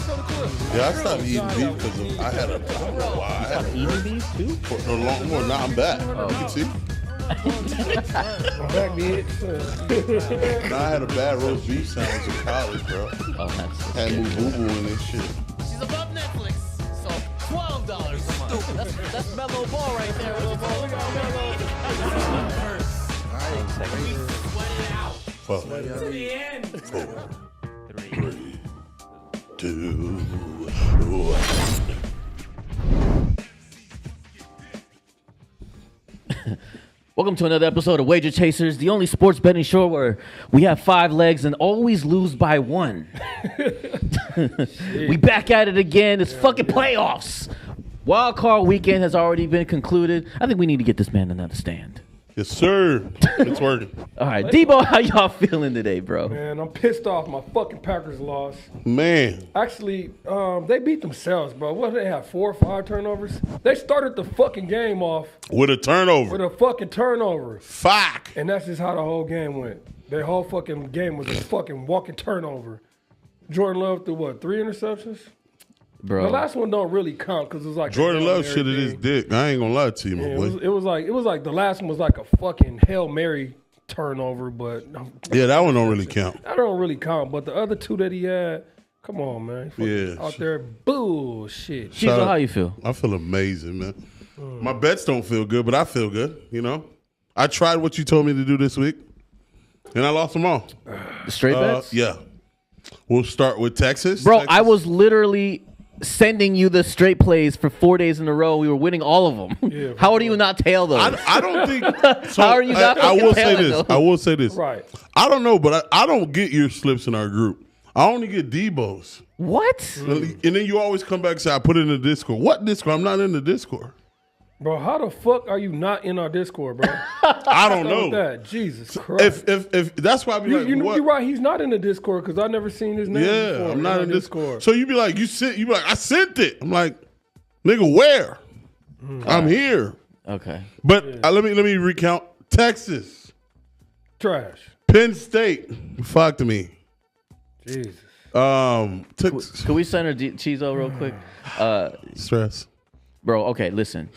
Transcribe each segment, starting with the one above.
Yeah, I stopped eating beef because I had a. I don't know why. I had Eating beef too? for a long more. Now I'm back. You can see. I'm back, bitch. Now I had a bad roast beef sandwich in college, bro. Oh, that's Had moo boo boo in this shit. She's above Netflix, so $12 a month. That's mellow ball right there. Mellow ball. Look at mellow. Sweat it out. Fuck. To the end. 4, 3, 2, 1. Welcome to another episode of Wager Chasers, the only sports betting show where we have 5 legs and always lose by 1. We back at it again. It's fucking playoffs. Wild card weekend has already been concluded. I think we need to get this man another stand. Yes, sir. It's working. All right, Debo, how y'all feeling today, bro? Man, I'm pissed off. My fucking Packers lost. Man. Actually, they beat themselves, bro. What did they have, 4 or 5 turnovers? They started the fucking game off With a turnover. with a fucking turnover. Fuck. And that's just how the whole game went. Their whole fucking game was a fucking walking turnover. Jordan Love threw, what, 3 interceptions? Bro, The last one don't really count because it was like Jordan a Hail Love Mary shit at his thing. dick. I ain't gonna lie to you, my Yeah, boy. it was like the last one was like a fucking Hail Mary turnover, but Yeah, that one don't really count. that don't really count. But the other 2 that he had, come on, man. Fucking Yeah. out there bullshit. Chizo, Shout out- how you feel? I feel amazing, man. My bets don't feel good, but I feel good, you know? I tried what you told me to do this week, and I lost them all. The straight bets? Yeah. We'll start with Texas. Bro, Texas. I was literally sending you the straight plays for 4 days in a row. We were winning all of them. Yeah, How do you not tail those? I don't think. So How are you not I will fucking say telling this. them? I will say this. Right. I don't know, but I don't get your slips in our group. I only get Debo's. What? And then you always come back and say, I put it in the Discord. What Discord? I'm not in the Discord. Bro, how the fuck are you not in our Discord, bro? I don't What's know. that? Jesus Christ. If that's why I be like, you, what? you're right, he's not in the Discord because I never seen his name Yeah, before. I'm not in our Discord. So you be like, you be like, I sent it. I'm like, nigga, where? I'm here. Okay. But let me recount. Texas, Trash. Penn State, fucked me. Jesus. Took Can we center Chizo real quick? stress. Bro, okay, listen.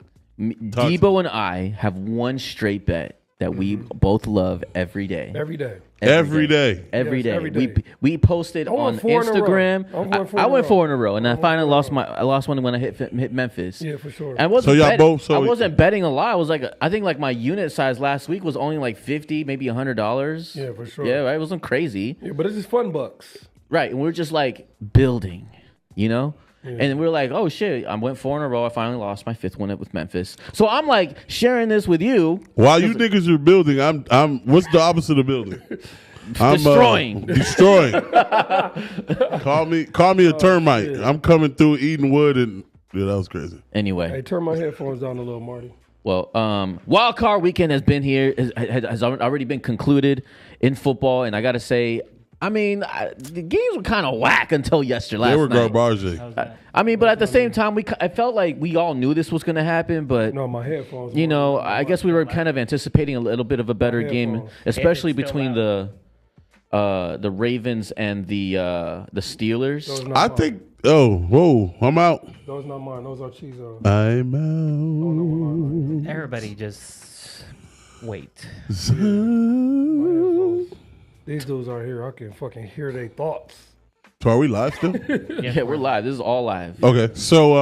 Talk to Debo and I have one straight bet that we both love every day. Every day. Every day. Every Yes, day. every day. We posted I won on 4 in a row. Instagram. I won 4 I in a went row. 4 in a row, and I won finally 4 in a lost I lost one when I hit Memphis. Yeah, for sure. And I wasn't So y'all betting, both- so I we- wasn't betting a lot. I was like, I think like my unit size last week was only like $50, maybe $100. Yeah, for sure. Yeah, right. It wasn't crazy. Yeah, but it's just fun bucks. Right, and we're just like building, you know? And we're like, oh shit, I went 4 in a row. I finally lost my 5th one with Memphis. So I'm like sharing this with you. While you niggas are building, I'm what's the opposite of building? I'm Destroying. Destroying. Call me a termite. shit. I'm coming through eating wood and yeah, that was crazy. Anyway, Hey, turn my headphones down a little, Marty. well, wild card weekend has been here, has already been concluded in football. And I got to say, I mean, the games were kind of whack until yesterday. They were night. garbage. I mean, but at the same time, I felt like we all knew this was going to happen, but No, my headphones. you know, I guess we were kind of anticipating a little bit of a better game, headphones. especially It's still between the Ravens and the Steelers. Those not I mine. think whoa, I'm out. Those not mine. Those are Chizo. I'm out. Everybody just wait. These dudes are here. I can fucking hear their thoughts. So are we live still? Yeah, we're live. This is all live. Okay, so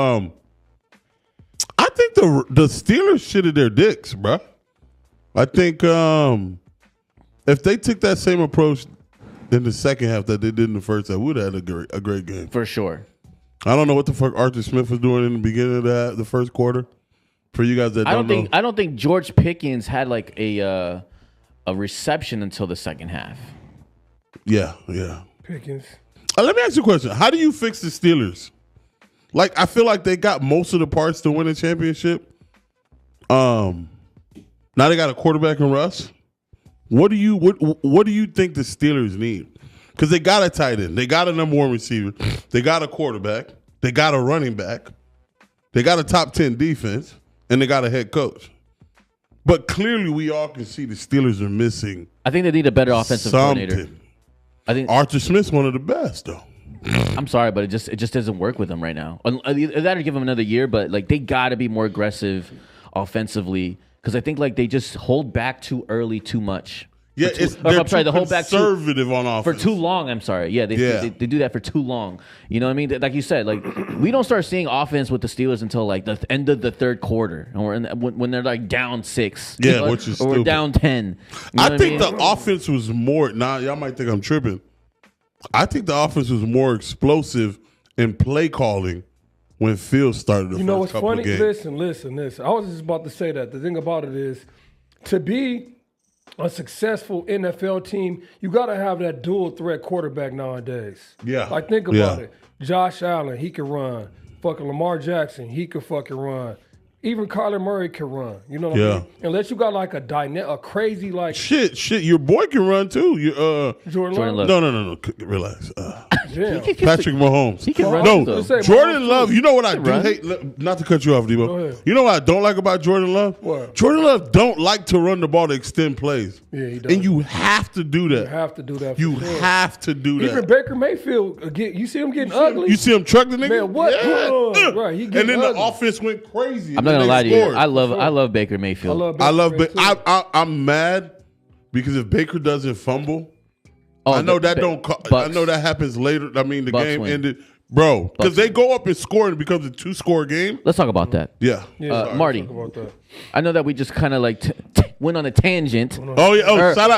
I think the Steelers shitted their dicks, bruh. I think if they took that same approach in the second half that they did in the first half, we would have had a great game. For sure. I don't know what the fuck Arthur Smith was doing in the beginning of the first quarter. For you guys that I don't don't know, think I don't think George Pickens had like a reception until the second half. yeah. Pickens. Let me ask you a question: how do you fix the Steelers? Like, I feel like they got most of the parts to win a championship. Now they got a quarterback in Russ. What do you think the Steelers need? Because they got a tight end, they got a number 1 receiver, they got a quarterback, they got a running back, they got a top 10 defense, and they got a head coach. But clearly, we all can see the Steelers are missing I think they need a better offensive something. coordinator. I think Arthur Smith's one of the best, though. I'm sorry, but it just doesn't work with them right now. Either that or give them another year, but like they got to be more aggressive offensively because I think like they just hold back too early, too much. Yeah, I'm sorry, the hold back conservative on offense for too long. I'm sorry. Yeah, they do that for too long. You know what I mean? Like you said, like we don't start seeing offense with the Steelers until like the end of the third quarter, or when they're like down 6. Yeah, you know, which is or we're stupid. down 10. You know I what think mean? the offense was more. Now y'all might think I'm tripping. I think the offense was more explosive in play calling when Fields started the You know first what's couple funny? of games. Listen. I was just about to say that. The thing about it is, to be a successful NFL team, you got to have that dual threat quarterback nowadays. Yeah. Like, think about Yeah. it. Josh Allen, he can run. Fucking Lamar Jackson, he could fucking run. Even Kyler Murray can run. You know what I Yeah. mean? Unless you got like a crazy like Shit. Your boy can run too. Jordan Love. No. Relax. Yeah. Patrick Mahomes. He can run No, too. Say Jordan Mahomes Love. too. You know what I do run. hate? Not to cut you off, Go Debo. ahead. You know what I don't like about Jordan Love? What? Jordan Love don't like to run the ball to extend plays. Yeah, he does. And you have to do that. You have to do that. For You sure. have to do Even that. Baker Mayfield, you see him getting ugly. You see him truck the nigga? Man, what? Yeah. Right, he and getting then ugly. the offense went crazy. I'm not gonna lie to you. I love Baker Mayfield. I love Baker Baker. too. I'm mad because if Baker doesn't fumble, Oh, I know the- that the don't. I Bucks. know that happens later. I mean, the Bucks game win. ended, bro, because Bucks they win. go up and score and it becomes a 2-score game. Let's talk about that. Yeah. Yeah, sorry, Marty. talk about that. I know that we just kind of like went on a tangent. Oh yeah. Oh, Or- shout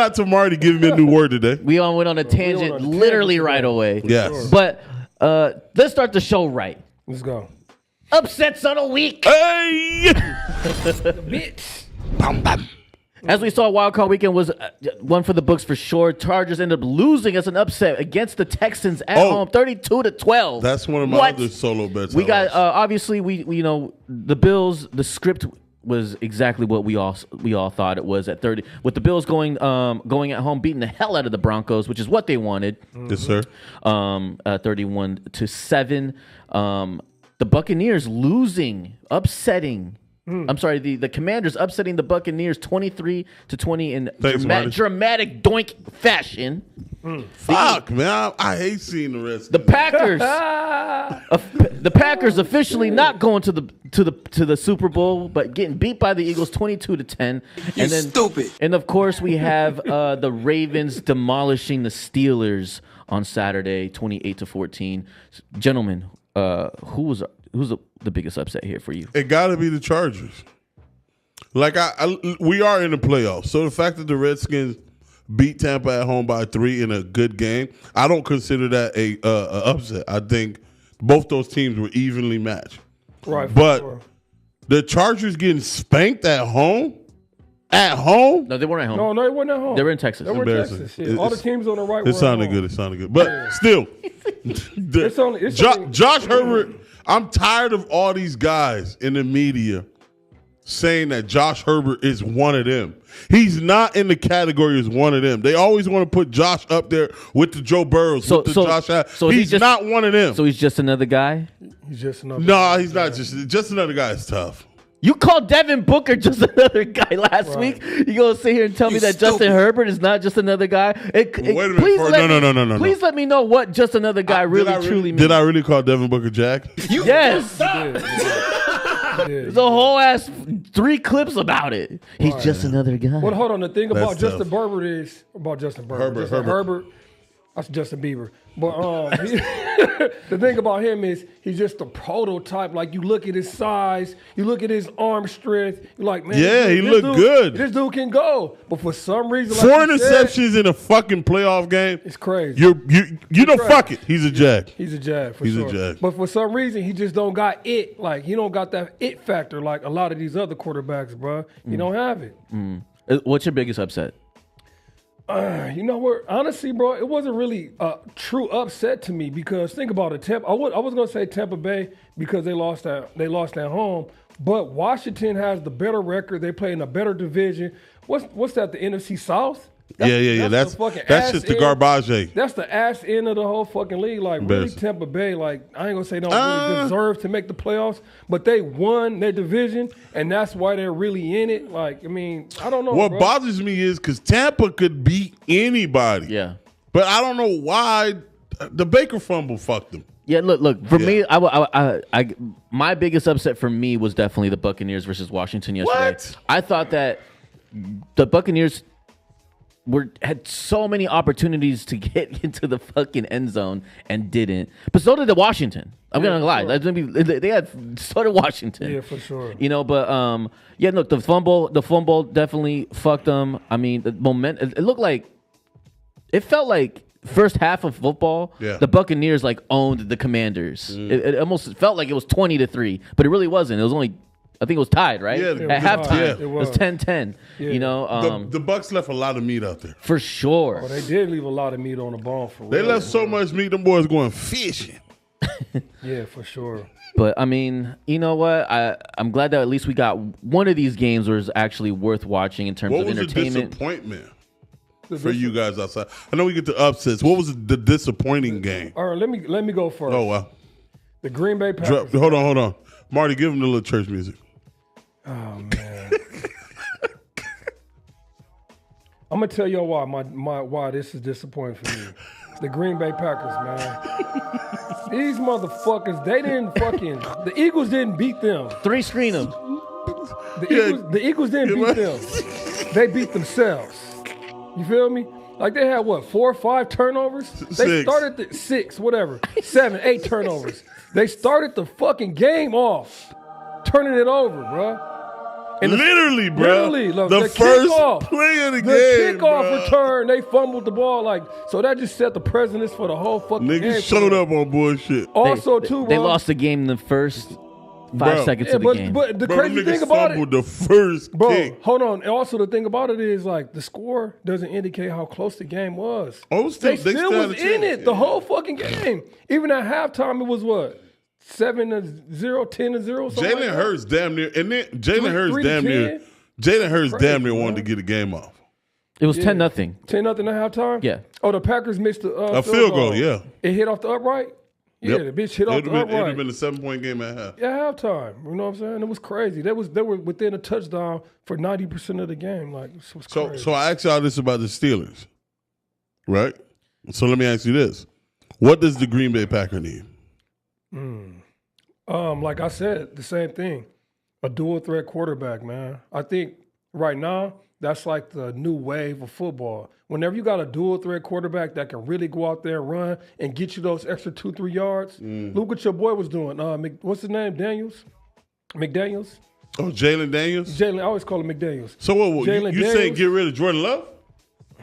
out to Marty giving me a new word today. We all went on a tangent on a literally tangent right away. Yes. But let's start the show right. Let's go. Upsets of the week. Hey. Bitch. Bam, bam. As we saw, Wild Card Weekend was one for the books for sure. Chargers ended up losing as an upset against the Texans at Oh. home, 32-12. That's one of my What? other solo bets. We I got lost. obviously we you know the Bills. The script was exactly what we all thought it was at 30. With the Bills going at home, beating the hell out of the Broncos, which is what they wanted. Yes, sir. 31-7. The Buccaneers losing, upsetting. I'm sorry, the Commanders upsetting the Buccaneers 23-20 in Thanks, Marty. dramatic doink fashion. Fuck, man. I hate seeing the rest. The Packers, the Packers officially not going to the Super Bowl, but getting beat by the Eagles 22-10. And then stupid. And of course, we have the Ravens demolishing the Steelers on Saturday, 28-14. Gentlemen, who's the biggest upset here for you? It got to be the Chargers. Like we are in the playoffs, so the fact that the Redskins beat Tampa at home by 3 in a good game, I don't consider that a upset. I think both those teams were evenly matched. Right. for But sure. the Chargers getting spanked at home. At home, No, they weren't at home. No, they weren't at home. They were in Texas. They were in Embarrassing. Texas. Yeah. All the teams on the right it were sounded at home. good. It sounded good, but still, It's only- Josh Herbert. I'm tired of all these guys in the media saying that Josh Herbert is one of them. He's not in the category as one of them. They always want to put Josh up there with the Joe Burrows, with the Josh Allen. so is he He's just- not one of them. So he's just another guy? He's just another. No, he's not just another guy. It's tough. You called Devin Booker just another guy last week. You gonna sit here and tell me that Justin Herbert is not just another guy? Wait a minute. Please No. Please let me know what just another guy really truly means. Did I really call Devin Booker Jack? Yes. Yeah. There's a whole ass 3 clips about it. He's just another guy. But hold on, the thing about That's Justin tough. Herbert is about Justin Herbert. Herbert. Herbert. That's Justin Bieber. But the thing about him is he's just a prototype. Like you look at his size, you look at his arm strength. You're like, man, Yeah, he this looked dude- good. This dude can go. But for some reason, 4 like you said, interceptions in a fucking playoff game. it's crazy. You know, fuck it. He's a Jack. He's a Jag for He's a sure. Jag. But for some reason, he just don't got it. Like he don't got that it factor like a lot of these other quarterbacks, bro. He don't have it. What's your biggest upset? You know what? Honestly, bro, it wasn't really a true upset to me because think about it. I was gonna say Tampa Bay because they lost at home, but Washington has the better record. They play in a better division. What's that? The NFC South? Yeah. That's the fucking that's ass just the end. garbage. That's the ass end of the whole fucking league. Like really, Embarrassing. Tampa Bay. Like I ain't gonna say they don't really deserve to make the playoffs, but they won their division, and that's why they're really in it. Like I mean, I don't know. What bro. bothers me is because Tampa could beat anybody. Yeah. But I don't know why. The Baker fumble fucked them. Yeah, look. For me, my biggest upset for me was definitely the Buccaneers versus Washington yesterday. What? I thought that the Buccaneers had so many opportunities to get into the fucking end zone and didn't. But so did the Washington. I'm gonna lie. They had so did Washington. Yeah, for sure. But yeah, look, the fumble definitely fucked them. I mean, the moment it felt like first half of football, the Buccaneers owned the Commanders. It almost felt like it was 20-3, but it really wasn't. It was only, I think it was tied, right? Yeah, at halftime. Yeah. It was 10-10. Yeah. The Bucks left a lot of meat out there. For sure. Oh, they did leave a lot of meat on the bone for real. They left so much meat, them boys going fishing. Yeah, for sure. But I mean, you know what? I'm glad that at least we got one of these games was actually worth watching in terms What of was the entertainment. disappointment for you guys outside? I know we get to upsets. What was the disappointing game? All right, let me go first. Oh, wow. The Green Bay Packers. Hold on. Marty, give him the little church music. Oh man. I'm gonna tell y'all why this is disappointing for me. The Green Bay Packers, man. These motherfuckers, they didn't the Eagles didn't beat them. Three screen them. The Eagles didn't beat them. They beat themselves. You feel me? Like they had 4 or 5 turnovers? They started 6, whatever. 7, 8 turnovers. They started the fucking game off, turning it over, bro. And Literally, bro. Look, the first kickoff, play of the game. The kickoff bro. return, they fumbled the ball. So that just set the precedence for the whole fucking game. Niggas showed up on bullshit. Also, too, bro. They lost the game in the first 5 seconds of the game. But the Bro, crazy thing about it, the first kick. hold on. And also, the thing about it is, the score doesn't indicate how close the game was. Oh, they still was in it the whole fucking game. Even at halftime, it was 7-0, 10-0. Jalen Hurts damn near, and then Jalen Hurts 3-10? damn near. Jalen Hurts damn near bro. wanted to get the game off. It was 10-0. 10-0 at halftime? Yeah. Oh, the Packers missed A field goal, yeah. It hit off the upright? Yeah, Yep. the bitch hit off the It would upright. have been a 7-point game at half. At halftime. You know what I'm saying? It was crazy. They were within a touchdown for 90% of the game. It was crazy. So I asked y'all this about the Steelers, right? So let me ask you this: what does the Green Bay Packer need? Like I said, the same thing. A dual threat quarterback, man. I think right now that's like the new wave of football. Whenever you got a dual threat quarterback that can really go out there and run and get you those extra 2-3 yards, look what your boy was doing. What's his name? McDaniels? Oh, Jalen Daniels. Jalen, I always call him McDaniels. So what? Jalen You saying Daniels. get rid of Jordan Love?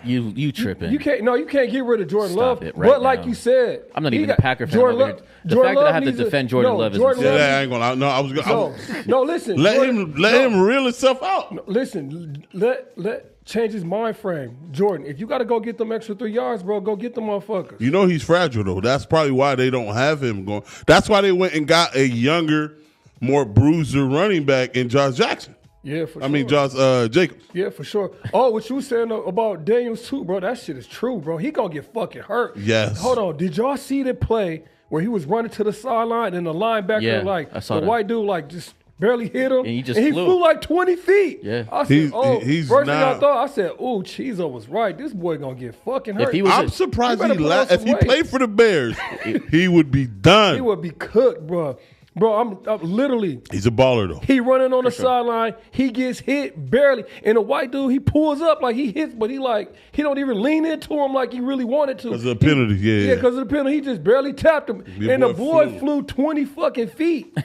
You tripping. You can't get rid of Jordan Stop Love. it right but like now. you said, I'm not he even a got- Packer fan. Jordan over Love, here. The Jordan fact that I Love have to needs defend Jordan Love is Jordan insane. Yeah, I ain't gonna. No, I was gonna. No, listen. Let Jordan- him reel himself out. Listen, let change his mind frame. Jordan, if you got to go get them extra 3 yards, bro, go get them motherfuckers. You know he's fragile though. That's probably why they don't have him going. That's why they went and got a younger, more bruiser running back in Josh Jackson. Yeah, for sure. I mean Josh Jacobs. Yeah, for sure. Oh, what you was saying about Daniels too, bro? That shit is true, bro. He gonna get fucking hurt. Yes. Hold on. Did y'all see the play where he was running to the sideline and the linebacker Yeah, I saw the that. white dude just barely hit him, And he just he flew. flew like 20 feet. Yeah. I said, He's first thing I not- thought, I said, "Ooh, Chizo was right. This boy gonna get fucking hurt." If he was I'm surprised You better put on if some he weight. played for the Bears, he would be done. he would be cooked, bro. Bro, I'm literally. He's a baller though. He running on the sideline. He gets hit barely, and the white dude he pulls up like he hits, but he don't even lean into him like he really wanted to. Because of the penalty, yeah. because of the penalty, he just barely tapped him, Your and the boy boy flew 20 fucking feet.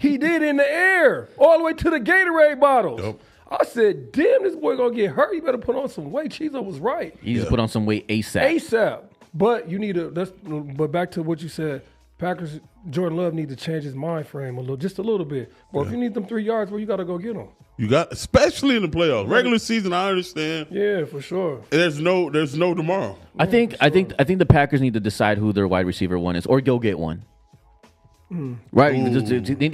He did in the air, all the way to the Gatorade bottles. Yep. I said, "Damn, this boy gonna get hurt. You better put on some weight." Chizo was right. He needs to put on some weight ASAP. ASAP. But you need to. But back to what you said. Packers, Jordan Love need to change his mind frame just a little bit. Well, if you need them 3 yards, well, you got to go get them. You got, especially in the playoffs. Regular season, I understand. Yeah, for sure. There's no tomorrow. I think the Packers need to decide who their wide receiver one is, or go get one. Right, I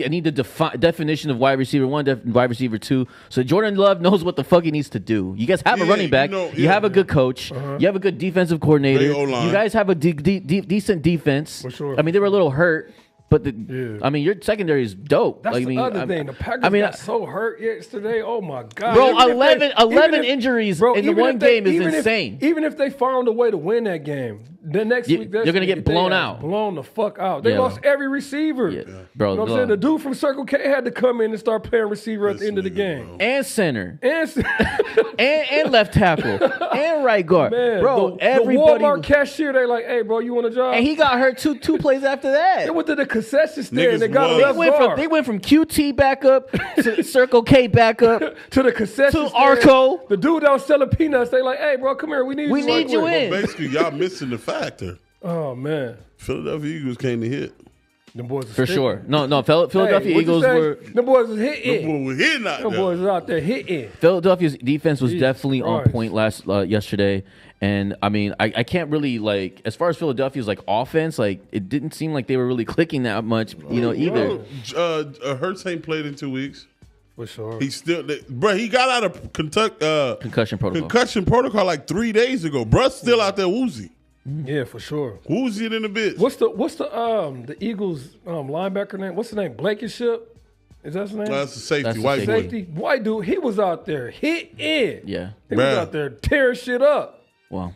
need the definition of wide receiver one, wide receiver two. So Jordan Love knows what the fuck he needs to do. You guys have a Yeah, running back. You have a good coach. You have a good defensive coordinator. Great O-line. You guys have a decent defense. For sure. I mean, they were a little hurt, but Yeah. I mean, your secondary is dope. That's Like, I mean, the other thing. The Packers got so hurt yesterday. Oh, my God. Bro, Even if 11 injuries in the even one if they- game is even insane. Even if they found a way to win that game, the next week you're gonna get blown out. Blown the fuck out. They lost every receiver. Yeah. Bro, you know what I'm saying? The dude from Circle K had to come in and start playing receiver at the end of the game. Bro. And center. And and left tackle. And right guard. man, bro, the everybody. Walmart cashier, they like, hey, bro, you want a job? And he got hurt two plays after that. They went to the concession stand and they Niggas got a was. left guard. They went from QT back up to Circle K back up to the concession to stand. Arco. The dude that was selling peanuts, they like, hey, bro, come here. We need you in. Basically, y'all missing the factor. Oh, man. Philadelphia Eagles came to hit. Them boys For sure. No, Philadelphia Eagles were. Them boys was hitting. Them boys were hitting out Them there. boys was out there hitting. Philadelphia's defense was definitely on Christ. point yesterday. And I mean, I can't really like, as far as Philadelphia's like offense, like it didn't seem like they were really clicking that much, either. Hurts ain't played in 2 weeks. For sure. He still, bro. He got out of Concussion protocol. concussion protocol like 3 days ago. Bruh's still out there woozy. Yeah, for sure. Woozy it in the bitch. What's the Eagles linebacker name? What's the name? Blankenship? Is that his name? That's the safety. That's the White boy. Safety. White dude. He was out there hitting. Yeah. He was Bruh. out there tearing shit up. Well,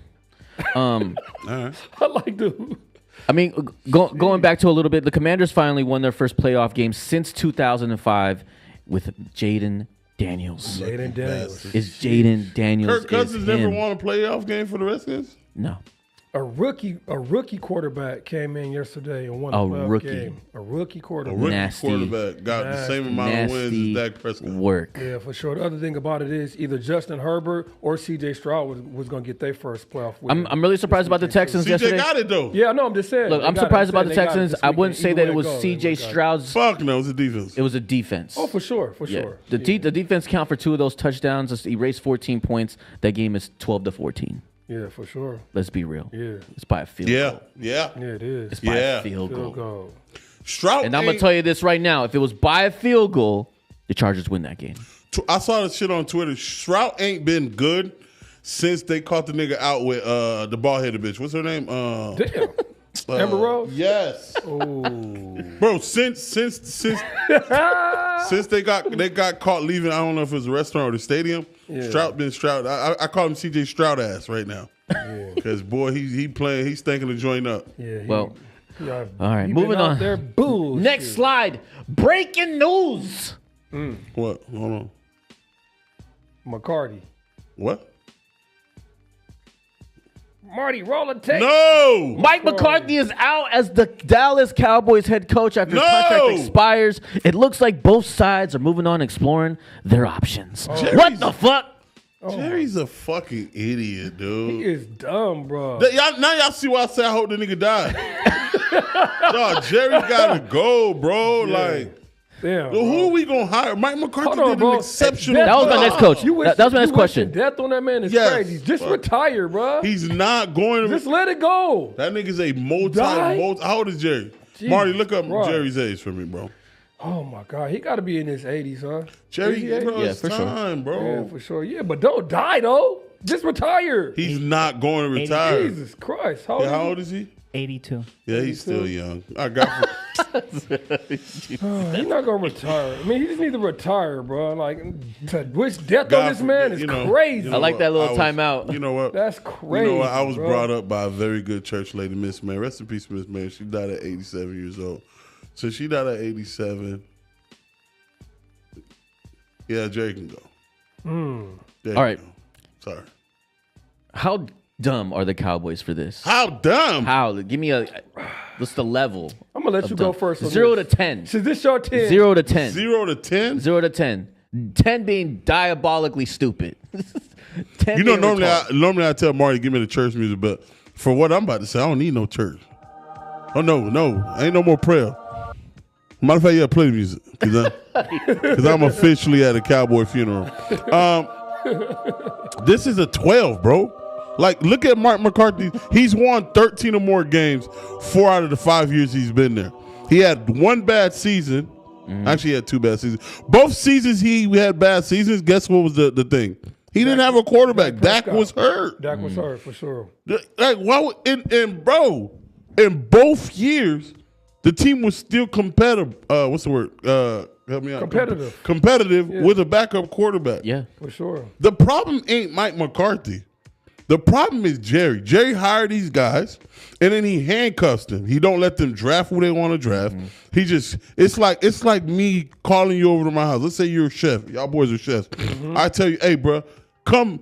All right. I like dude. I mean, going back to a little bit, the Commanders finally won their first playoff game since 2005 with Jaden Daniels. Jaden Daniels. Is Jaden Daniels? Kirk Cousins is never him. won a playoff game for the Redskins. No. A rookie quarterback came in yesterday and won a playoff rookie. game. A rookie A quarterback. rookie Nasty. quarterback got the same amount of wins Nasty as Dak Prescott. work. Yeah, for sure. The other thing about it is either Justin Herbert or C.J. Stroud was going to get their first playoff win. I'm really surprised about the Texans CJ yesterday. got it though. Yeah, no, I'm just saying. Look, They I'm got it. surprised about saying the they got it Texans. this I wouldn't weekend. say Either that way it was goes, C.J. they got it. Stroud's. Fuck no, it was a defense. It was a defense. Oh, for sure, Yeah. sure. The defense count for 2 of those touchdowns. Just erased 14 points. That game is 12-14. Yeah, for sure. Let's be real. Yeah, It's by a field Yeah, goal. yeah. yeah, it is. It's by Yeah. a field goal. Field goal. Stroud. And I'm gonna tell you this right now: if it was by a field goal, the Chargers win that game. I saw the shit on Twitter. Stroud ain't been good since they caught the nigga out with the ball headed bitch. What's her name? Damn. Amber Rose? Yes. Oh. Bro, since they got caught leaving, I don't know if it was a restaurant or the stadium. Yeah. Stroud been Stroud. I call him CJ Stroud ass right now. Because boy, he playing, he's thinking to join up. Yeah. Well, yeah, all right, he moving been out on. there, boo. Next slide. Breaking news. What? Hold on. McCarty. What? Marty, roll a tape. No. Mike McCarthy is out as the Dallas Cowboys head coach after his No! contract expires. It looks like both sides are moving on, exploring their options. What the fuck? Jerry's a fucking idiot, dude. He is dumb, bro. Y'all see why I say I hope the nigga died. Dog, Jerry gotta go, bro. Like, Damn. who are we gonna hire? Mike McCarthy Hold on, did bro. an exceptional That That was my job. next coach. That was my next you question. wishing death on that man is Yes. crazy. Just Fuck. retire, bro. He's not going to. Just let it go. That nigga's a Die? How old is Jerry? Jesus Marty, look up Christ. Jerry's age for me, bro. Oh my God, he got to be in his 80s, huh? Jerry, Is he 80? bro, Yeah, it's for sure. time, bro. Yeah, for sure. Yeah, but don't die though. Just retire. He's not going to retire. Jesus Christ. Yeah, how old is he? 82. Yeah, he's still young. I got. He's not gonna retire. I mean, he just needs to retire, bro. Like to wish death God on this man is forbid, crazy. I like that little was- timeout. You know what? That's crazy. You know what? I was bro. brought up by a very good church lady, Miss Mary. Rest in peace, Miss Mary. She died at 87 years old. So she died at 87. Yeah, Jerry can go. Jerry All right. can go. Sorry. How dumb are the Cowboys for this? How dumb. How? Give me what's the level? I'm gonna let you go first. On 0 to this. 10. So this your 10. 0 to 10. 0 to 10? 0 to 10. 10 being diabolically stupid. 10 You know, being retarded. normally I tell Marty, give me the church music, but for what I'm about to say, I don't need no church. Oh, no. Ain't no more prayer. Matter of fact, yeah, play the music. Because I'm officially at a Cowboy funeral. This is a 12, bro. Like, look at Mark McCarthy. He's won 13 or more games 4 out of the 5 years he's been there. He had one bad season. Actually, he had 2 bad seasons. Both seasons he had bad seasons. Guess what was the thing? He didn't have a quarterback. Dak was hurt. Dak was hurt for sure. Like, why would, and bro, in both years, the team was still competitive. What's the word? Help me out. Competitive. Competitive with a backup quarterback. Yeah. For sure. The problem ain't Mike McCarthy. The problem is Jerry. Jerry hired these guys, and then he handcuffs them. He don't let them draft who they want to draft. Mm-hmm. He just it's like me calling you over to my house. Let's say you're a chef. Y'all boys are chefs. Mm-hmm. I tell you, hey, bro, come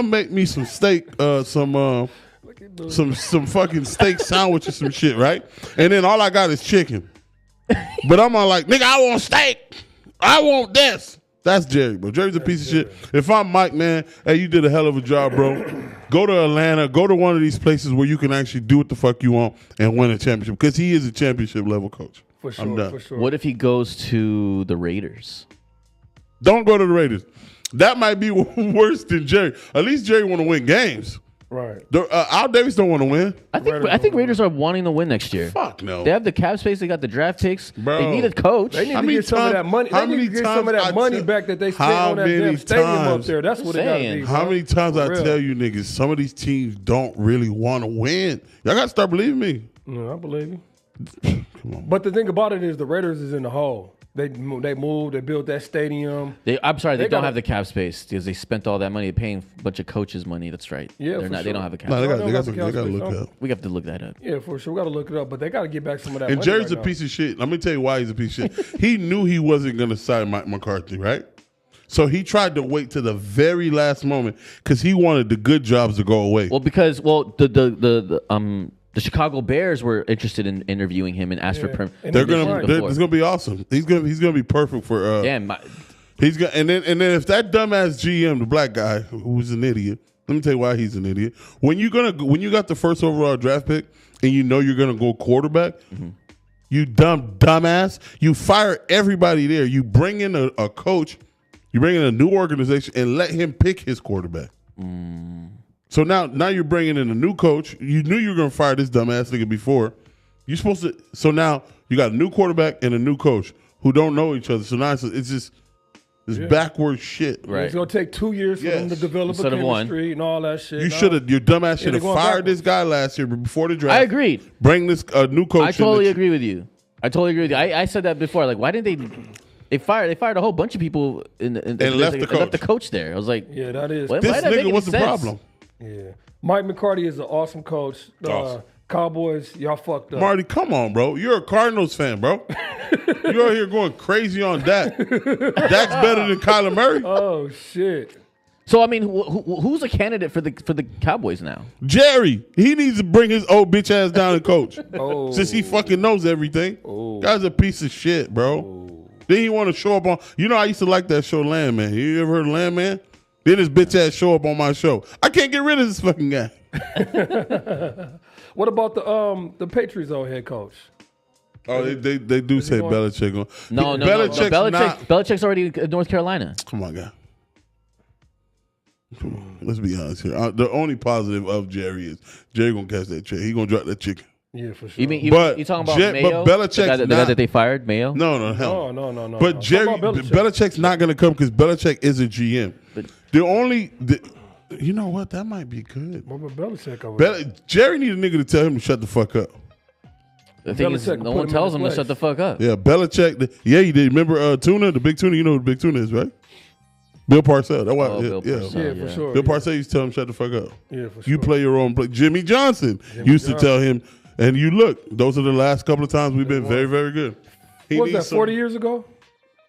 make me some steak, some fucking steak sandwich or some shit, right? And then all I got is chicken. But I'm all like, nigga, I want steak. I want this. That's Jerry, bro. Jerry's a piece of shit. If I'm Mike, man, hey, you did a hell of a job, bro. Go to Atlanta. Go to one of these places where you can actually do what the fuck you want and win a championship. Because he is a championship level coach. For sure, I'm done. for sure. What if he goes to the Raiders? Don't go to the Raiders. That might be worse than Jerry. At least Jerry want to win games. Right. Al Davis don't want to win. I think Raiders are wanting to win next year. Fuck no. They have the cap space. They got the draft picks. Bro. They need a coach. They need How to many get some of that times- money. how They need many to get some of times that I money tell- back that they spent how on that many damn stadium up times- there. That's what it got to Saying. be. How bro. many times I For real. tell you niggas, some of these teams don't really want to win. Y'all got to start believing me. No, I believe you. Come on. But the thing about it is the Raiders is in the hole. They moved. They built that stadium. I'm sorry, they They don't gotta- have the cap space because they spent all that money paying a bunch of coaches money. That's right. Yeah, They're for not. They sure. don't have a cap. No, they space. got they got to the cap space, look huh? up. We have to look that up. Yeah, for sure. We got to look it up. But they got to get back some of that And money. Jerry's right a now. piece of shit. Let me tell you why he's a piece of shit. He knew he wasn't going to sign Mike McCarthy, right? So he tried to wait to the very last moment because he wanted the good jobs to go away. Well, because the Chicago Bears were interested in interviewing him and asked for permission. And They're they gonna. declined. It's gonna be awesome. He's gonna be perfect for. Damn, He's gonna and then if that dumbass GM, the black guy who's an idiot. Let me tell you why he's an idiot. When you got the first overall draft pick and you know you're gonna go quarterback, you dumbass. You fire everybody there. You bring in a coach. You bring in a new organization and let him pick his quarterback. So now you're bringing in a new coach. You knew you were going to fire this dumbass nigga before. You're supposed to. So now you got a new quarterback and a new coach who don't know each other. So now it's just this backwards shit. Right. It's going to take 2 years for them to develop Instead a of one. chemistry and all that shit. You should have. Your dumbass should they're have going fired backwards. this guy last year before the draft. I agreed. Bring this new coach. I in totally that- agree with you. I said that before. Like, why didn't they? They fired a whole bunch of people and left the left the coach. coach there. I was like, Yeah, that is. why This did that make nigga any was the sense? problem. Yeah. Mike McCarty is an awesome coach. Awesome. Cowboys, y'all fucked up. Marty, come on, bro. You're a Cardinals fan, bro. You're out here going crazy on Dak. Dak's better than Kyler Murray. Oh, shit. So I mean, who's a candidate for the Cowboys now? Jerry, he needs to bring his old bitch ass down and coach. Oh. Since he fucking knows everything. Guy's a piece of shit, bro. Then he want to show up on. You know, I used to like that show, Landman. You ever heard of Landman? Then his bitch ass show up on my show. I can't get rid of this fucking guy. What about the Patriots old head coach? Oh, they do say going- Belichick. No. Belichick's Belichick's already in North Carolina. Come on, guy. Come on. Let's be honest here. The only positive of Jerry is Jerry gonna catch that check. He gonna drop that chicken. Yeah, for sure. You mean But you talking about But Mayo? Belichick's the guy not- that they fired, Mayo? No, hell. No. But I'm Jerry, talking about Belichick. Belichick's not going to come because Belichick is a GM. You know what? That might be good. What about Belichick over there? Jerry need a nigga to tell him to shut the fuck up. The thing is, Belichick no put one him in tells his him to place. shut the fuck up. Yeah, Belichick. Yeah, you did. Remember Tuna, the big Tuna? You know who the big Tuna is, right? Bill Parcells. That's why. Oh, Bill Parcells. Yeah, for sure. Bill Parcells used to tell him shut the fuck up. Yeah, for sure. You play your own play. Jimmy Johnson used to tell him, and you look, those are the last couple of times we've been very, very good. He What was needs that, 40 years ago?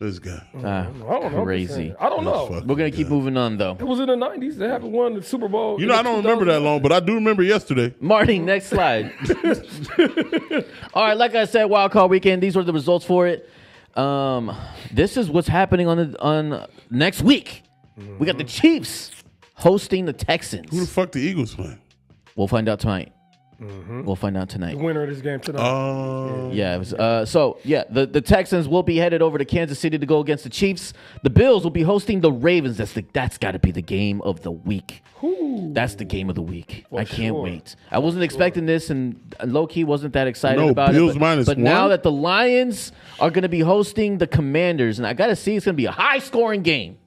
This guy. I don't know. Crazy. I don't know. Fuck. We're gonna keep moving on though. It was in the 90s. They haven't won the Super Bowl. You know, I don't remember that long, but I do remember yesterday. Marty, next slide. All right, like I said, Wild Card Weekend. These were the results for it. This is what's happening on next week. We got the Chiefs hosting the Texans. Who the fuck the Eagles playing? We'll find out tonight. We'll find out tonight. The winner of this game tonight. Yeah. It was, the Texans will be headed over to Kansas City to go against the Chiefs. The Bills will be hosting the Ravens. That's got to be the game of the week. That's the game of the week. I can't wait. I wasn't expecting this, and low key wasn't that excited about Bills it. minus But now one? that the Lions are going to be hosting the Commanders, and I got to see it's going to be a high scoring game.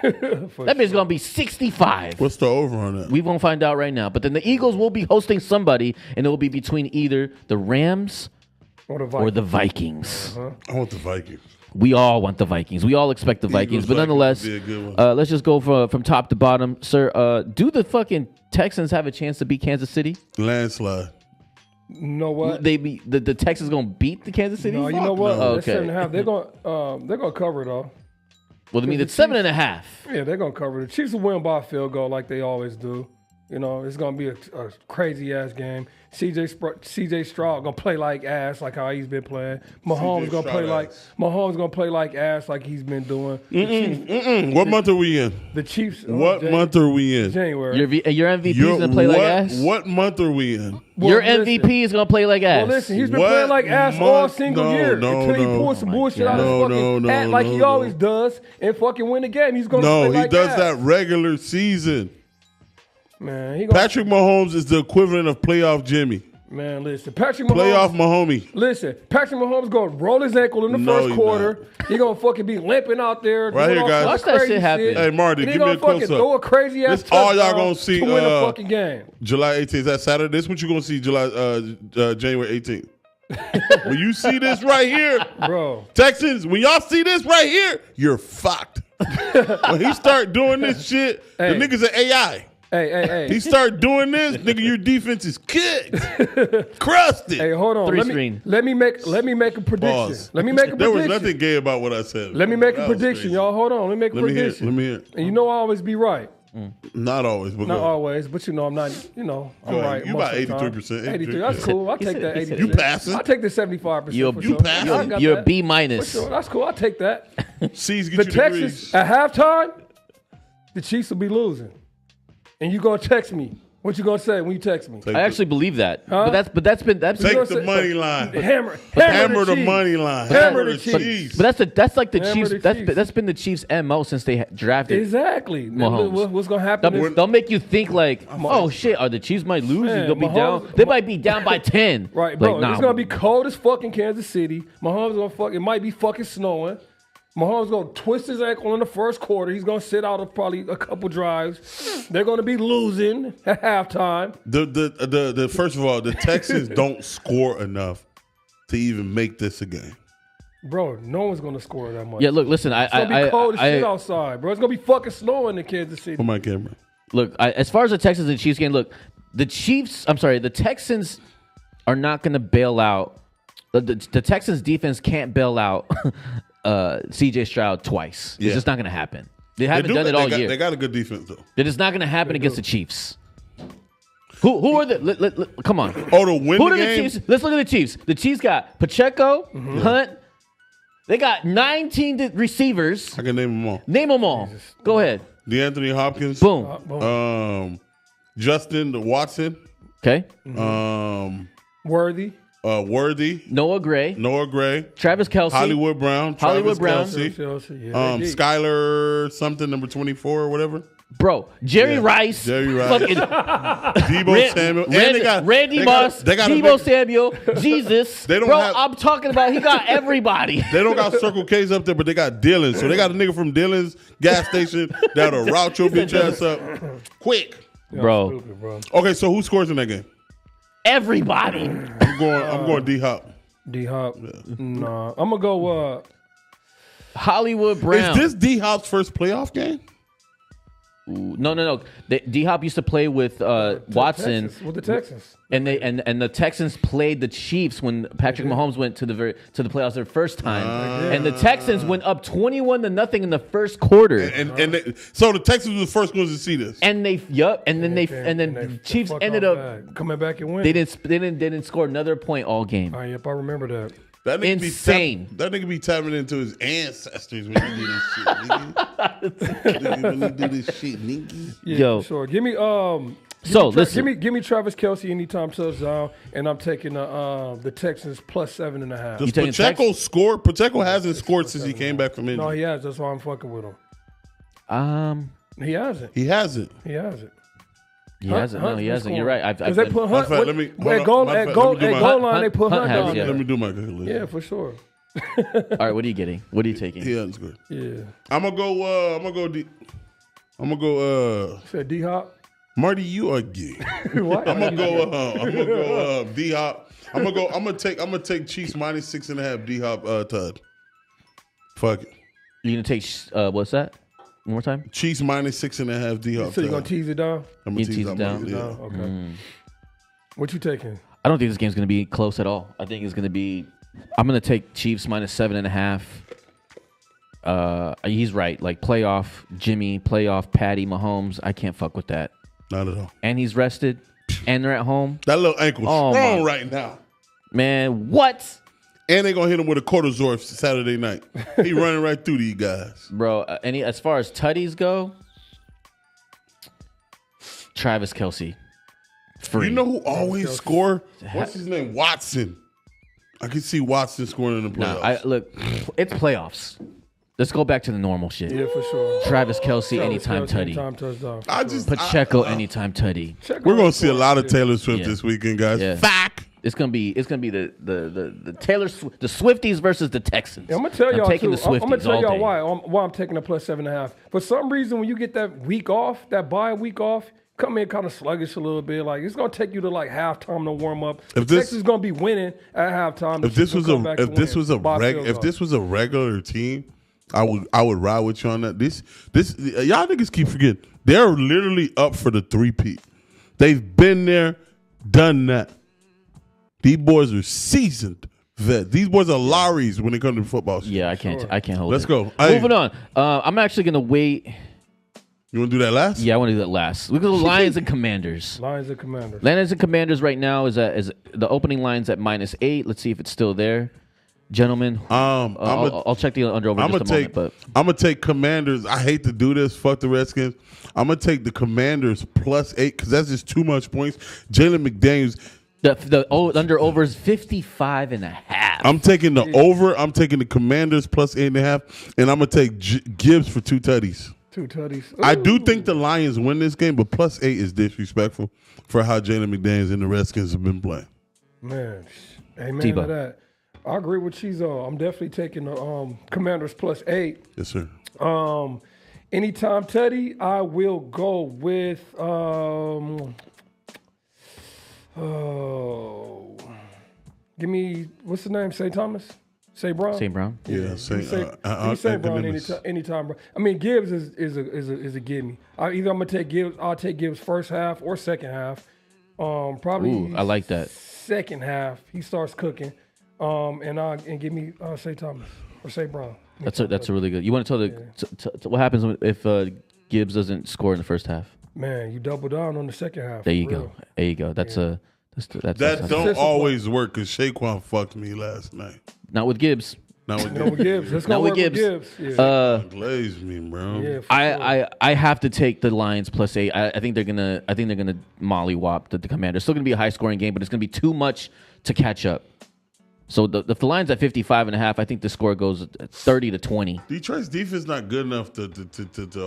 That means it's going to be 65. What's the over on that? We won't find out right now. But then the Eagles will be hosting somebody, and it will be between either the Rams or the Vikings. I want the Vikings. We all want the Vikings. We all expect the Vikings, but nonetheless, let's just go from top to bottom, sir. Do the fucking Texans have a chance to beat Kansas City? Landslide. You know what? The Texans gonna beat the Kansas City? No, you know what? No. They're 7.5. They're gonna cover it though. Well, I mean, it's 7.5. Yeah, they're gonna cover it. The Chiefs will win by a field goal like they always do. You know, it's gonna be a crazy ass game. CJ Stroud gonna play like ass, like how he's been playing. Mahomes gonna play like ass, like he's been doing. What month are we in? The Chiefs. What month are we in? January. Your MVP is gonna play like ass. What month are we in? Well, your MVP is gonna play like ass. Well, listen, he's been playing like ass all single year until he pulls some bullshit out of his fucking hat like he always does and fucking win the game. He's gonna play like ass. No, he does that regular season. Man, Patrick Mahomes is the equivalent of playoff Jimmy. Man, listen, Patrick Mahomes. Playoff Mahomie. Listen, Patrick Mahomes gonna roll his ankle in the first quarter. He gonna fucking be limping out there. Right here, guys. Watch that shit happen. Hey, Marty, give me a close up. Throw a crazy ass touchdown. All y'all gonna see to win the fucking game. July 18th. Is that Saturday? This is what you're gonna see January 18th. When you see this right here, bro, Texans, when y'all see this right here, you're fucked. When he start doing this shit, the niggas are AI. Hey. He start doing this, nigga. Your defense is kicked, crusted. Hey, hold on. Let me make a prediction. Pause. Let me make a prediction. There was nothing gay about what I said. Let me make a prediction, y'all. Hold on. Let me make a prediction. Let me hear it. And you know I always be right. Not always, but not always. But I'm not. I'm right. You about 83%. 83. That's cool. I'll take that. 83. You passing? I'll take the 75%. You passing? You're a B minus. Sure. That's cool. I'll take that. C's get the you Texans degrees. at halftime, the Chiefs will be losing. And you gonna text me. What you gonna say when you text me? I actually believe that. Huh? But that's been take the money line. Hammer the money line. Hammer the Chiefs. But that's like the Chiefs. That's been the Chiefs' MO since they drafted. Exactly. Mahomes. What's gonna happen? They'll make you think like, oh shit, the Chiefs might lose. They'll be down. They might be down by 10. Right, bro. It's gonna be cold as fucking Kansas City. Mahomes it might be fucking snowing. Mahomes going to twist his ankle in the first quarter. He's going to sit out of probably a couple drives. They're going to be losing at halftime. The first of all, the Texans don't score enough to even make this a game. Bro, no one's going to score that much. Yeah, look, listen. It's going to be cold as shit outside, bro. It's going to be fucking snowing in Kansas City. On my camera. Look, as far as the Texans and Chiefs game, look, the Texans are not going to bail out. The Texans defense can't bail out CJ Stroud twice. It's just not going to happen. They haven't done it all year. They got a good defense, though. It is not going to happen against the Chiefs. Who are the... come on. Oh, to win Who the are game? The Chiefs? Let's look at the Chiefs. The Chiefs got Pacheco, Hunt. They got 19 receivers. I can name them all. Name them all. Go ahead. DeAnthony Hopkins. Boom. Justin Watson. Okay. Worthy. Noah Gray. Travis Kelce. Hollywood Brown. Kelsey. Skylar something, number 24 or whatever. Bro, Jerry Rice. Fucking Debo Samuel. Randy Moss. Debo Samuel. Jesus. I'm talking about he got everybody. They don't got Circle K's up there, but they got Dylan's. So they got a nigga from Dylan's gas station that'll route your bitch ass up quick. Bro. Okay, so who scores in that game? Everybody. I'm going D-Hop. D-Hop. Yeah. Nah. I'm going to go Hollywood Brown. Is this D-Hop's first playoff game? Ooh, no. D-Hop used to play with Watson. With the Texans. And the Texans played the Chiefs when Patrick Mahomes went to the playoffs their first time. And the Texans went up 21-0 in the first quarter. So the Texans were the first ones to see this. And then the Chiefs ended up coming back and winning. They didn't score another point all game. Yep, I remember that. That nigga insane. That nigga be tapping into his ancestors when he do this shit, nigga. When he do this shit, nigga. Yeah, yo, sure. Give me listen. Give me Travis Kelce anytime touchdown, and I'm taking the Texans plus 7.5. Does Pacheco score? Pacheco hasn't scored since he came back from injury. No, he has. That's why I'm fucking with him. He hasn't. He hasn't. He hasn't. No, he hasn't. You're right. Because they put Hunt at goal line. They put Hunt down. Let me do my calculation. Yeah, for sure. All right, what are you getting? What are you taking? He hasn't scored. Yeah. I'm gonna go. Said D-Hop. Marty, you are gay. What? I'm gonna go D Hop. I'm gonna take Chiefs minus 6.5 D Hop Tud. Fuck it. You gonna take what's that? One more time. Chiefs minus 6.5 D Hop. So you gonna tease it down? I'm gonna tease it down? Yeah. Okay. What you taking? I don't think this game's gonna be close at all. I think it's gonna be. I'm gonna take Chiefs minus 7.5. He's right. Like playoff Jimmy, playoff Patty Mahomes. I can't fuck with that. Not at all. And he's rested. And they're at home. That little ankle's strong right now. Man, what? And they gonna hit him with a cortisor Saturday night. He running right through these guys, bro. As far as tutties go, Travis Kelce, free. You know who always score? What's his name? Watson. I can see Watson scoring in the playoffs. Nah, look, it's playoffs. Let's go back to the normal shit. Yeah, for sure. Travis Kelce, anytime tutty. Pacheco, anytime tutty. We're gonna see a lot of Taylor Swift this weekend, guys. Yeah. Fact. It's gonna be the the Swifties versus the Texans. Yeah, I'm gonna tell y'all taking too. the Swifties I'm gonna tell y'all all why I'm taking the plus 7.5. For some reason, when you get that week off, that bye week off, come in kind of sluggish a little bit. Like it's gonna take you to like halftime to warm up. Texas is gonna be winning at halftime. If this was a regular team, I would ride with you on that. This y'all niggas keep forgetting. They're literally up for the 3-peat. They've been there, done that. These boys are seasoned vets. These boys are Lowrys when it comes to football shit. Yeah, I can't hold it. Let's go. Moving on. I'm actually gonna wait. You want to do that last? Yeah, I want to do that last. Look at the Lions and Commanders. Lions and Commanders right now is the opening line's at -8. Let's see if it's still there. Gentlemen, I'll check the under over in just a moment. But I'm gonna take Commanders. I hate to do this. Fuck the Redskins. I'm gonna take the Commanders +8 because that's just too much points. Jalen McDaniels. The under over is 55.5. I'm taking the over. I'm taking the Commanders +8.5, and I'm gonna take Gibbs for 2 tutties. 2 tutties. Ooh. I do think the Lions win this game, but +8 is disrespectful for how Jalen McDaniels and the Redskins have been playing. Man, amen to that. I agree with Chizo. I'm definitely taking the Commanders +8. Yes, sir. Anytime Teddy, I will go with give me what's the name? St. Thomas? St. Brown? St. Brown? Yeah, St. Brown anytime. I mean, Gibbs is a gimme. Either I'm gonna take Gibbs. I'll take Gibbs first half or second half. Probably. Ooh, I like that. Second half, he starts cooking. And give me St. Thomas or St. Brown. That's a really good. You want to tell what happens if Gibbs doesn't score in the first half? Man, you double down on the second half. There you go. That don't always work because Saquon fucked me last night. Not with Gibbs. Not with Gibbs. Let's go with Gibbs. Yeah. Glaze me, bro. Yeah, I have to take the Lions +8. I think they're gonna mollywop the Commanders. Still gonna be a high scoring game, but it's gonna be too much to catch up. So if the line's at 55.5, I think the score goes 30-20. Detroit's defense not good enough to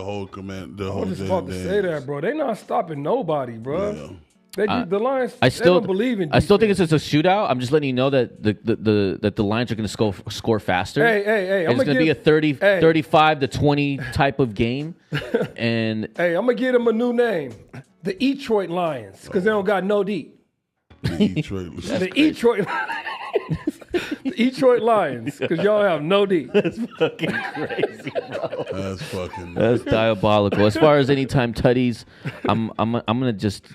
hold command. I was just about to say that, bro. They not stopping nobody, bro. Yeah. The Lions. I don't believe in defense. I still think it's just a shootout. I'm just letting you know that the Lions are going to score faster. Hey! It's going to be a 35-20 type of game. And hey, I'm gonna give them a new name, the Detroit Lions, because they don't got no D. The Detroit Lions, because y'all have no D. That's fucking crazy, bro. That's diabolical. As far as anytime tutties, I'm gonna just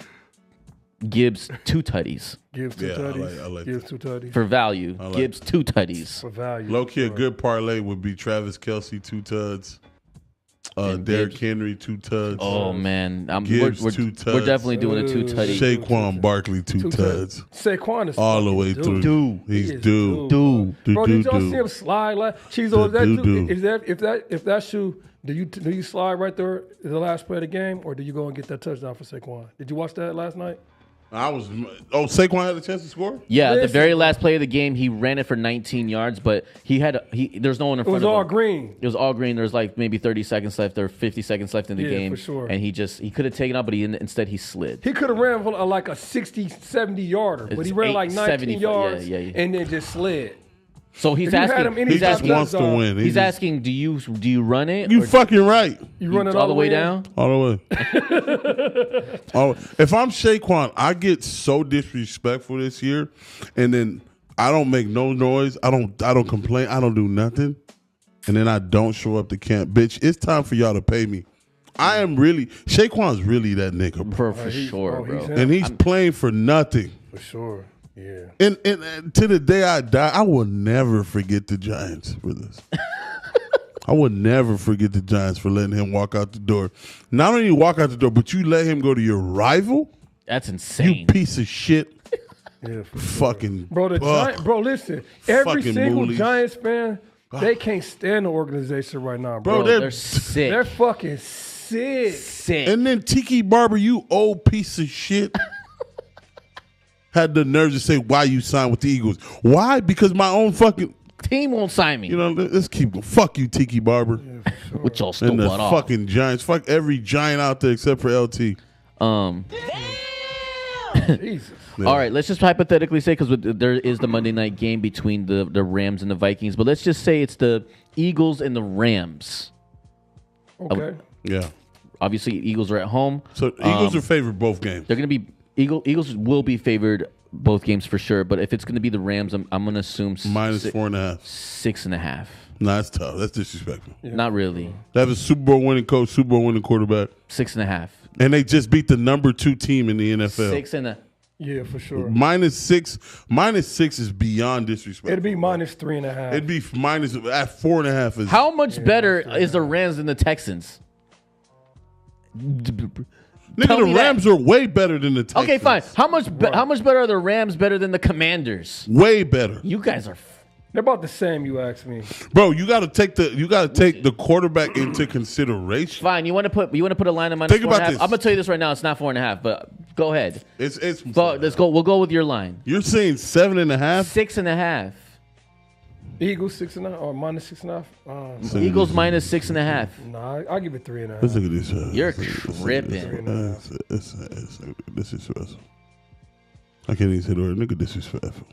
Gibbs 2 tutties. Gibbs 2 tutties. I like Gibbs 2 tutties for value. Gibbs 2 tutties for value. Low key, a good parlay would be Travis Kelce 2 tuds. Derrick Henry 2 tuds. Oh man, Gibbs, we're 2 tuds. We're definitely doing a 2 tutty. Saquon Barkley 2 tuds. Saquon is all the way through. He's due. Bro, did y'all see him slide? If that shoe, do you slide right there in the last play of the game, or do you go and get that touchdown for Saquon? Did you watch that last night? Saquon had a chance to score? Yeah, the very last play of the game, he ran it for 19 yards, but there's no one in front of him. It was all green. It was all green. There's like maybe 30 seconds left or 50 seconds left in the game. For sure. And he could have taken up, but instead he slid. He could have ran for like a 60, 70 yarder, but he ran like 19 yards and then just slid. So he's If you had asking. him any He just time, wants to win. He's asking, do you run it? You or fucking right. You run it all the way in? down? All the way. If I'm Saquon, I get so disrespectful this year, and then I don't make no noise. I don't complain. I don't do nothing, and then I don't show up to camp. Bitch, it's time for y'all to pay me. I am really Saquon's really that nigga, bro. For sure, bro. And he's playing for nothing. For sure. Yeah. And to the day I die, I will never forget the Giants for this. I will never forget the Giants for letting him walk out the door. Not only walk out the door, but you let him go to your rival? That's insane. You piece of shit. Yeah, for Fucking Bro, listen. Every Fucking single moolies. Giants fan, they can't stand the organization right now, Bro, bro. They're sick. They're fucking sick. sick. And then Tiki Barber, you old piece of shit, had the nerve to say why you signed with the Eagles. Why? Because my own fucking Team won't sign me. let's keep going. Fuck you, Tiki Barber. Which y'all still And the bought off. fucking Giants. Fuck every Giant out there except for LT. Jesus. All right, let's just hypothetically say, because there is the Monday night game between the Rams and the Vikings, but let's just say it's the Eagles and the Rams. Okay. Yeah. Obviously, Eagles are at home. So Eagles are favored both games. They're going to be Eagles will be favored both games for sure. But if it's going to be the Rams, I'm going to assume Minus 4.5. 6.5. Nah, that's tough. That's disrespectful. Not really. They have a Super Bowl winning coach, Super Bowl winning quarterback, 6.5. and they just beat the number 2 team in the NFL. 6.5. Yeah, for sure. -6 is beyond disrespectful. It'd be minus 3.5. It'd be minus at 4.5 is How much better is the Rams than the Texans? nigga. tell The me that. Rams are way better than the Texans. Okay, fine. How much better are the Rams better than the Commanders? Way better, You guys are. They're about the same, you ask me. bro. You got to take the quarterback into consideration. Fine. You want to put a line on minus Think 4.5? about this. I'm gonna tell you this right now. It's not 4.5. But go ahead. It's Let's go. We'll go with your line. You're saying 7.5. 6.5. Eagles 6.5 or minus 6.5. Eagles minus 6.5. Nah, I'll give it 3.5. Let's look at this. You're tripping. This is stressful. I can't even say the word. Nigga, disrespectful.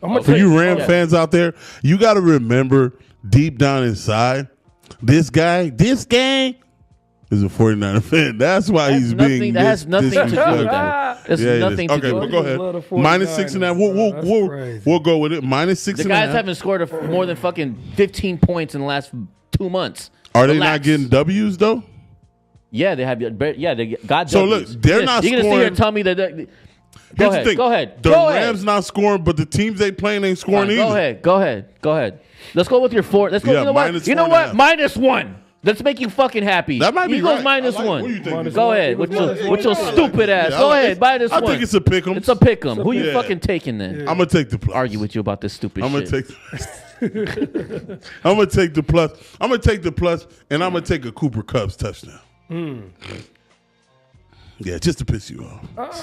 I'm gonna For tell you Ram Yeah. fans out there, you got to remember deep down inside, this guy is a 49er fan. That's why he's being That has nothing to do with disrespectful. that. That's Yeah, it nothing is. to do Okay, with but it. go I just love ahead. the Minus 49ers, 6.5. bro. That's crazy. We'll go with it. Minus The 6.5. guys haven't scored more than fucking 15 points in the last 2 months. Are they Relax. not getting W's though? Yeah, they have. Yeah, they got. So W's. look, they're not You're gonna sit here scoring- and tell me that. Go Here's the ahead. thing. Go ahead. The Go Rams ahead. not scoring, but the teams they playing ain't scoring Fine, either. Go ahead. Let's go with your 4. Let's go. Yeah, you know what? minus You know 4.5. what? Minus 1. Let's make you fucking happy. That might be Eagles right. minus I like- 1. what do you think? Minus Go one. ahead Eagles with your minus one. stupid ass. Yeah, Go I like- ahead. Minus 1. I think it's a pick 'em. It's a pick 'em. Who you Yeah. fucking taking then? I'm gonna take the plus. Argue with you about this stupid I'm gonna shit. take. I'm gonna take the plus. I'm gonna take the plus, and I'm gonna take a Cooper Cubs touchdown. Yeah, just to piss you off.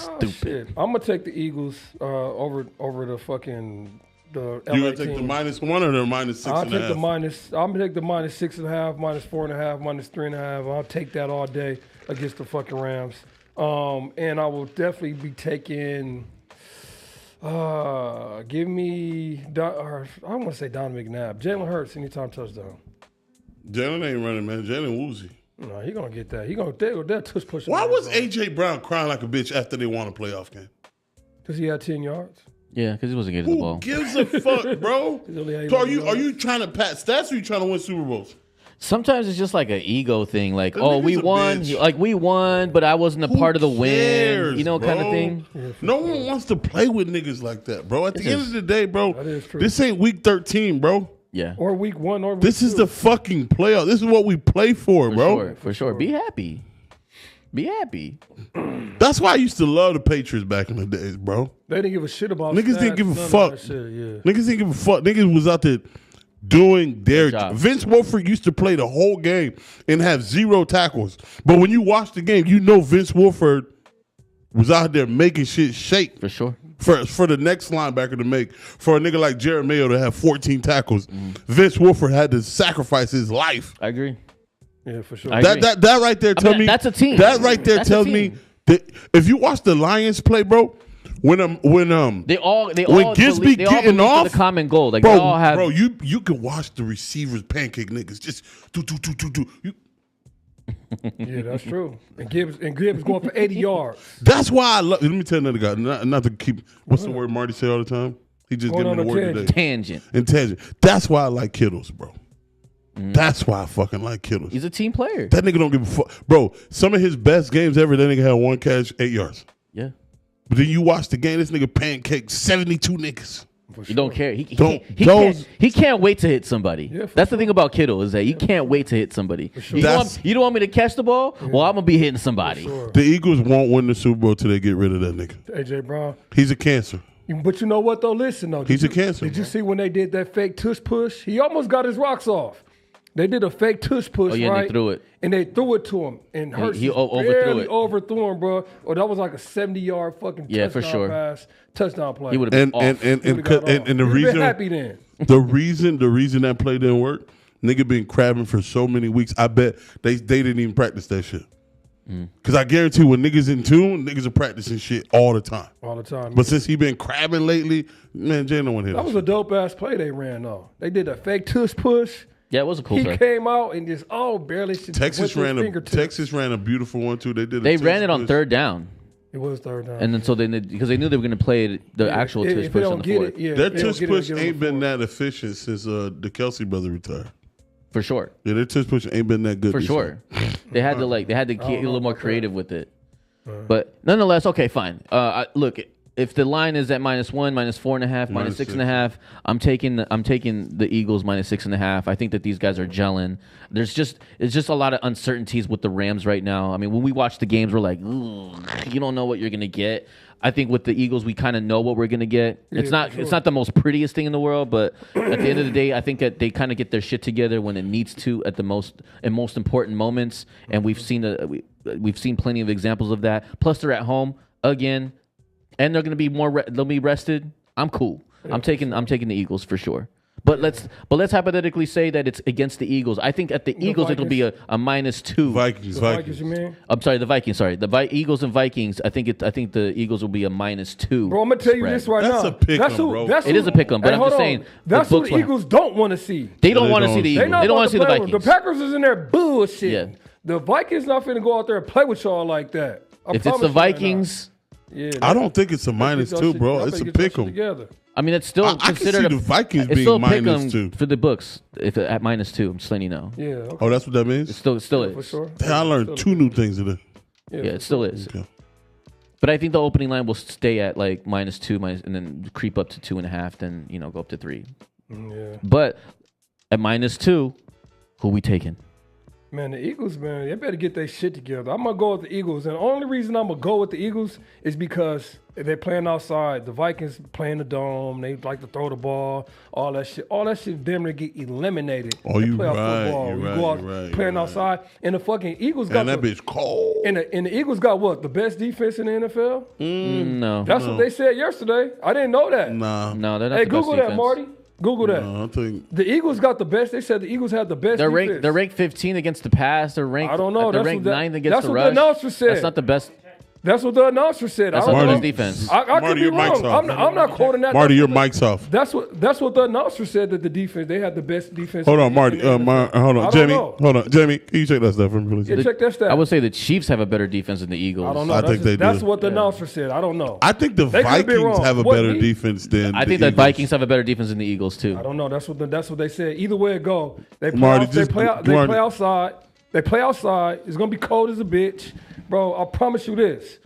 Shit. I'm gonna take the Eagles over the fucking the LA You gonna take team. the -1 or the minus 6.5? I'll take the minus. I'm gonna take the minus 6.5, minus 4.5, minus 3.5. I'll take that all day against the fucking Rams. And I will definitely be taking. Give me. I want to say Don McNabb. Jalen Hurts anytime touchdown. Jalen ain't running, man. Jalen woozy. No, he gonna get that. He gonna they'll tush push. Why was AJ Brown crying like a bitch after they won a playoff game? Because he had 10 yards. Yeah, because he wasn't getting the Who ball. gives a fuck, bro? only had So are 11 you yards. trying to pat stats or are you trying to win Super Bowls? Sometimes it's just like an ego thing. Like, That oh, nigga's we a won. bitch. Like, we won, but I wasn't a part of the cares, win. You know, kind of bro? thing. No one wants to play with niggas like that, bro. At the end of the day, bro, That is true. this ain't week 13, bro. Yeah. Or week 1 or week This is 2. the fucking playoff. This is what we play for, bro. For sure. Be happy. Be happy. That's why I used to love the Patriots back in the days, bro. They didn't give a shit about Niggas stats, didn't give a none of fuck. that shit, yeah. Niggas didn't give a fuck. Niggas was out there doing their job. Vince Wilfork used to play the whole game and have 0 tackles. But when you watch the game, you know Vince Wilfork was out there making shit shake For sure. for the next linebacker to make. For a nigga like Jared Mayo to have 14 tackles, Vince Wilfork had to sacrifice his life. I agree. Yeah, for sure. I That agree. that right there tell mean, me that's a team. That right there That's a tells team. me that if you watch the Lions play, bro, when they all Gibbs be getting off the common goal. Like bro, they all have. Bro, you can watch the receivers pancake niggas just do. Yeah, that's true. And Gibbs going for 80 yards. That's why I love. Let me tell another guy. Not to keep. What's the word Marty say all the time? He just Going giving me the on a word today. Tangent. That's why I like Kittles, bro. That's why I fucking like Kittles. He's a team player. That nigga don't give a fuck, bro. Some of his best games ever, that nigga had one catch, 8 yards. Yeah. But then you watch the game, this nigga pancake 72 niggas. You don't care. He can't wait to hit somebody. Yeah, that's the thing about Kittle is that you can't wait to hit somebody. Sure. You don't want me to catch the ball? Yeah. Well, I'm gonna be hitting somebody. Sure. The Eagles won't win the Super Bowl till they get rid of that nigga. AJ Brown. He's a cancer. But you know what though? Listen though. He's a cancer. Did you see when they did that fake tush push? He almost got his rocks off. They did a fake tush push, right? And they threw it. And they threw it to him. And Hurts overthrew him, bro. Or that was like a 70-yard fucking touchdown pass. Touchdown play. He would have been off. And the reason been happy then. the reason that play didn't work, nigga been crabbing for so many weeks. I bet they didn't even practice that shit. Because I guarantee when niggas in tune, niggas are practicing shit all the time. All the time. But since he been crabbing lately, man, Jay don't want to hit that. Was a dope-ass play they ran, though. They did a fake tush push. Yeah, it was a cool play. He came out and just, barely. Texas ran a beautiful one, too. They ran it on third down. It was third down. And then because they knew they were going to play the actual tush push on the fourth. Their tush push ain't been that efficient since the Kelsey brother retired. For sure. Yeah, their tush push ain't been that good. For sure. They had to get a little more creative with it. But nonetheless, okay, fine. Look, if the line is at -1, -4.5, -6.5, I'm taking the Eagles -6.5. I think that these guys are gelling. It's just a lot of uncertainties with the Rams right now. I mean, when we watch the games, we're like, you don't know what you're gonna get. I think with the Eagles, we kind of know what we're gonna get. It's not the most prettiest thing in the world, but at the end of the day, I think that they kind of get their shit together when it needs to at the most important moments, and we've seen plenty of examples of that. Plus, they're at home again, and they're gonna be they'll be rested. I'm cool. I'm taking the Eagles for sure. But let's hypothetically say that it's against the Eagles. I think at the Eagles it'll be a -2. Vikings. You mean? I'm sorry, the Vikings. Sorry, the Eagles and Vikings. I think the Eagles will be a -2. Bro, I'm gonna tell you this right now. That's a pick 'em, bro. It is a pick 'em, but I'm just saying that's what the Eagles don't want to see. They don't want to see the Eagles. They don't want to see the Vikings. The Packers is in there bullshit. Yeah. The Vikings not finna go out there and play with y'all like that. If it's the Vikings, I don't think it's a -2, bro. It's a pick 'em. I mean, it's still considered I can see the Vikings it's being still -2 for the books. If at -2, I'm just letting you know. Yeah. Okay. Oh, that's what that means. It still is. For sure. Damn, I learned 2 new things today. Yeah, it still is. Okay. But I think the opening line will stay at like -2, and then creep up to 2.5, then go up to 3. Yeah. But at -2, who we taking? Man, the Eagles, man, they better get their shit together. I'm going to go with the Eagles. And the only reason I'm going to go with the Eagles is because they're playing outside. The Vikings playing the dome. They like to throw the ball, all that shit. All that shit damn near get eliminated. Oh, you right. Playing outside. And the fucking Eagles got that bitch cold. And the Eagles got what? The best defense in the NFL? No. That's what they said yesterday. I didn't know that. Nah. No, they're not Hey, the best Google defense. that, Marty. Google that. No, I think the Eagles got the best. They said the Eagles had the best defense. They're ranked 15 against the pass. They're ranked. I don't know. They're ranked 9th against the rush. That's what the announcer said. That's not the best. That's what the announcer said. That's not the best defense. I could be wrong. I'm not quoting that. Marty, your mic's off. That's what the announcer said, that the defense, they had the best defense. Hold on, Marty. Hold on, Jamie. Hold on, Jamie. Can you check that stuff for me, please? Yeah, check that stat. I would say the Chiefs have a better defense than the Eagles. I don't know. I think they do. That's what the announcer said. I don't know. I think the Vikings have a better defense than I think the Vikings have a better defense than the Eagles too. I don't know. That's what they said. Either way it go, they play outside. They play outside. It's gonna be cold as a bitch, bro. I promise you this.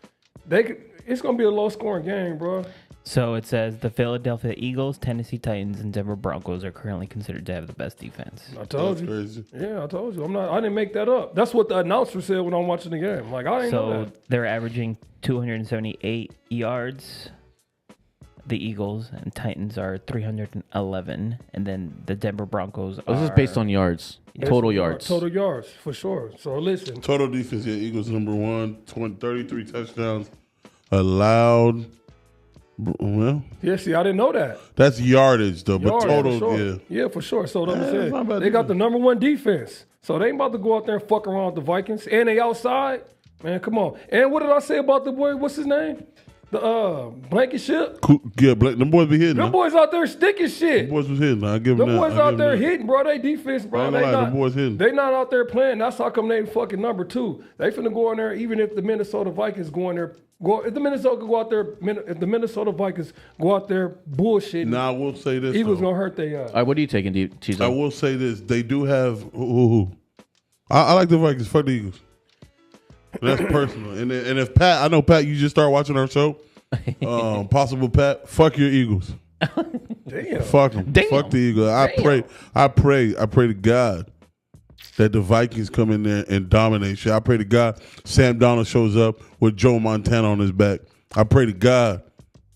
It's going to be a low-scoring game, bro. So it says the Philadelphia Eagles, Tennessee Titans, and Denver Broncos are currently considered to have the best defense. I told you. Crazy. Yeah, I told you. I didn't make that up. That's what the announcer said when I'm watching the game. Like, I ain't know that. So they're averaging 278 yards. The Eagles and Titans are 311, and then the Denver Broncos are... This is based on yards. Total yards. Total yards, for sure. So, listen. Total defense, yeah, Eagles number 1, 33 touchdowns allowed. Well, yeah, see, I didn't know that. That's yardage, though, but total, sure. Yeah, for sure. So, what I'm saying, they got the number 1 defense. So, they ain't about to go out there and fuck around with the Vikings. And they outside. Man, come on. And what did I say about the boy? What's his name? The Blankenship. Yeah, them boys be hitting. Them boys out there sticking shit. Them boys was hitting. I give them that. Them boys out there hitting, bro. They defense, bro. Them boys hitting. They not out there playing. That's how come they fucking number 2. They finna go in there, even if the Minnesota Vikings go in there. If the Minnesota Vikings go out there bullshitting. Now I will say this. Eagles gonna hurt they. All right, what are you taking, Chizo? I will say this. They do have. I like the Vikings. Fuck the Eagles. That's personal. And if Pat, I know Pat, you just started watching our show. Possible Pat, fuck your Eagles. Damn. Fuck them. Fuck the Eagles. I pray to God that the Vikings come in there and dominate shit. I pray to God Sam Donald shows up with Joe Montana on his back. I pray to God.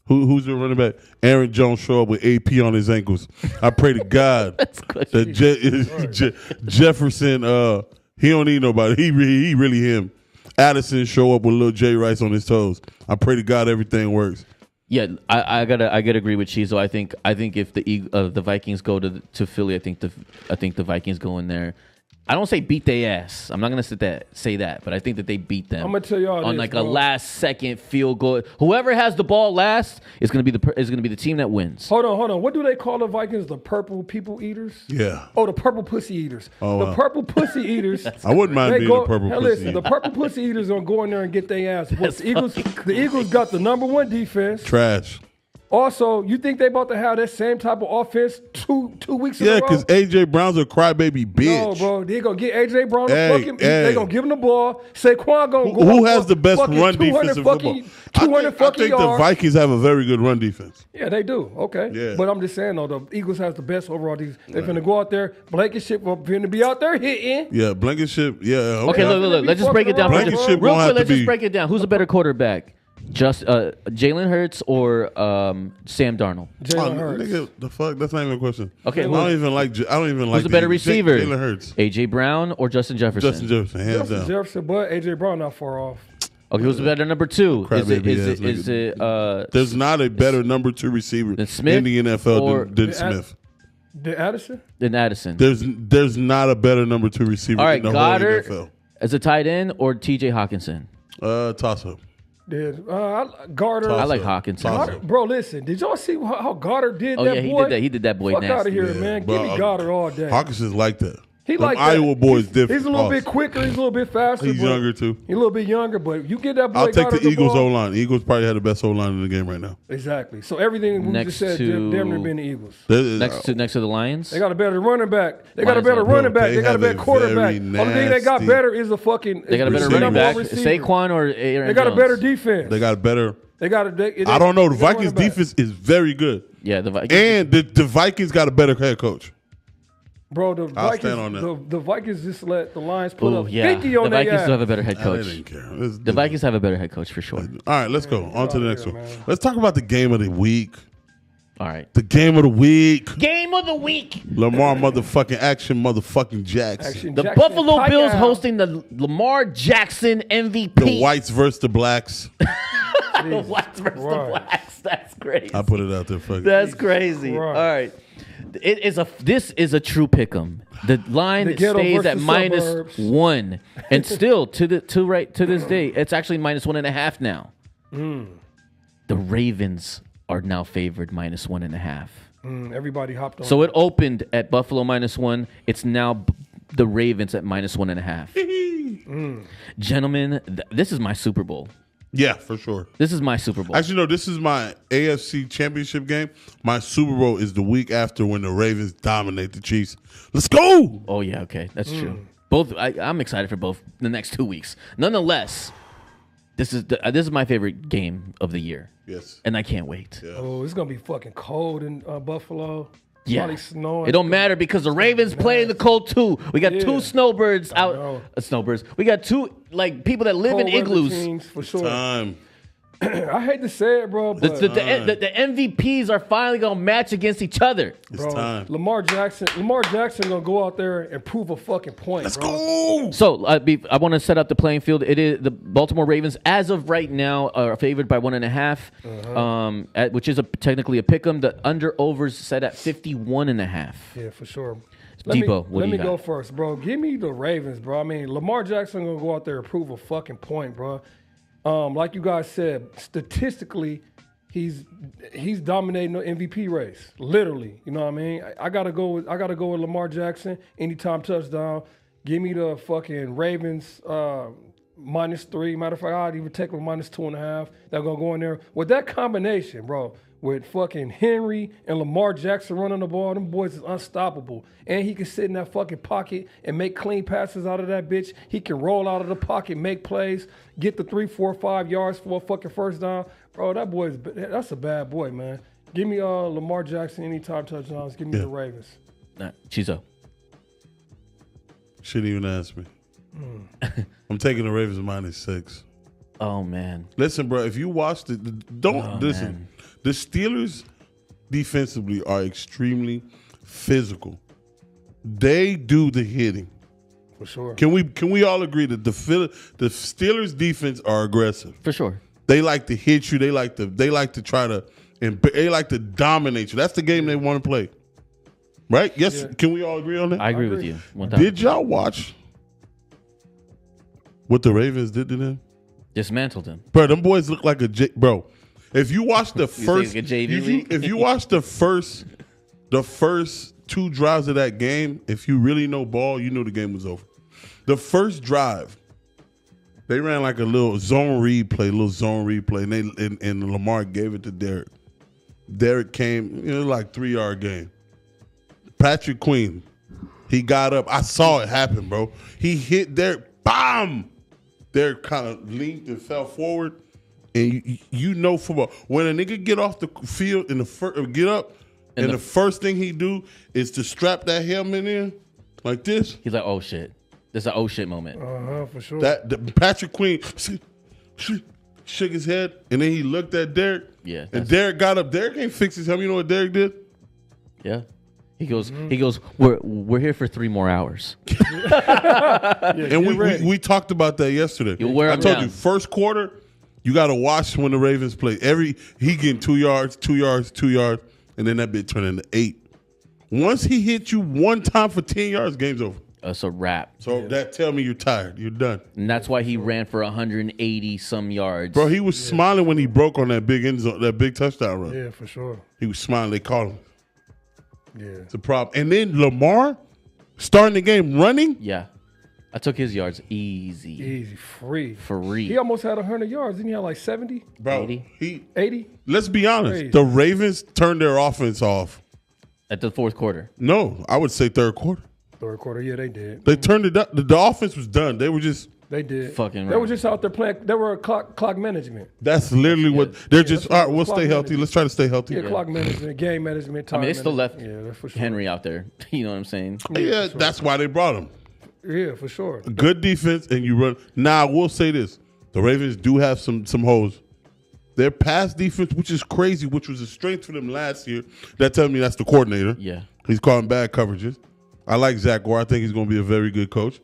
Who's the running back? Aaron Jones show up with AP on his ankles. I pray to God that Jefferson, he don't need nobody. He really him. Addison show up with little Jay Rice on his toes. I pray to God everything works. Yeah, I gotta agree with Chizo. I think if the Vikings go to Philly, I think the Vikings go in there. I don't say beat their ass. I'm not gonna say that, but I think that they beat them. I'm gonna tell y'all on this, like bro. a last second field goal. Whoever has the ball last is gonna be the team that wins. Hold on. What do they call the Vikings? The purple people eaters? Yeah. Oh, the purple pussy eaters. The purple pussy eaters. I wouldn't mind being a purple pussy Listen, eater. the purple pussy eaters gonna go in there and get their ass. But the Eagles got the number 1 defense. Trash. Also, you think they about to have that same type of offense two weeks in a row? Yeah, because A.J. Brown's a crybaby bitch. No, bro. They going to get A.J. Brown to fuck him. They going to give him the ball. Saquon going to go. Who has the best run defense in football? 200 I fucking think yards. the Vikings have a very good run defense. Yeah, they do. Okay. Yeah. But I'm just saying, though, the Eagles has the best overall defense. They're going to go out there. Blankenship going to be out there hitting. Yeah, Blankenship. Yeah. Okay, look. Let's just break it down. Blankenship Real won't have quick, let's to just be- break it down. Who's a better quarterback? Just Jalen Hurts or Sam Darnold? Jalen Hurts. Nigga, the fuck? That's not even a question. Okay, I don't even like. Who's the better receiver? Jalen Hurts. AJ Brown or Justin Jefferson? Justin Jefferson, hands down. Jefferson, but A.J. Brown not far off. Okay, who's the better number 2? Is it There's not a better number 2 receiver Than Smith in the NFL than Smith. The Addison? than Addison? There's not a better number 2 receiver All right, in the Goddard whole NFL. as a tight end or T.J. Hawkinson? Toss up. Garter. I like Hawkinson. Toss-up. Bro, listen. Did y'all see how Goddard did Oh that yeah, boy? he did that boy Fuck nasty. out of here, Yeah, man. bro, Give me Goddard all day. Hawkinson's like that. He Them like that. Iowa boys different. He's a little bit quicker. He's a little bit faster. He's but younger too. He's a little bit younger, but you get that boy. I'll take Goddard the Eagles ball. O-line. The Eagles probably had the best O-line in the game right now. Exactly. So everything we Next just said, to- damn near been the Eagles. Next to the Lions. They got a better running back. They got a Lions better are- running back. They They got a have better a quarterback. very Only thing they got nasty- better is a fucking. They got a better receiver. running back. receiver. Saquon or Aaron They got a Jones? better defense. They got better. They got a. I don't know. The they got Vikings running back. defense is very good. Yeah, the Vikings. And the Vikings got a better head coach. Bro, the I'll Vikings, stand on that. the Vikings just let the Lions put Ooh, up yeah. 50 on The their Vikings ass. do have a better head They coach. didn't care. The Vikings have a better head coach for sure. All right, let's go on to the next one. man. Let's talk about the game of the week. All right. The game of the week. Game of the week. Lamar motherfucking action motherfucking Jackson. Action The Jackson Buffalo Pike Bills out. hosting the Lamar Jackson MVP. The whites versus the blacks. The whites versus the Christ. blacks. That's crazy. I put it out there. Fuck it. That's crazy. Christ. All right. This is a true pick'em. The line The ghetto stays at versus suburbs. -1, and still to this day, it's actually -1.5 now. The Ravens are now favored -1.5. Everybody hopped on. So it opened at Buffalo -1. It's now the Ravens at -1.5. Gentlemen, this is my Super Bowl. Yeah, for sure. This is my Super Bowl. Actually, no, this is my AFC championship game. My Super Bowl is the week after when the Ravens dominate the Chiefs. Let's go. Oh yeah, okay, that's true. Both, I'm excited for both the next 2 weeks. Nonetheless, this is my favorite game of the year, Yes. and I can't wait. Oh, it's gonna be fucking cold in Buffalo. Yeah, Probably snowing. it don't matter because the Ravens play in the cold too. We got Yeah. two snowbirds out. know. Snowbirds. We got two people that live Cold in weather igloos. teams, for sure. Time. I hate to say it, bro, The, but the MVPs are finally gonna match against each other. It's bro, time. Lamar Jackson gonna go out there and prove a fucking point. Let's bro. go. So I want to set up the playing field. It is the Baltimore Ravens, as of right now, are favored by 1.5, which is technically a pick'em. The under overs set at 51.5. Yeah, for sure. Debo, what let do me you go got? first, bro. Give me the Ravens, bro. I mean, Lamar Jackson gonna go out there and prove a fucking point, bro. like you guys said, statistically, he's dominating the MVP race. Literally, you know what I mean? I gotta go with Lamar Jackson. Anytime touchdown. Give me the fucking Ravens -3. Matter of fact, I'd even take them -2.5. They're gonna go in there with that combination, bro. With fucking Henry and Lamar Jackson running the ball, them boys is unstoppable. And he can sit in that fucking pocket and make clean passes out of that bitch. He can roll out of the pocket, make plays, get the 3, 4, 5 yards for a fucking first down. Bro, that's a bad boy, man. Give me Lamar Jackson anytime touchdowns. Give me the Ravens. Nah, Chizo. Shouldn't even ask me. I'm taking the Ravens -6. Oh man. Listen, bro. If you watch listen. Man. The Steelers defensively are extremely physical. They do the hitting. For sure. Can we all agree that the Steelers defense are aggressive? For sure. They like to hit you. They like to try to they like to dominate you. That's the game they want to play. Right? Yes. Yeah. Can we all agree on that? I agree with you. Did y'all watch what the Ravens did to them? Dismantled them. Bro, them boys look like bro. If you watch the first, if you watch the first 2 drives of that game, if you really know ball, you knew the game was over. The first drive, they ran like a little zone replay, and Lamar gave it to Derek. Derek came, like 3-yard game. Patrick Queen, he got up. I saw it happen, bro. He hit Derek, BAM! Derek kind of leaned and fell forward. And you know football. When a nigga get off the field and get up, and the first thing he do is to strap that helmet in like this. He's like, oh shit. This is an oh shit moment. For sure. Patrick Queen shook his head, and then he looked at Derek. Yeah. And Derek got up. Derek ain't fixed his helmet. You know what Derek did? Yeah. He goes, we're here for 3 more hours. And we talked about that yesterday. I told you, first quarter, you got to watch when the Ravens play. He getting 2 yards, 2 yards, 2 yards, and then that bit turn into 8. Once he hit you one time for 10 yards, game's over. It's a wrap. So that tell me you're tired. You're done. And that's why he ran for 180 some yards. Bro, he was smiling when he broke on that big end zone, that big touchdown run. Yeah, for sure. He was smiling. They called him. Yeah. It's a problem. And then Lamar starting the game running. Yeah. I took his yards easy. Easy, free. Free. He almost had 100 yards. Didn't he have like 70? Bro, 80? 80? Let's be honest. Crazy. The Ravens turned their offense off. At the 4th quarter. No, I would say 3rd quarter. 3rd quarter, yeah, they did. They turned it up. The offense was done. They were just. They did. Fucking They right. were just out there playing. They were clock management. That's literally what. They're just, all right, we'll stay healthy. Let's try to stay healthy. Yeah, clock management, game management, time I mean, they still left management. For sure. Henry out there. You know what I'm saying? Yeah, that's why they brought him. Yeah, for sure. Good defense, and you run. Now, I will say this. The Ravens do have some holes. Their pass defense, which is crazy, which was a strength for them last year, that tells me that's the coordinator. Yeah. He's calling bad coverages. I like Zach Gore. I think he's going to be a very good coach.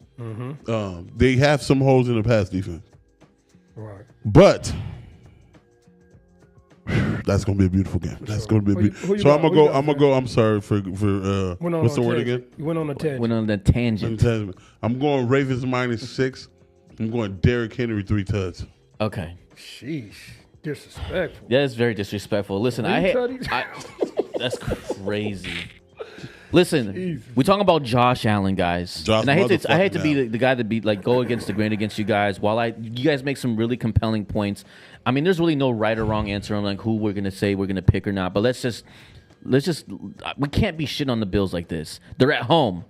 They have some holes in the pass defense. Right. But that's going to be a beautiful game. That's going to be a beautiful. So I'm going to go. I'm sorry for what's the word again? You went on a tangent. Went on the tangent. I'm going Ravens -6. I'm going Derrick Henry 3 tuds. Okay. Sheesh. Disrespectful. That is very disrespectful. Listen, that's crazy. Listen, we're talking about Josh Allen, guys. And I hate to be the guy that be like go against the grain against you guys. You guys make some really compelling points. I mean, there's really no right or wrong answer on like who we're gonna say we're gonna pick or not. But let's just we can't be shitting on the Bills like this. They're at home,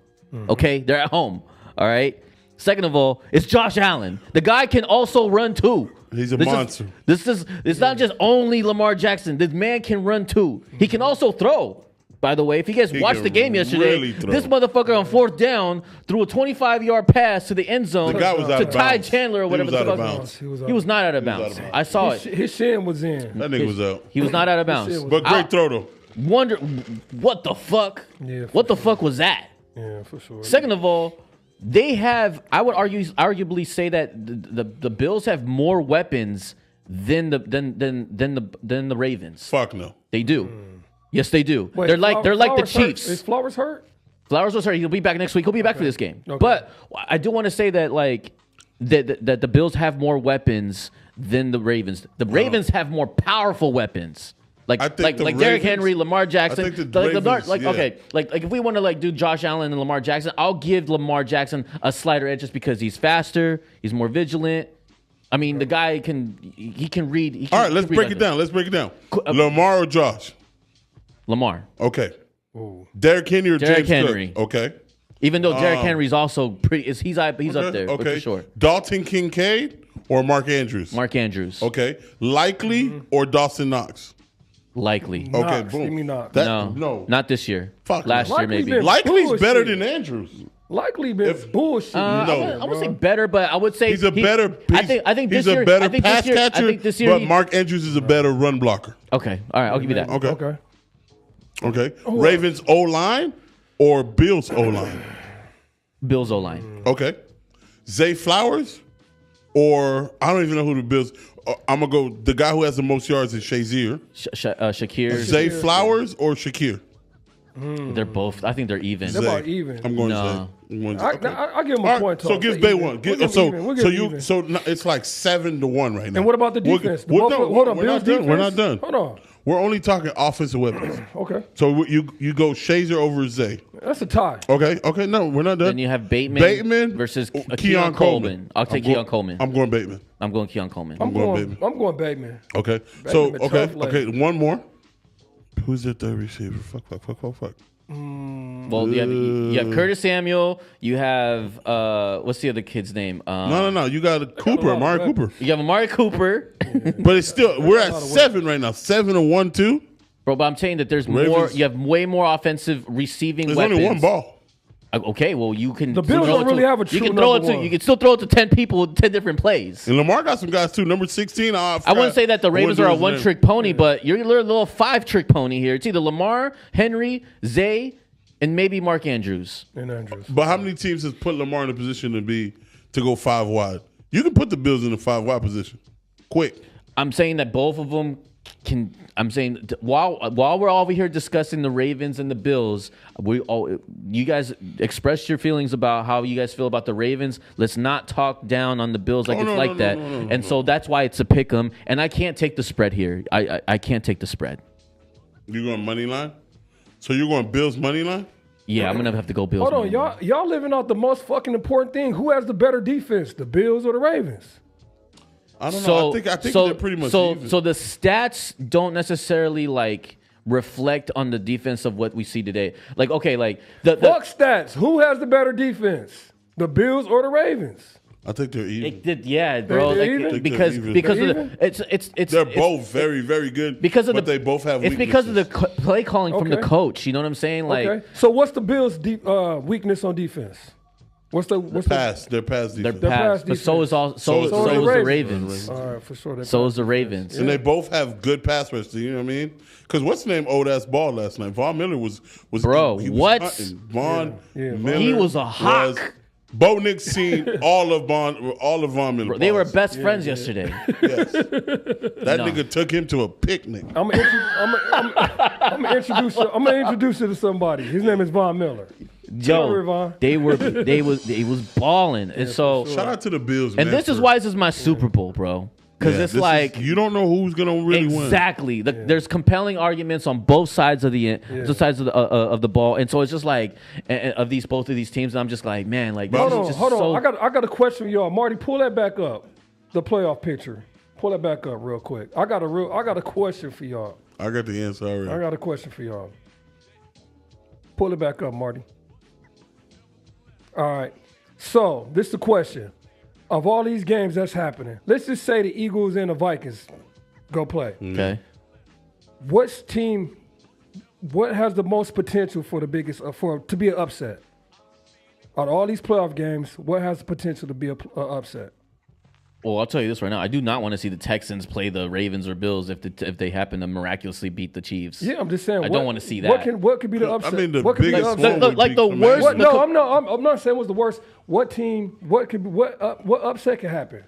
okay? They're at home. All right. Second of all, it's Josh Allen. The guy can also run too. He's a monster. It's not just only Lamar Jackson. This man can run too. He can also throw. By the way, if you guys watched the game yesterday, this motherfucker on 4th down threw a 25-yard pass to the end zone to Ty Chandler or whatever the fuck. He was not out of bounds. I saw it. His shin was in. That nigga was out. He was not out of bounds. But great throw though. Wonder what the fuck? Yeah, what the fuck was that? Yeah, for sure. Second of all, they have. I would arguably say that the Bills have more weapons than the Ravens. Fuck no. They do. Yes, they do. Wait, they're like the Chiefs. Is Flowers hurt? Flowers was hurt. He'll be back next week. He'll be back for this game. Okay. But I do want to say that like that the Bills have more weapons than the Ravens. The Ravens have more powerful weapons. Like Derrick Henry, Lamar Jackson. Okay, like if we want to do Josh Allen and Lamar Jackson, I'll give Lamar Jackson a slighter edge just because he's faster, he's more vigilant. I mean, the guy can read. All right, let's break it down. Lamar or Josh? Lamar. Okay. Derrick Henry or Derrick James Henry. Cook? Okay. Even though Derrick Henry's also he's up there for sure. Dalton Kincaid or Mark Andrews? Mark Andrews. Okay. Likely or Dawson Knox? Likely. Okay, Knox, boom. give me Knox. No, not this year. Fuck last no. year maybe. Likely's better than Andrews. Likely been bullshit. I would say better, but I would say he's a better. I think he's this year, a better I think pass this year, catcher. I think this year but Mark Andrews is a better run blocker. Okay, all right, I'll give you that. Okay. Ravens O line or Bills O line? Bills O line. Okay. Zay Flowers or I don't even know who the Bills. I'm gonna go. The guy who has the most yards is Shazier. Shakir. Zay Flowers or Shakir? They're both. I think they're even. They're about even. I'm going Zay. I give him a point. So give Bay one. So it's like 7-1 right now. And what about the defense? Hold on, Bills defense. We're not done. Hold on. We're only talking offensive weapons. Okay. So you go Shazier over Zay. That's a tie. Okay. No, we're not done. Then you have Bateman versus Keon Coleman. I'll take Keon Coleman. I'm going Bateman. I'm going Keon Coleman. I'm going Bateman. Okay. Bateman, one more. Who's the third receiver? Fuck. Well, you have Curtis Samuel. You have what's the other kid's name? No. You got Amari Cooper. You have Amari Cooper. But it's still we're at 7 right now. 7-1-2. Bro, but I'm saying that there's more. You have way more offensive receiving There's weapons. only one ball. Okay, well you can. The Bills don't really have a true You can throw it number to. one. You can still throw it to 10 people, 10 different plays. And Lamar got some guys too. Number 16. I wouldn't say that the Ravens are a one-trick pony, but you're a little 5-trick pony here. It's either Lamar, Henry, Zay, and maybe Mark Andrews. But how many teams has put Lamar in a position to go 5 wide? You can put the Bills in the 5 wide position. Quick. I'm saying that both of them can. I'm saying while we're over here discussing the Ravens and the Bills, you guys express your feelings about how you guys feel about the Ravens. Let's not talk down on the Bills that. So that's why it's a pick 'em, and I can't take the spread here. I can't take the spread. You going money line? So you're going Bills money line? Yeah, I'm gonna have to go Bills. Hold on, y'all living out the most fucking important thing. Who has the better defense, the Bills or the Ravens? I don't know. I think they're pretty much even. So the stats don't necessarily reflect on the defense of what we see today. Fuck stats. Who has the better defense, the Bills or the Ravens? I think they're even. Bro. They're even? Because of it's they're both very, very good. But they both have. It's because of the play calling from the coach. You know what I'm saying? Okay. So what's the Bills' weakness on defense? What's the pass? Their pass defense. Their pass, but so is the Ravens. All right, for sure. So is the Ravens, and they both have good pass rush. You know what I mean? Because what's the name? Old ass ball last night. Von Miller was bro. He was what? Von Miller. He was a hawk. Bo Nix seen all of Von Miller. Bro, they were best friends yesterday. Yes, that nigga took him to a picnic. I'm gonna introduce you to somebody. His name is Von Miller. Joe, they was balling, and so shout out to the Bills. And this is why this is my Super Bowl, bro. Because you don't know who's gonna really win. Exactly. There's compelling arguments on both sides of the ball, and so it's just both of these teams. And I'm just like, man, hold on. I got a question for y'all. Marty, pull that back up. The playoff picture. Pull that back up real quick. I got a question for y'all. I got the answer already. I got a question for y'all. Pull it back up, Marty. All right. So this is the question. Of all these games that's happening, let's just say the Eagles and the Vikings go play. Okay. What has the most potential for the biggest to be an upset? Out of all these playoff games, what has the potential to be an upset? Well, I'll tell you this right now. I do not want to see the Texans play the Ravens or Bills if they happen to miraculously beat the Chiefs. Yeah, I'm just saying. I don't want to see that. What could be the upset? I mean, the what could biggest be the one would be the worst. I'm not saying what's the worst. What upset could happen?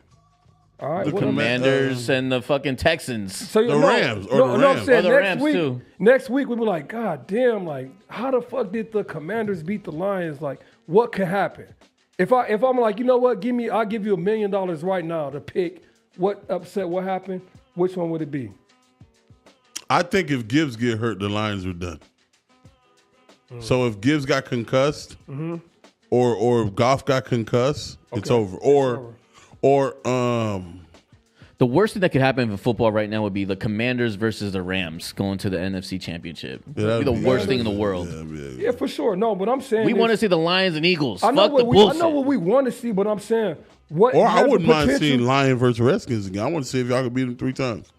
All right, the Commanders and the fucking Texans. So the Rams or the Rams. I'm saying the Rams too. Next week we'll be like, God damn, how the fuck did the Commanders beat the Lions? What could happen? If I'm like, you know what, I'll give you $1 million right now to pick what upset, what happened, which one would it be? I think if Gibbs get hurt, the Lions are done. So if Gibbs got concussed, or if Goff got concussed, it's over. Or the worst thing that could happen in football right now would be the Commanders versus the Rams going to the NFC Championship. That'd be the worst thing in the world. Yeah, for sure. No, but I'm saying we want to see the Lions and Eagles. I know Fuck the bullshit. I know what we want to see, but I'm saying what. Or I wouldn't mind seeing Lions versus Redskins again. I want to see if y'all could beat them 3 times.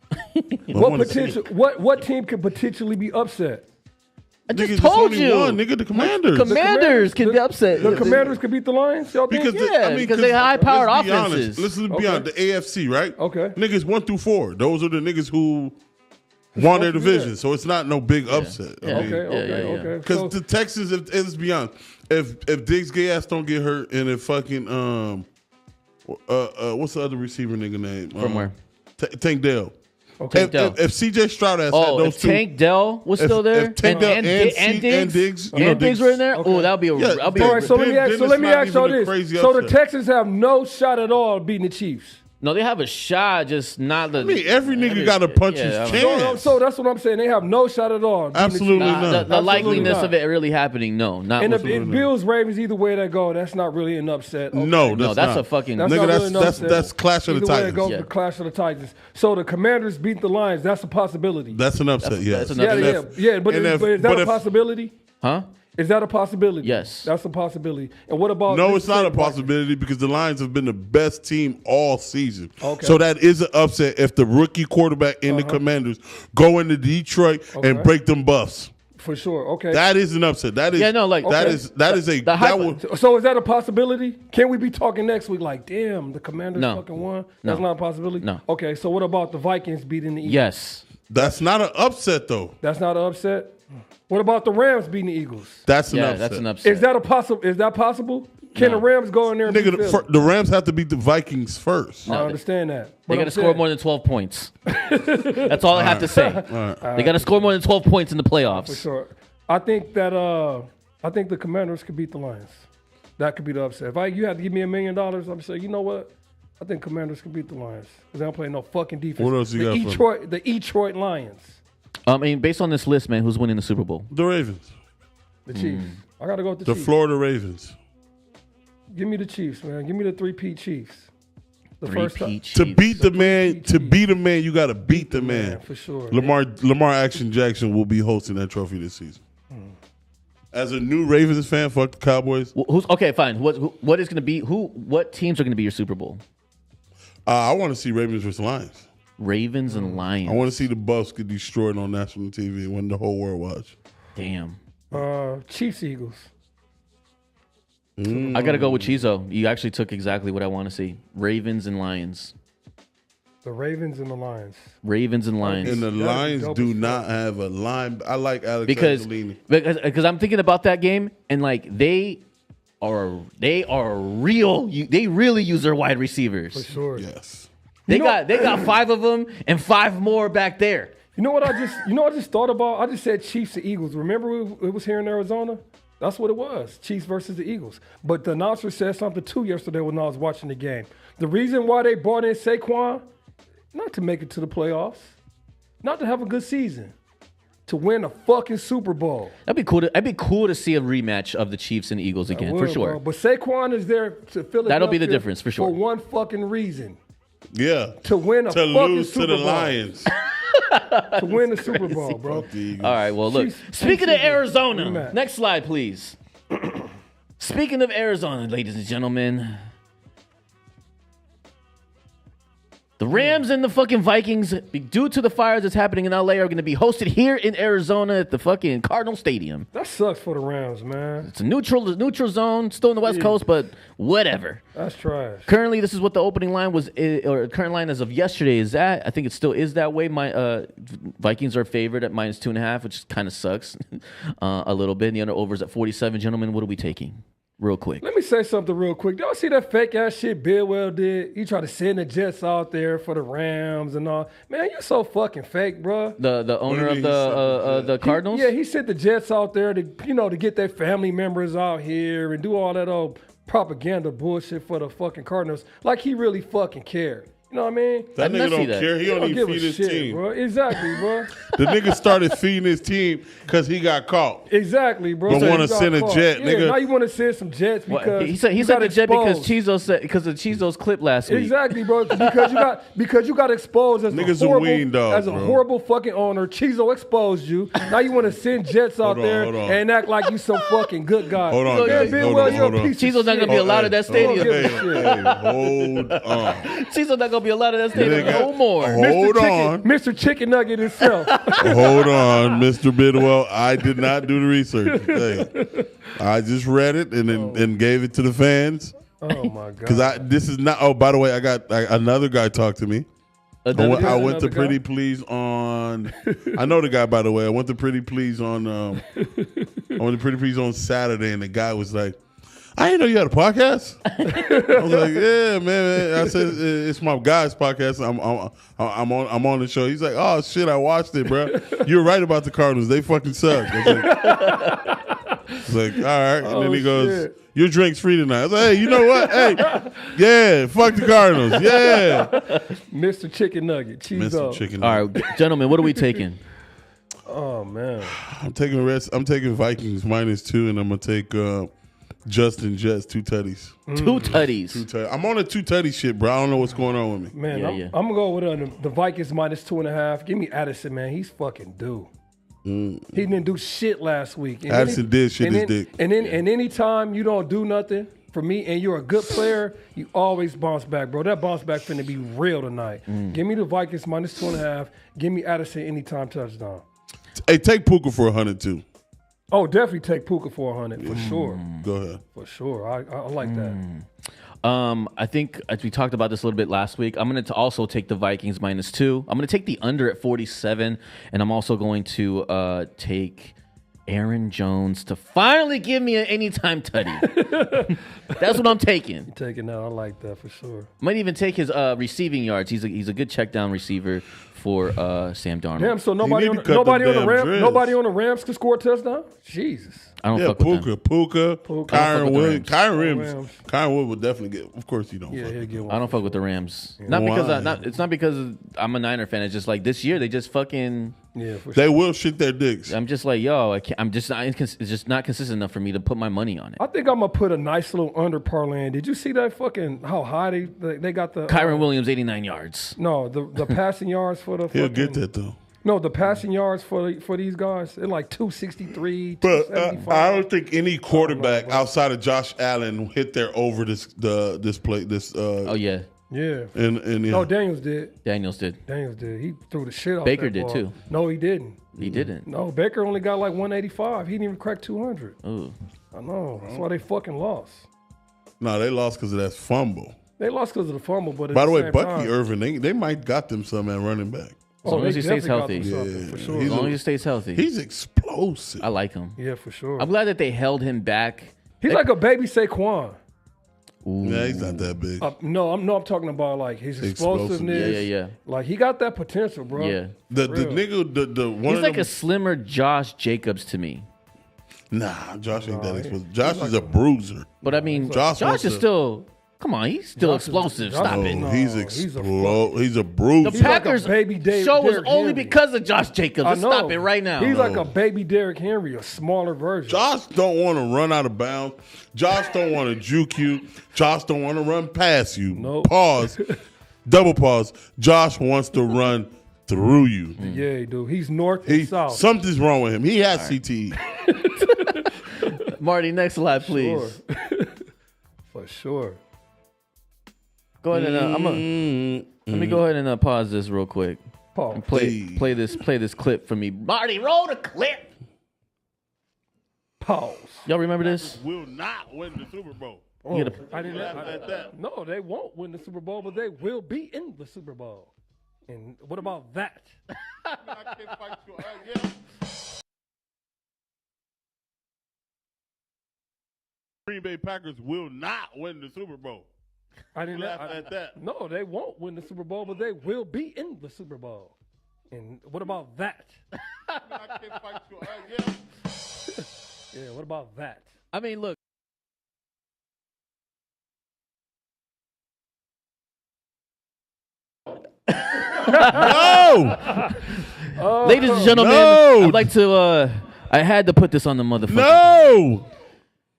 What team could potentially be upset? I just told you. Nigga, the Commanders. The Commanders can be upset. The Commanders could beat the Lions? Y'all think? Because they high-powered offenses. Let's be honest. The AFC, right? Okay. Niggas 1 through 4. Those are the niggas who won their division. So it's not no big upset. Okay. Because the Texans, let's be honest, if Diggs gay ass don't get hurt and if fucking what's the other receiver nigga name? From where? Tank Dell. Okay. If CJ Stroud had those two, Tank Dell was still there, if Tank Dell and Diggs were in there. Oh, that would be a. All right, so let me ask y'all this. So the Texans have no shot at all beating the Chiefs. No, they have a shot, just not the. I mean, every nigga got to punch his chance. So that's what I'm saying. They have no shot at all. Absolutely not. The likeliness of it really happening, no. Not and if Bills, Ravens, either way that go, that's not really an upset. Okay. No, that's not. A fucking nigga. That's Clash of the Titans. Either way it goes, the Clash of the Titans. So the Commanders beat the Lions. That's a possibility. That's an upset. Yes. Yeah. But is that a possibility? Huh? Is that a possibility? Yes. That's a possibility. And what about... No, it's not a possibility because the Lions have been the best team all season. Okay. So that is an upset if the rookie quarterback and the Commanders go into Detroit and break them Buffs. For sure. Okay. That is an upset. That is So is that a possibility? Can we be talking next week like, damn, the Commanders fucking won? That's not a possibility? No. Okay, so what about the Vikings beating the Eagles? Yes. That's not an upset though. That's not an upset? What about the Rams beating the Eagles? That's an upset. That's an upset. Is that possible? Can the Rams go in there and beat Philly? The Rams have to beat the Vikings first. I understand that. They got to score more than 12 points. That's all I have to say. They got to score more than 12 points in the playoffs. For sure. I think the Commanders could beat the Lions. That could be the upset. If you had to give me $1 million, I'm saying, you know what? I think Commanders could beat the Lions because they don't play no fucking defense. What else you got? The Detroit Lions. I mean, based on this list, man, who's winning the Super Bowl? The Ravens. The Chiefs. I got to go with the Chiefs. The Florida Ravens. Give me the Chiefs, man. Give me the 3-peat Chiefs. The first time. To beat the man, you got to beat the man. For sure. Lamar Action Jackson will be hosting that trophy this season. As a new Ravens fan, fuck the Cowboys. Okay, fine. What is going to be? What teams are going to be your Super Bowl? I want to see Ravens versus Lions. Ravens and Lions. I want to see the Buffs get destroyed on national TV when the whole world watch. Damn. Chiefs Eagles. I got to go with Chizo. You actually took exactly what I want to see. Ravens and Lions. The Ravens and the Lions. Ravens and Lions. And the Lions do not have a line. I like Alex Angelini. Because I'm thinking about that game and like they are real. They really use their wide receivers. For sure. Yes. They got 5 of them and 5 more back there. You know what I just thought about? I just said Chiefs and Eagles. Remember it was here in Arizona? That's what it was. Chiefs versus the Eagles. But the announcer said something too yesterday when I was watching the game. The reason why they brought in Saquon, not to make it to the playoffs, not to have a good season, to win a fucking Super Bowl. That'd be cool to see a rematch of the Chiefs and Eagles again, for sure. Bro. But Saquon is there to Philadelphia. That'll be the difference, for sure. For one fucking reason. Yeah. To win a fucking lose Super to the Bowl. Lions. To win the Super Bowl, bro. All right, well, look. Speaking of Arizona, next slide, please. Speaking of Arizona, ladies and gentlemen, the Rams and the fucking Vikings, due to the fires that's happening in LA, are going to be hosted here in Arizona at the fucking Cardinal Stadium. That sucks for the Rams, man. It's a neutral zone, still in the West Coast, but whatever. That's trash. Currently, this is what the opening line was, or current line as of yesterday is at. I think it still is that way. My Vikings are favored at -2.5, which kind of sucks a little bit. And the under overs at 47. Gentlemen, what are we taking? Real quick. Let me say something real quick. Y'all see that fake ass shit Bidwell did? He tried to send the Jets out there for the Rams and all. Man, you so fucking fake, bro. The owner of the Cardinals? He sent the Jets out there to get their family members out here and do all that old propaganda bullshit for the fucking Cardinals. Like he really fucking cared. You know what I mean? That nigga don't care. He don't even give feed a his shit, team. bro. Exactly, bro. The nigga started feeding his team because he got caught. Exactly, bro. But So wanna you got send a caught. jet, Yeah, nigga. now you want to send some jets because he said you the got jet because exposed. Chizo said because of Chizo's clip last week. Exactly, bro. Because you got exposed as Niggas a a horrible, wean dog, as a bro. horrible fucking owner. Chizo exposed you. Now you want to send jets out Hold on, there hold on. and act like you some fucking good guy. Hold on, Man, guys. being Hold well, on, you're a hold on. piece of Chizo's not gonna be shit. allowed at that stadium. Don't give a shit. Hold on. Chizo's not gonna be allowed at that stadium no more. Hold on. Mr. Chicken Nugget himself. Hold on, Mr. Bidwell. I did not do the research. Hey, I just read it and gave it to the fans. Oh my god. Because this is not. Oh, by the way, I got another guy talk to me. I went to Another Pretty guy? Please on. I know the guy, by the way. I went to Pretty Please on. I went to Pretty Please on Saturday, and the guy was like, "I didn't know you had a podcast." I was like, "Yeah, man." I said, "It's my guy's podcast. I'm on the show." He's like, "Oh shit, I watched it, bro. You're right about the Cardinals. They fucking suck." I was like, "All right." And then he goes, shit. "Your drink's free tonight." I was like, "Hey, you know what? Hey, yeah, fuck the Cardinals. Yeah." Mr. Chicken Nugget. Chizo. Mr. Chicken. All right, gentlemen, what are we taking? Oh man. I'm taking Vikings -2, and I'm gonna take Justin Jets 2 tutties. Two tutties. I'm on a 2 tutty shit, bro. I don't know what's going on with me. Man, Yeah, I'm gonna go with the Vikings -2.5. Give me Addison, man. He's fucking due. He didn't do shit last week. And Addison did shit his dick. And anytime you don't do nothing for me and you're a good player, you always bounce back, bro. That bounce back finna be real tonight. Give me the Vikings -2.5. Give me Addison anytime touchdown. Hey, take Puka for 100 too. Oh, definitely take Puka for 100 for sure. Go ahead. For sure. I like that. I think as we talked about this a little bit last week, I'm going to also take the Vikings -2. I'm going to take the under at 47, and I'm also going to take Aaron Jones to finally give me an anytime tutty. That's what I'm taking. Taking that, I like that for sure. Might even take his receiving yards. He's a good check down receiver for Sam Darnold. Damn, so nobody need on to cut nobody the on the damn Rams, dreads. nobody on the Rams could score a touchdown? Jesus. I don't Yeah, fuck with them. Puka, Puka. I don't fuck Kyron with the Williams. Rams. Kyron Williams will definitely get. Of course, you don't. Yeah, fuck he'll with get them. one. I don't fuck with the Rams. Not because Why? it's not because I'm a Niner fan. It's just like this year they just fucking. Yeah, for They sure. will shit their dicks. I'm just like, yo, I can't, I'm just not. It's just not consistent enough for me to put my money on it. I think I'm gonna put a nice little under parlay in. Did you see that fucking how high they got the Kyron Williams, 89 yards. No, the passing yards for the He'll fucking, get that though. No, the passing yards for these guys, they're like 263, But 275. I don't think any quarterback outside of Josh Allen hit their over this play. Oh yeah, yeah. And yeah. No, Daniels did. Daniels did. He threw the shit off. Baker that did, ball. too. No, he didn't. He didn't. No, Baker only got like 185. He didn't even crack 200. Ooh. I know. That's why they fucking lost. No, they lost because of that fumble. They lost because of the fumble, but at By the way, same Bucky time, Irvin, they might got them some at running back. As long as he stays definitely got healthy. them something, for Yeah. sure. As long as he stays healthy, He's explosive. I like him. Yeah, for sure. I'm glad that they held him back. He's like a baby Saquon. Yeah, he's not that big. I'm talking about like his Explosiveness. explosiveness. Yeah. Like he got that potential, bro. Yeah. The real. nigga, the one He's of like them, a slimmer Josh Jacobs to me. Nah, Josh ain't that explosive. Josh is a bruiser. But I mean, Josh Josh, wants is to- still. Come on, he's still Josh is- explosive. Josh Stop is- it. No, He's he's a He's a bruiser. The like a Packers baby show was Derrick only Henry. because of Josh Jacobs. I Let's know. stop it right now. He's like a baby Derrick Henry, a smaller version. Josh don't want to run out of bounds. Josh don't want to juke you. Josh don't want to run past you. Nope. Pause. Double pause. Josh wants to run through you. Yeah, he do. He's north and south. Something's wrong with him. He has CTE. Marty, next slide, please. Sure. For sure. Go ahead and let me go ahead and pause this real quick. Paul. Play this clip for me. Marty, roll the clip. Pause. Y'all remember this? Will not win the Super Bowl. You gotta- I didn't. No, they won't win the Super Bowl, but they will be in the Super Bowl. And what about that? Green Bay Packers will not win the Super Bowl. I didn't. Laugh at that. No, they won't win the Super Bowl, but they will be in the Super Bowl. And what about that? Yeah, what about that? I mean, look. No. Ladies and gentlemen, No. I'd like to. I had to put this on the motherfucker. No.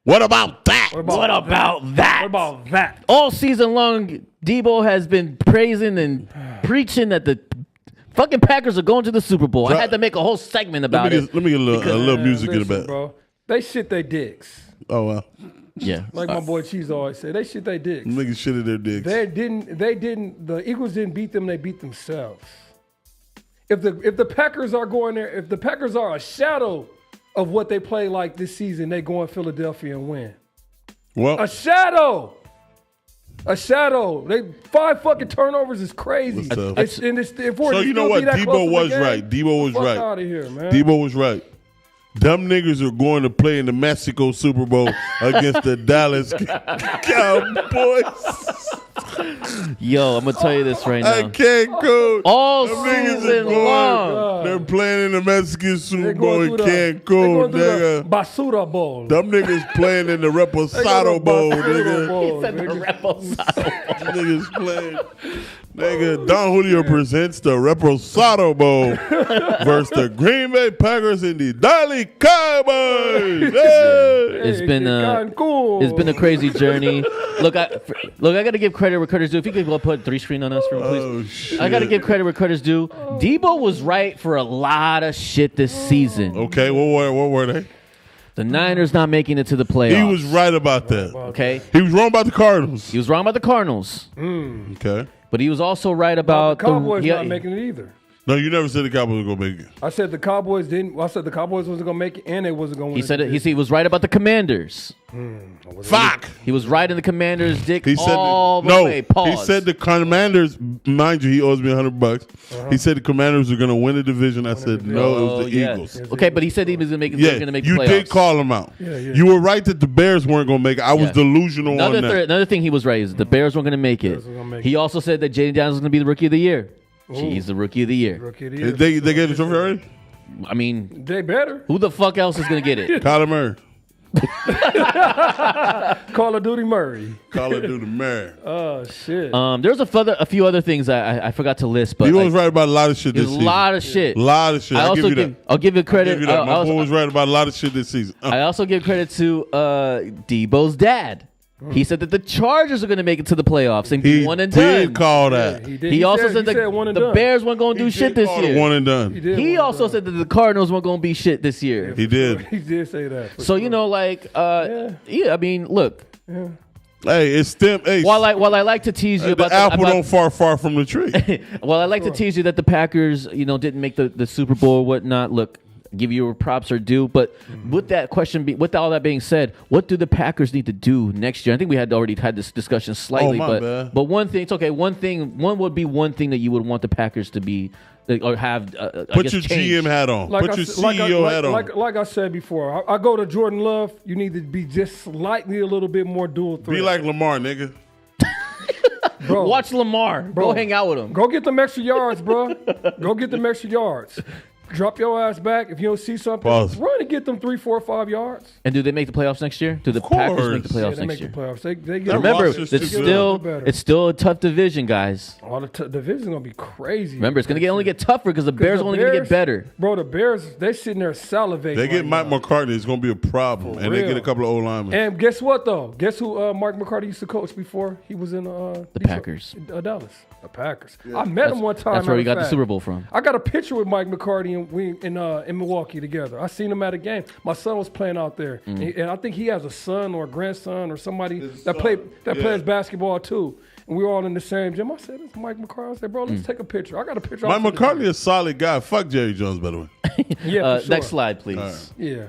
What about that? What about that? What about that? All season long, Debo has been praising and preaching that the fucking Packers are going to the Super Bowl. I had to make a whole segment about it. Let me get a little music in the back. Bro, they shit they dicks. Oh, well. Yeah. Like my boy Cheese always said, they shit they dicks. Niggas shit at their dicks. The Eagles didn't beat them, they beat themselves. If the Packers are going there, if the Packers are a shadow of what they play like this season, they go in Philadelphia and win. Well, A shadow. They 5 fucking turnovers is crazy. So You know what? Debo was right. Debo was right. Out of here, man. Debo was right. Them niggas are going to play in the Mexico Super Bowl against the Dallas Cowboys. Yo, I'm gonna tell you this right I now. can't go. All Them niggas are season going- long. They're playing in the Mexican Super They're Bowl going in through the Cancun, nigga. Basura Bowl. Them niggas playing in the Reposado Bowl, nigga. Said the Reposado. Niggas playing. Nigga, Don Julio presents the Reposado Bowl versus the Green Bay Packers and the Dallas Cowboys. Hey. It's been a crazy journey. Look, I got to give credit where credit's due. If you could go put 3-screen on us for me, please. Oh, shit. I got to give credit where credit's due. Debo was right for a lot of shit this season. Okay, what were they? The Niners not making it to the playoffs. He was right about that. Okay. He was wrong about the Cardinals. He was wrong about the Cardinals, Okay. but he was also right about the Cowboys not making it either. No, you never said the Cowboys were gonna make it. I said the Cowboys didn't. I said the Cowboys wasn't gonna make it, and they wasn't gonna win. He said it. He was right about the Commanders. Fuck. He was right in the Commanders' dick He said all the way. Pause. He said the Commanders. Mind you, he owes me $100. He said the Commanders were gonna win the division. I said no, it was the Eagles. Okay, but he said he was gonna make it. Yeah, Gonna make you the playoffs. did call him out. Yeah. You were right that the Bears weren't gonna make it. I was Yeah. delusional on that. Another thing he was right is the Bears weren't going to make it. Bears weren't gonna make He also said that Jaden Daniels was going to be the Rookie of the Year. He's the Rookie of the Year. Rookie of the year. They gave the trophy already. I mean, They better. who the fuck else is going to get it? Kyler Murray. Call of Duty Murray. Call it Duty Murray. Oh shit. There's a few other things I forgot to list, but He was right about a lot of shit this there's a season. lot of shit. A lot of shit. I I'll also give you that. I'll give you credit. Give you that. I My boy also- was right about a lot of shit this season. I also give credit to Debo's dad. He said that the Chargers are going to make it to the playoffs and be He one and did done. call that. He did. He also said he that one and the done. Bears weren't going to do shit this Called it year. one and done. He did. He one and also done. said that the Cardinals weren't going to be shit this year. He did. He did say that. for So sure. you know, like, yeah. I mean, look. Hey, it's stem. Hey, While I like to tease you the about apple don't fall far from the tree. well, I like to tease you that the Packers, didn't make the Super Bowl or whatnot. Look, give you props are due, but with that with all that being said, what do the Packers need to do next year? I think we had already had this discussion slightly, my bad. but one thing, it's okay. One would be one thing that you would want the Packers to be or have. I Put guess, your changed. GM hat on. Put your CEO hat on. Like I said before, I go to Jordan Love. You need to be just slightly a little bit more dual threat. Be like Lamar, nigga. bro. Watch Lamar. Go hang out with him. Go get them extra yards, bro. Go get them extra yards. Drop your ass back. If you don't see something, Pause. run and get them 3, 4, 5 yards. And do they make the playoffs next year? Do the Packers make the course. playoffs They next make the year? playoffs. They get Their Remember, roster's it's too good. Better. still a tough division, guys. All the division's gonna be crazy. Remember, it's only get tougher because the Bears are only going to get better. Bro, the Bears, they sitting there salivating. They get right Mike now. McCartney. It's going to be a problem. And they real. get a couple of old linemen. And guess what though? Guess who Mark McCarty used to coach before he was in the Packers. Dallas. The Packers. I met him one time. That's where matter we got of the fact. Super Bowl from. I got a picture with Mike McCarty in Milwaukee together. I seen him at a game. My son was playing out there, Mm. and I think he has a son or a grandson or somebody His that son. plays basketball too. And we were all in the same gym. I said, "This is Mike McCarty." I said, "Bro, let's Mm. take a picture." I got a picture. Mike I'll send it to McCartney is a solid guy. Fuck Jerry Jones, by the way. you. Yeah, for sure. Next slide, please. right. Yeah,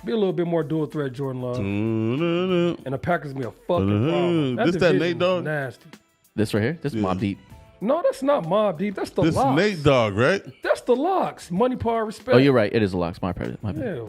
be a little bit more dual threat, Jordan Love. Mm-hmm. And the Packers be a fucking problem. This that division Nate is Dogg? nasty. This right here, this is Mob Deep. No, that's not Mob Deep. That's the This Locks. Nate Dogg, right? That's the Locks. Money, power, respect. Oh, you're right. It is a locks. My bad. Yeah.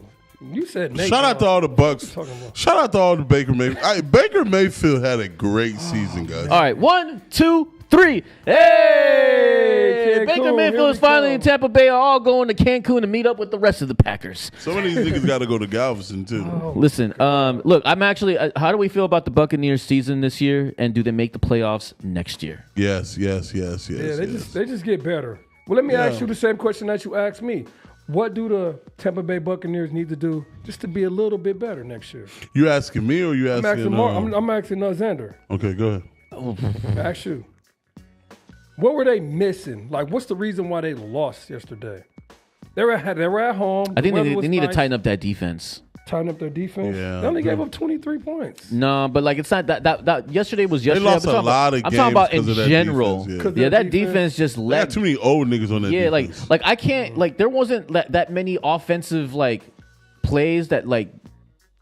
You said Nate. Shout out to Dogg. all the Bucks. What you talking about? Shout out to all the Baker Mayfield. Baker Mayfield had a great season, guys. All right, 1, 2, 3. Hey! Cancun, Baker here Mayfield we is finally come. in Tampa Bay. Are all going to Cancun to meet up with the rest of the Packers. Some of these niggas got to go to Galveston too. Listen, look, I'm actually. How do we feel about the Buccaneers season this year, and do they make the playoffs next year? Yes. Yeah, they just get better. Well, let me ask you the same question that you asked me. What do the Tampa Bay Buccaneers need to do just to be a little bit better next year? You asking me or you I'm asking? asking Xander. Okay, go ahead. Ask you. What were they missing? Like, what's the reason why they lost yesterday? They were at home. I think The they weather was need to nice. tighten up that defense. Tighten up their defense. Yeah. They only gave up 23 points. No, but like it's not that yesterday was yesterday. lost I'm a talking lot of I'm talking about in games 'cause of that general. defense, yeah. 'Cause Yeah, their that defense just They got let. too many old niggas on that Yeah, defense. like I can't like there wasn't that many offensive like plays that like.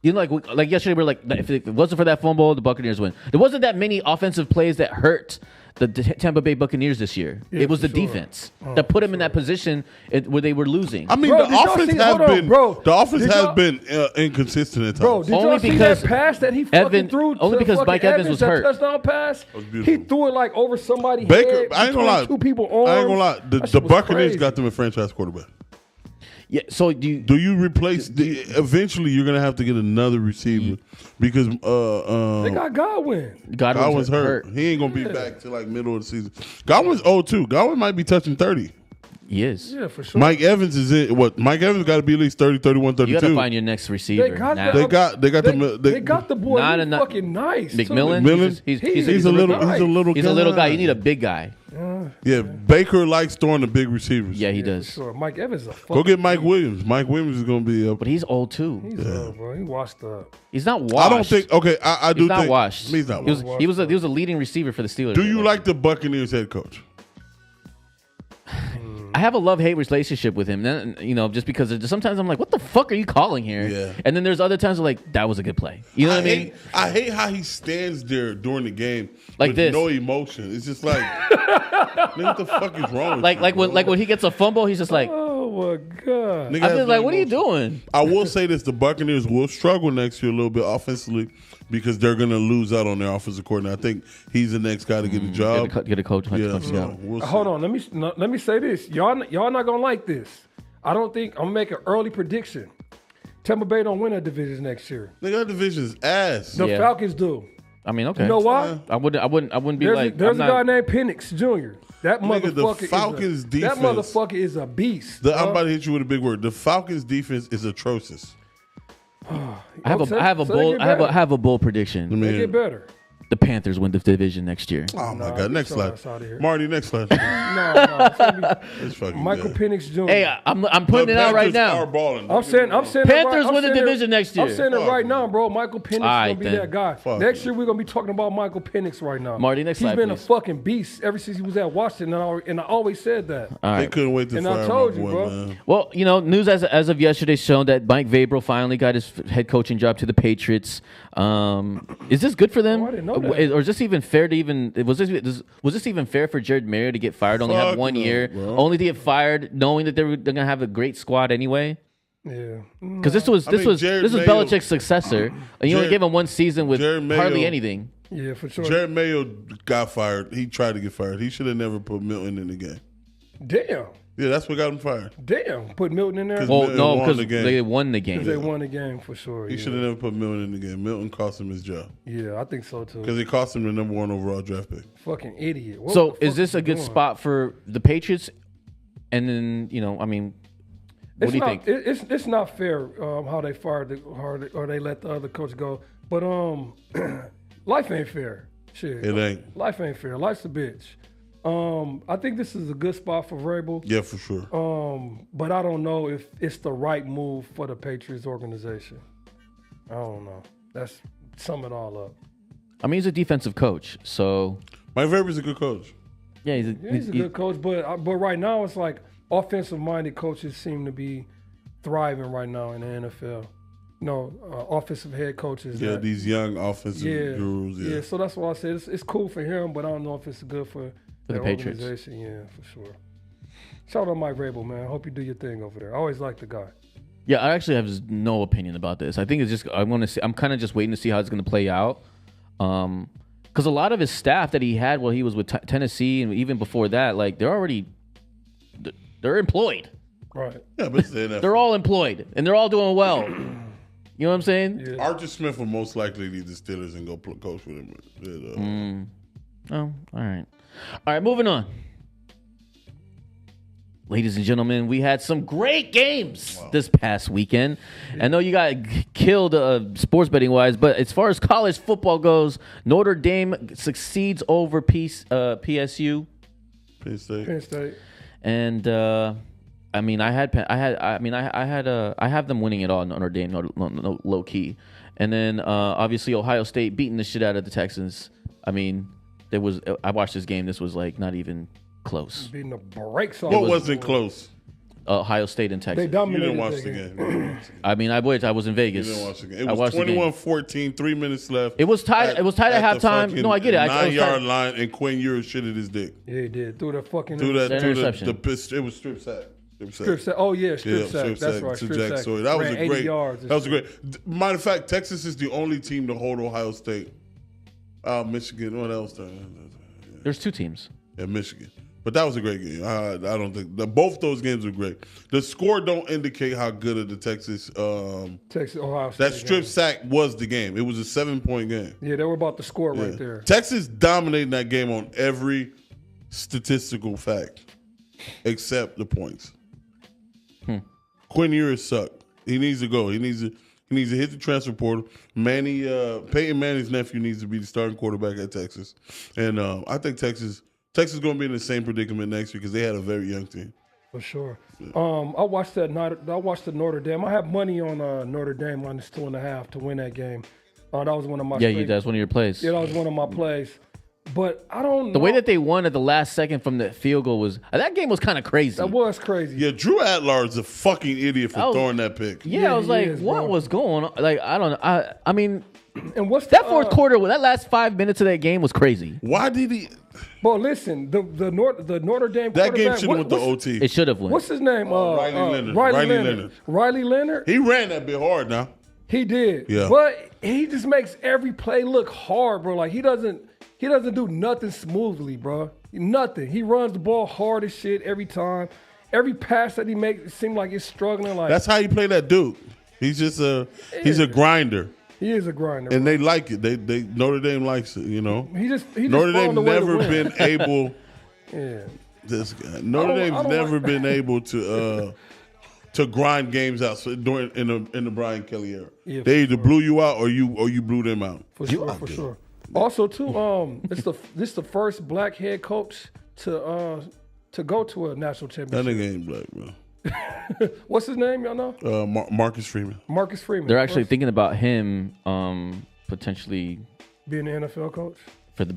You know, like yesterday, we were like, if it wasn't for that fumble, the Buccaneers win. There wasn't that many offensive plays that hurt the Tampa Bay Buccaneers this year. Yeah, it was for the sure. defense that put them in that position where they were losing. I mean, Bro, the did y'all offense see- has hold on, been bro. the offense Did has y'all- been inconsistent at times. Bro, did Only y'all see because that pass that he fucking Evan- threw? only to because fucking Mike Evans was that hurt. Touchdown pass. was beautiful. He threw it like over somebody's Baker, head. I ain't gonna between lie. Two people arms. I ain't gonna lie. The That shit was Buccaneers crazy. got them a franchise quarterback. Yeah, so do you Do you replace? Eventually, you're gonna have to get another receiver because They got Godwin. Godwin's hurt. He ain't gonna be back till like middle of the season. Godwin's old too. Godwin might be touching 30. He is. Yeah, for sure. Mike Evans is in what? Mike Evans got to be at least 30, 31, You got to 32. find your next receiver. They got now. They got They got the boy. Not He's enough- fucking nice. too. McMillan. McMillan? He's a little He's a little guy. You need a big guy. Yeah, Baker likes throwing the big receivers. Yeah, he For does. sure. Mike Evans is a fucking. Go get Mike Williams. Mike Williams is gonna be up. But he's old too. He's bro. He washed up. He's not washed. I don't think. Okay, I do He's not think washed. He's not He was, washed. he was a leading receiver for the Steelers. Do you like the Buccaneers head coach? I have a love-hate relationship with him. Then, you know, just because sometimes I'm like, "What the fuck are you calling here?" Yeah. And then there's other times I'm like, "That was a good play." You know what I mean? I hate how he stands there during the game Like with this. no emotion. It's just like, nigga, what the fuck is wrong with Like you, like bro? when he gets a fumble, he's just like, Oh my god. Nigga I has feel no like, "What are you emotion. doing?" I will say this: the Buccaneers will struggle next year a little bit offensively because they're going to lose out on their offensive coordinator. I think he's the next guy to get a job. Get a coach. Yeah, coach so job. we'll see. Hold on. Let me say this. Y'all not gonna like this. I don't think I'm gonna make an early prediction. Tampa Bay don't win that division next year. Nigga, that division's ass. The Yeah. Falcons do. I mean, okay. You know why? I wouldn't be There's, like. there's I'm a not- guy named Penix Jr. That Nigga, the motherfucker. Falcons' that defense- motherfucker is a beast. I'm about to hit you with a big word. The Falcons' defense is atrocious. I have a So they bold. get I better. have a bold prediction. Let me They hear get it. better. The Panthers win the division next year. Oh my Nah, God! Next get slide, your ass outta here. Marty. Next slide. No, it's gonna be It's fucking Michael dead. Penix Jr. Hey, I'm putting it out right now. Balling. I'm saying Panthers it right, win the division next year. I'm saying it Fuck right you. now, bro. Michael Penix Alright, gonna be then. that guy. Fuck Next you. year we're gonna be talking about Michael Penix right now. Marty, next He's slide, been please. a fucking beast ever since he was at Washington, and I always said that. All They right. couldn't wait to And I fire told my you, boy, bro. man. Well, you know, news as of yesterday shown that Mike Vrabel finally got his head coaching job to the Patriots. Is this good for them, Oh, I didn't know that. or is this even fair to even was this even fair for Jared Mayer to get fired? Only have Fuck 1 no, year, bro. only to get fired, knowing that they're gonna have a great squad anyway. Yeah. Because this was Jared this was Mayo- Belichick's successor, and you only Jared- gave him one season with Jared Mayo- hardly anything. Yeah, for sure. Jared Mayo got fired. He tried to get fired. He should have never put Milton in the game. Damn. Yeah, that's what got him fired. Damn. Put Milton in there. 'Cause Well, Milton no, won because the game. they won the game. Because they won the game for sure. He Yeah. should have never put Milton in the game. Milton cost him his job Yeah, I think so too. because it cost him the number 1 overall draft pick. Fucking idiot. What So the is fuck this a he good doing? spot for the Patriots? And then I mean, what It's do you not, think? It's not fair how they fired or they let the other coach go. But life ain't fair. Shit. It ain't. Life ain't fair. Life's a bitch. I think this is a good spot for Vrabel. Yeah, for sure. But I don't know if it's the right move for the Patriots organization. I don't know. That's sum it all up. I mean, he's a defensive coach, so Mike Vrabel's a good coach. yeah, Yeah, he's a good coach, but right now it's like offensive-minded coaches seem to be thriving right now in the NFL. Offensive head coaches. Yeah, that- these young offensive yeah, gurus. Yeah. So that's why I said it's cool for him, but I don't know if it's good for the their Patriots. organization. Yeah, for sure. Shout out Mike Vrabel, man. I hope you do your thing over there. I always like the guy. Yeah, I actually have no opinion about this. I think it's just I'm kind of just waiting to see how it's going to play out. Because because a lot of his staff that he had while he was with Tennessee and even before that, like they're employed. Right. Yeah, but it's the NFL. They're all employed and they're all doing well. You know what I'm saying? Yeah. Arthur Smith will most likely lead the Steelers and go coach with him. Oh, all right. All right, moving on. Ladies and gentlemen, we had some great games this past weekend. I know you got killed sports betting wise, but as far as college football goes, Notre Dame succeeds over PSU. Penn State. And I mean, I have them winning it all. Notre Dame, no, low key, and then obviously Ohio State beating the shit out of the Texans. I mean, I watched this game. This was like not even close. Beating the brakes off. What wasn't close? Ohio State and Texas. They You dominated. didn't watch the game. I mean, I was in Vegas. You didn't watch the game. It was 21-14, 3 minutes left. It was tied. It was tied at halftime. No, I get it. 9-yard line, and Quinn Ewers shitted his dick. Yeah, he did. Through the fucking. interception. It was strip sack. Strip sack. Oh yeah, strip sack. Strip That's sack right. to Strip Jack sack. Sawyer. That was Ran a 80 great. yards. That was a great. Matter of fact, Texas is the only team to hold Ohio State. Michigan. What else? There's two teams. Yeah, Michigan. But that was a great game. I don't think both those games were great. The score don't indicate how good of the Texas. Ohio State. That strip sack was the game. It was a 7-point game. Yeah, they were about to score right there. Texas dominated that game on every statistical fact except the points. Quinn Ewers sucked. He needs to go. He needs to hit the transfer portal. Peyton Manning's nephew needs to be the starting quarterback at Texas. And I think Texas is going to be in the same predicament next year because they had a very young team. For sure. I watched the Notre Dame. I have money on Notre Dame minus 2.5 to win that game. That was one of my. Yeah, that's one of your plays. Yeah, that was one of my plays. But I don't know. The way that they won at the last second from the field goal was that game was kind of crazy. That was crazy. Yeah, Drew Adlar's a fucking idiot for throwing that pick. Yeah, I was like, what was going on? Like, I don't know. I mean, and what's that fourth quarter? That last 5 minutes of that game was crazy. Why did he? Well, listen, the Notre Dame that game should have went to OT. It should have went. What's his name? Riley Leonard. Riley Leonard. He ran that bit hard now. He did. Yeah. But he just makes every play look hard, bro. Like he doesn't do nothing smoothly, bro. Nothing. He runs the ball hard as shit every time. Every pass that he makes, it seems like he's struggling. Like that's how you play that dude. He's just he's a grinder. He is a grinder, and bro. they like it. They Notre Dame likes it. You know. He just Notre Dame never been able. Yeah. This guy. Notre Dame's never been able to grind games out during in the Brian Kelly era. Yeah, they either blew you out or you blew them out. For sure. Also, too, this the first black head coach to go to a national championship. That nigga ain't black, bro. What's his name? Y'all know? Marcus Freeman. Marcus Freeman. They're actually thinking about him potentially being an NFL coach for the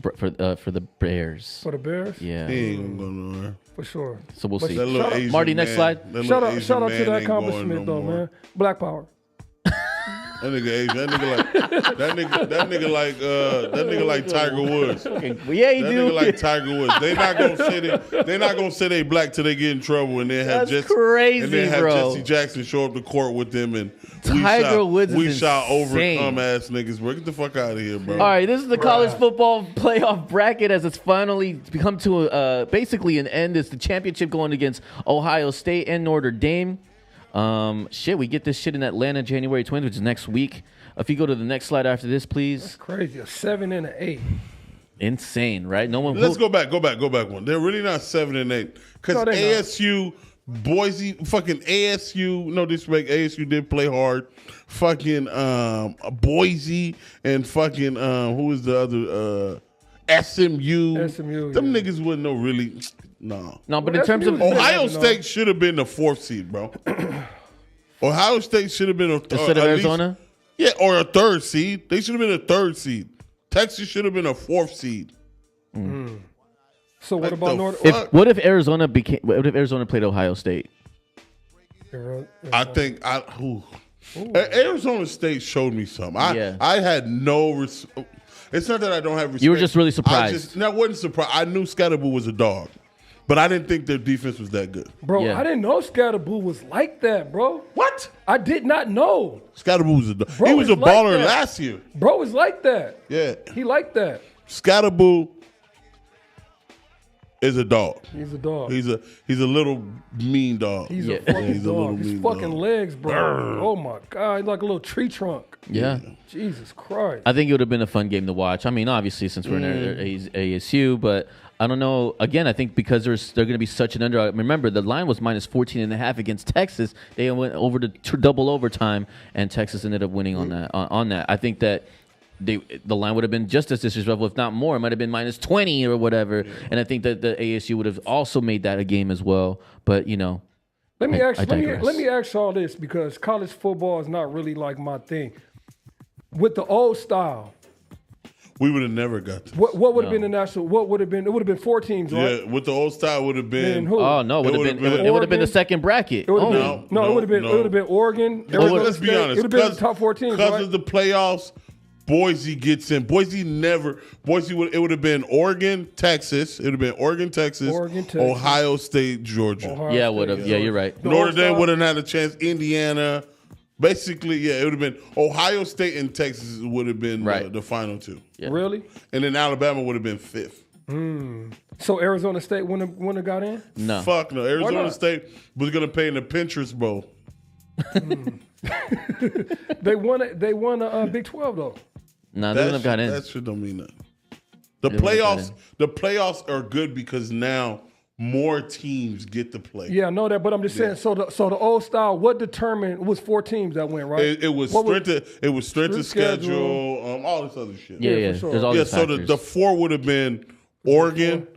Bears. For the Bears? Yeah. He ain't gonna go nowhere. For sure. So we'll see. Marty, next slide. Shout out to that accomplishment though, man. Black power. That nigga Asian. That nigga like Tiger Woods. Yeah, he do. Nigga like Tiger Woods. They not gonna say they black till they get in trouble and then have Jesse Jackson show up to court with them and Tiger Woods we is shall insane. overcome ass niggas, bro. Get the fuck out of here, bro. All right, this is the college football playoff bracket as it's finally come to basically an end. It's the championship going against Ohio State and Notre Dame. We get this shit in Atlanta January 20th, which is next week. If you go to the next slide after this, please. That's crazy. A 7 and an 8. Insane, right? No one. Let's go back one. They're really not 7 and 8 because ASU, Boise, fucking ASU. No disrespect, ASU did play hard. Fucking Boise and fucking who is the other SMU. Them niggas wouldn't know really. No, but in terms of Ohio State should have been the 4th seed, bro. Ohio State should have been instead of Arizona. Or a 3rd seed. They should have been a 3rd seed. Texas should have been a 4th seed. So what about North? What if Arizona played Ohio State? I think Arizona State showed me something. I had no. It's not that I don't have respect. You were just really surprised. I wasn't surprised. I knew Scatterboo was a dog. But I didn't think their defense was that good. Bro, I didn't know Scatterboo was like that, bro. What? I did not know. Scatterboo was a dog. He was a baller last year. Bro was like that. Yeah. He liked that. Scatterboo is a dog. He's a dog. He's a little mean dog. He's a fucking He's a little dog. His mean fucking dog. legs, bro. Oh my God, he's like a little tree trunk. Yeah. Jesus Christ. I think it would have been a fun game to watch. I mean, obviously, since we're in ASU, but I don't know. Again, I think because they're going to be such an underdog. Remember, the line was minus 14.5 against Texas. They went over to double overtime, and Texas ended up winning on that. On that, I think that the line would have been just as disrespectful, if not more. It might have been minus 20 or whatever. Yeah. And I think that the ASU would have also made that a game as well. But let me ask y'all this, because college football is not really like my thing. With the old style, we would have never got this. What would have been the national? What would have been? It would have been 4 teams, right? Yeah, with the old style, would have been. Who? Oh no, it would have been the second bracket. It would have been, it would have been Oregon. Let's be honest. It would have been the top 4 teams, because right? of the playoffs. Boise gets in. It would have been Oregon, Texas. It would have been Oregon, Texas, Ohio State, Georgia. It would have. Yeah, you're right. Notre Dame would have had a chance. Indiana. Basically, it would have been Ohio State and Texas would have been the final 2. Yeah. Really? And then Alabama would have been 5th. So Arizona State wouldn't have got in? No. Fuck no. Arizona State was going to play in the Pinterest Bowl. They won a Big 12 though. No, they wouldn't have got in. That shit don't mean nothing. The playoffs are good because now more teams get to play. Yeah, I know that, but I'm just saying. So the old style, what determined? It was 4 teams that went, right? It was strength of schedule, all this other shit. Yeah. For sure. There's all these So factors. the 4 would have been Oregon,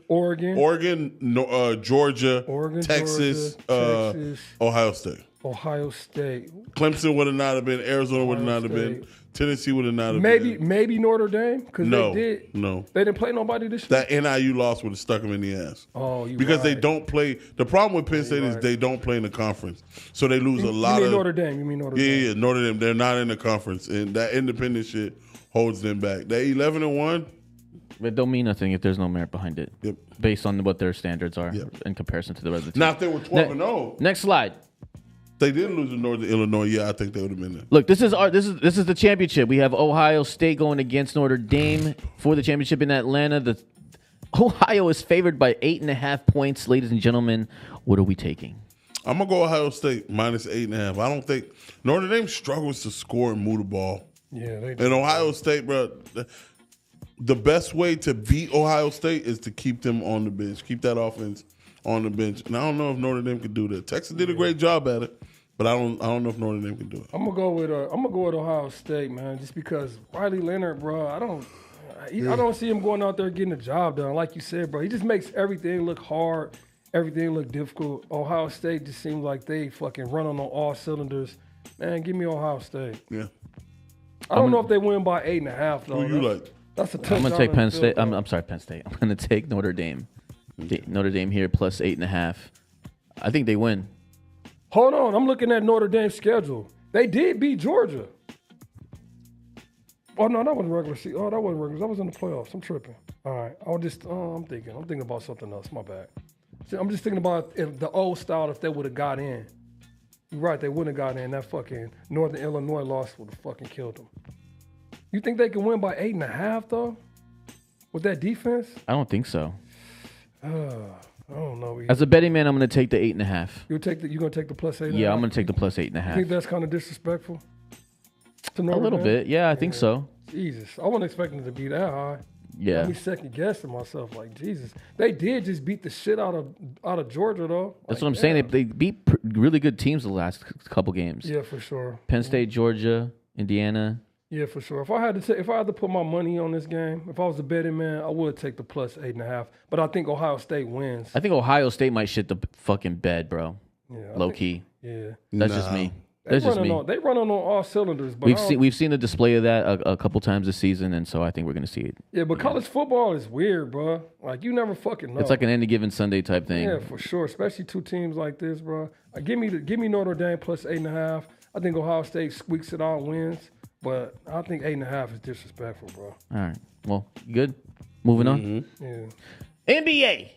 Georgia, Texas, Ohio State. Ohio State. Clemson would have not have been. Arizona would not have been. Tennessee would have not have been. Maybe Notre Dame, because they didn't play nobody this year. That NIU loss would have stuck them in the ass. Oh, you because right. they don't play. The problem with Penn State is they don't play in the conference, so they lose a lot of. Notre Dame? You mean Notre Dame? Yeah, Notre Dame. They're not in the conference, and that independent shit holds them back. They 11-1. It don't mean nothing if there's no merit behind it. Yep. Based on what their standards are in comparison to the rest of the team. Now, if they were 12-0, next slide. They didn't lose to Northern Illinois. Yeah, I think they would have been there. Look, this is the championship. We have Ohio State going against Notre Dame for the championship in Atlanta. The Ohio is favored by 8.5 points, ladies and gentlemen. What are we taking? I'm gonna go Ohio State minus 8.5. I don't think Notre Dame struggles to score and move the ball. Yeah, they do. And Ohio State, bro, the best way to beat Ohio State is to keep them on the bench, keep that offense on the bench. And I don't know if Notre Dame could do that. Texas did a great job at it, but I don't know if Notre Dame can do it. I'm gonna go with Ohio State, man, just because Riley Leonard, bro. I don't see him going out there getting the job done. Like you said, bro, he just makes everything look hard, everything look difficult. Ohio State just seems like they fucking running on all cylinders. Man, give me Ohio State. Yeah. I don't know if they win by 8.5 though. Who you like? That's a touchdown. I'm gonna take Penn State. I'm sorry, Penn State. I'm gonna take Notre Dame. Okay. Notre Dame here plus 8.5. I think they win. Hold on, I'm looking at Notre Dame's schedule. They did beat Georgia. Oh no, that wasn't regular season. Oh, that wasn't regular. That was in the playoffs. I'm tripping. All right, I'm thinking about something else. My bad. See, I'm just thinking about if the old style. If they would have got in, you're right. They wouldn't have got in. That fucking Northern Illinois loss would have fucking killed them. You think they can win by 8.5 though? With that defense? I don't think so. I don't know. As a betting man, I'm going to take the 8.5. You're going to take the plus 8.5? Yeah, I'm going to take the plus 8.5. You think that's kind of disrespectful? A little bit. Yeah, I think so. Jesus. I wasn't expecting it to be that high. Yeah. Let me second guessing myself. Like, Jesus. They did just beat the shit out of Georgia, though. That's what I'm saying. They beat really good teams the last couple games. Yeah, for sure. Penn State, Georgia, Indiana. Yeah, for sure. If I had to put my money on this game, if I was a betting man, I would take the plus 8.5. But I think Ohio State wins. I think Ohio State might shit the fucking bed, bro. Yeah, low key. Yeah, that's just me. They running on all cylinders. But we've seen the display of that a couple times this season, and so I think we're gonna see it. Yeah, but college football is weird, bro. Like you never fucking know. It's like an any given Sunday type thing. Yeah, for sure. Especially two teams like this, bro. Give me Notre Dame plus 8.5. I think Ohio State squeaks it out and wins. But I think 8.5 is disrespectful, bro. All right. Well, good. Moving on. Yeah. NBA.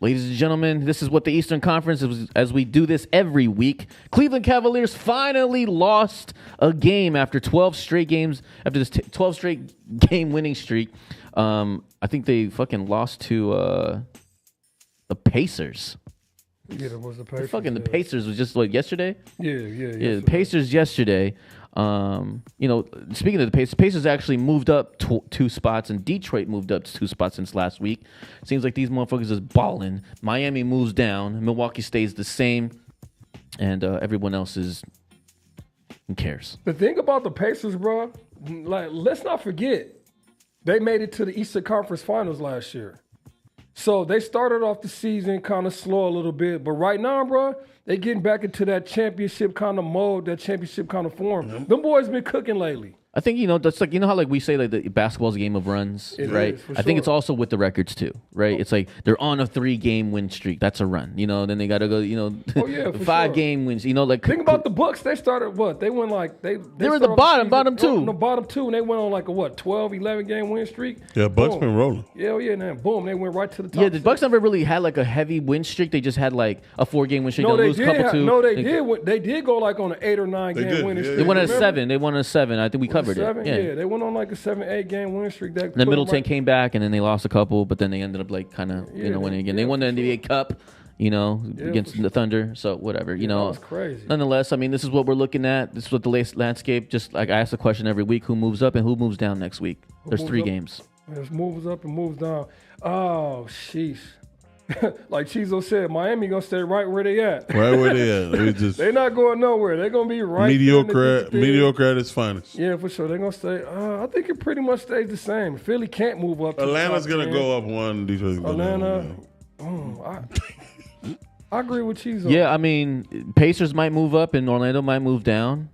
Ladies and gentlemen, this is what the Eastern Conference is, as we do this every week. Cleveland Cavaliers finally lost a game after 12 straight games, after this 12 straight game winning streak. I think they fucking lost to the Pacers. Yeah, it was the Pacers. The Pacers was just like yesterday? Yeah. The Pacers yesterday. Speaking of the Pacers actually moved up 2 spots, and Detroit moved up 2 spots since last week. Seems like these motherfuckers is balling. Miami moves down, Milwaukee stays the same, and everyone else is who cares. The thing about the Pacers, bro, like let's not forget, they made it to the Eastern Conference Finals last year. So they started off the season kind of slow a little bit, but right now, bro, they getting back into that championship kind of mode, that championship kind of form. Mm-hmm. Them boys been cooking lately. I think, that's like, how like we say like the basketball's a game of runs, right? I think it's also with the records too, right? It's like they're on a 3-game win streak. That's a run, then they got to go, 5 game wins, like. Think about the Bucks. They started what? They went like, they were the bottom 2. The bottom 2, and they went on like a 12, 11 game win streak? Yeah, Bucks been rolling. Yeah, man, boom, they went right to the top. Yeah, the Bucks never really had like a heavy win streak. They just had like a 4-game win streak. No, they did. They did go like on an 8 or 9 game winning streak. They went at 7. They won at 7. I think we covered it. Yeah. They went on like a 7-8 game win streak. Then Middleton came back, and then they lost a couple, but then they ended up like kind of winning again. They won the NBA Cup, against the Thunder. So whatever, that was crazy. Nonetheless, I mean, this is what we're looking at. This is what the landscape. Just like I ask the question every week: who moves up and who moves down next week? There's 3 games. There's moves up and moves down. Oh, sheesh. Like Chizo said, Miami gonna stay right where they at. Right where they at. They're not going nowhere. They're gonna be right mediocre at its finest. Yeah, for sure. They're gonna stay. I think it pretty much stays the same. Philly can't move up. Atlanta's gonna go up 1. Detroit's gonna Atlanta. go down. I agree with Chizo. Yeah, I mean, Pacers might move up and Orlando might move down.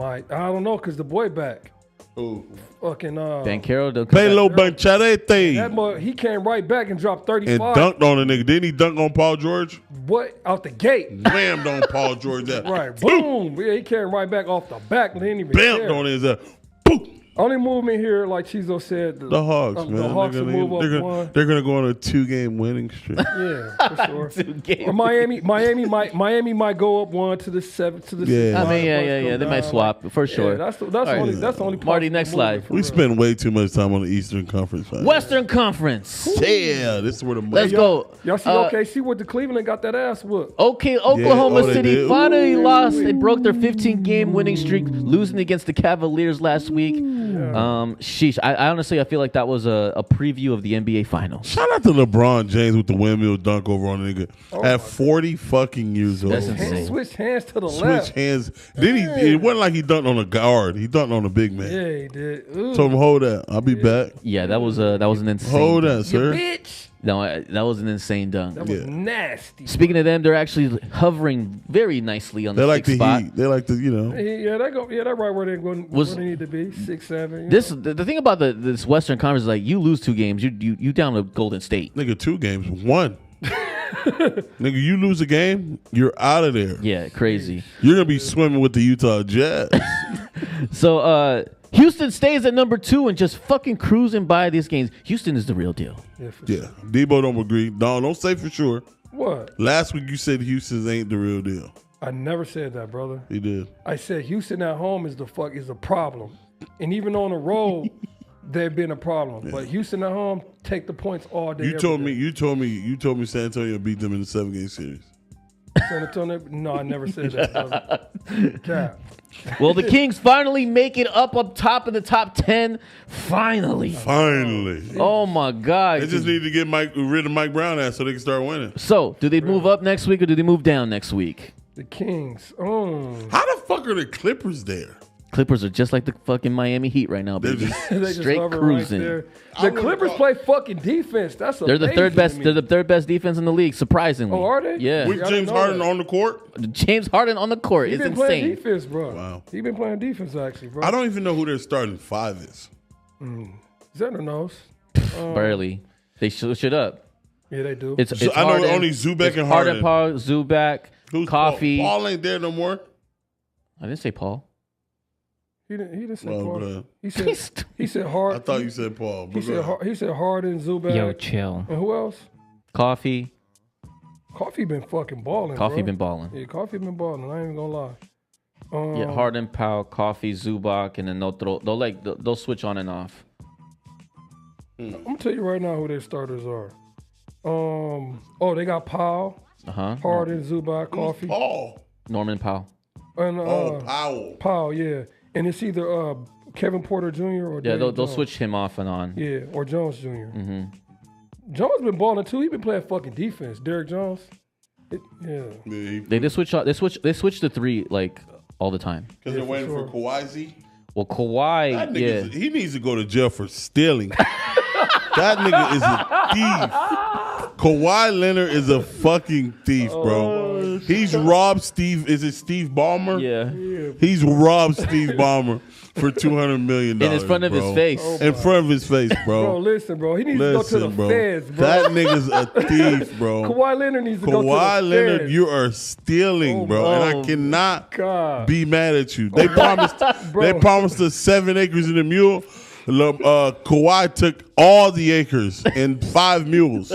I don't know, because the boy back. Ooh. Fucking Banchero. Pelo Banchero. That boy, he came right back and dropped 35. And dunked on a nigga. Didn't he dunk on Paul George? What? Out the gate. Whammed on Paul George. Right. Boom. Yeah, he came right back off the back. Didn't even Bammed on his boom. Only movement here, like Chizo said, the Hawks, man. The Hawks will move up 1. They're gonna go on a 2-game winning streak. Yeah, for sure. Or Miami might go up 1 to the 7 to the 6. I mean, yeah. They might swap for sure. Yeah, that's the only. Marty, next slide. We spend way too much time on the Eastern Conference. Western Conference. Yeah, this is where the money. Let's go. Y'all see OKC with the Cleveland got that ass whooped. Okay, Oklahoma City finally lost. They broke their 15-game winning streak, losing against the Cavaliers last week. Sheesh. I honestly, I feel like that was a preview of the NBA Finals. Shout out to LeBron James with the windmill dunk over on a nigga at 40 fucking years old. That's insane. Switch hands to the left. Switch hands. Then it wasn't like he dunked on a guard. He dunked on a big man. Yeah, he did. Ooh. Told him, hold that. I'll be back. Yeah, that was an insane. Hold that, sir. You bitch. No, that was an insane dunk. That was nasty. Speaking of them, they're actually hovering very nicely on the 6th spot. Heat. They like the, Yeah, they go. Yeah, they're right where they're going. Where they need to be. 6, 7. The thing about this Western Conference is like you lose 2 games, you down to Golden State. Nigga, 2 games, 1. Nigga, you lose a game, you're out of there. Yeah, crazy. You're gonna be swimming with the Utah Jazz. So Houston stays at number 2 and just fucking cruising by these games. Houston is the real deal. Yeah, Debo don't agree. Don't say for sure. What? Last week you said Houston ain't the real deal. I never said that, brother. He did. I said Houston at home is a problem, and even on the road, they've been a problem. Yeah. But Houston at home take the points all day. You told me San Antonio beat them in the 7-game series. San Antonio? No, I never said that, brother. Cap. Well, the Kings finally make it up top of the top 10. Finally. Oh my God. They just need to get rid of Mike Brown ass so they can start winning. So, do they move up next week or do they move down next week? The Kings. How the fuck are the Clippers there? Clippers are just like the fucking Miami Heat right now, baby. They straight cruising. Right the Clippers play fucking defense. They're the third best. They're the third best defense in the league, surprisingly. Oh, are they? Yeah. With James Harden on the court. James Harden on the court is insane. He's been playing defense, bro. Wow. He's been playing defense actually, bro. I don't even know who their starting 5 is. Xander knows. Barely. They should up. Yeah, they do. It's I Harden, know only Zubac and Harden. Paul, Zubac, Who's Coffee. Paul ain't there no more. I didn't say Paul. He didn't say Paul. Bro. He said Harden. I thought you said Paul. He said Harden, Zubac. Yo, chill. And who else? Coffee. Coffee been fucking balling. Coffee bro. been balling. Yeah, Coffee been balling. I ain't even gonna lie. Yeah, Harden, Powell, Coffee, Zubac, and then they'll switch on and off. I'm gonna tell you right now who their starters are. They got Powell, Harden, Zubac, Coffee, Norman Powell. and Powell. Powell, yeah. And it's either Kevin Porter Jr. or Yeah, Daniel they'll Jones. switch him off and on. Yeah, or Jones Jr. Jones been balling too. He been playing fucking defense. Derrick Jones. They just switch out. They switch the three like all the time. Because they're waiting for Kawhi Z. Well, Kawhi, That nigga, he needs to go to jail for stealing. That nigga is a thief. Kawhi Leonard is a fucking thief, bro. He's robbed Steve. Is it Steve Ballmer? Yeah. He's robbed Steve Ballmer for $200 million. In front of his face. In front of his face, Bro, bro. listen, bro. He needs to go to the feds, bro. That nigga's a thief, bro. Kawhi Leonard needs to go to the Kawhi Leonard, feds. you are stealing, bro, and I cannot God. be mad at you. They promised. They promised us 7 acres in a mule. Kawhi took all the acres and 5 mules.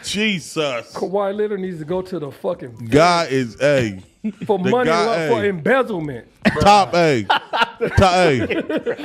Jesus. Kawhi Leonard needs to go to the fucking feds Guy is A. for the money, guy, for hey. embezzlement. Top A. Top A.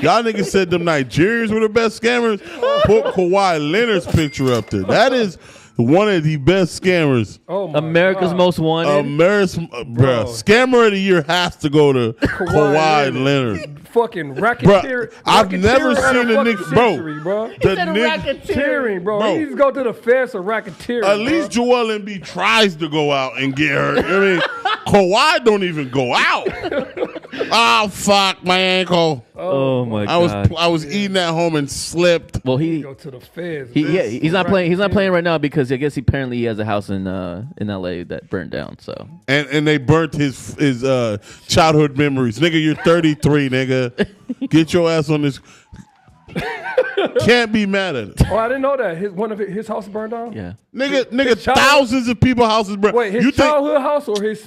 Y'all niggas said them Nigerians were the best scammers. Put Kawhi Leonard's picture up there. That is one of the best scammers. Oh my America's God. most wanted. America's bro. Scammer of the year has to go to Kawhi Leonard. Fucking Bro, racketeer. I've never racketeer seen a of the nigga, fucking bro. century, bro. The nigga, Racketeering, bro. Bro. He needs to go to the feds for racketeering. at least Joel Embiid tries to go out and get hurt. I mean, Kawhi don't even go out. Oh fuck my ankle! Oh my god. I was eating at home and slipped. Well, he go to the feds. he's not playing. He's not playing right now because I guess apparently he has a house in L.A. that burned down. So And they burnt his childhood memories. Nigga, you're 33, nigga. Get your ass on this. Can't be mad at it. Oh, I didn't know that. His house burned down. yeah, Nigga, child- thousands of people houses burned. Wait, his you think? childhood house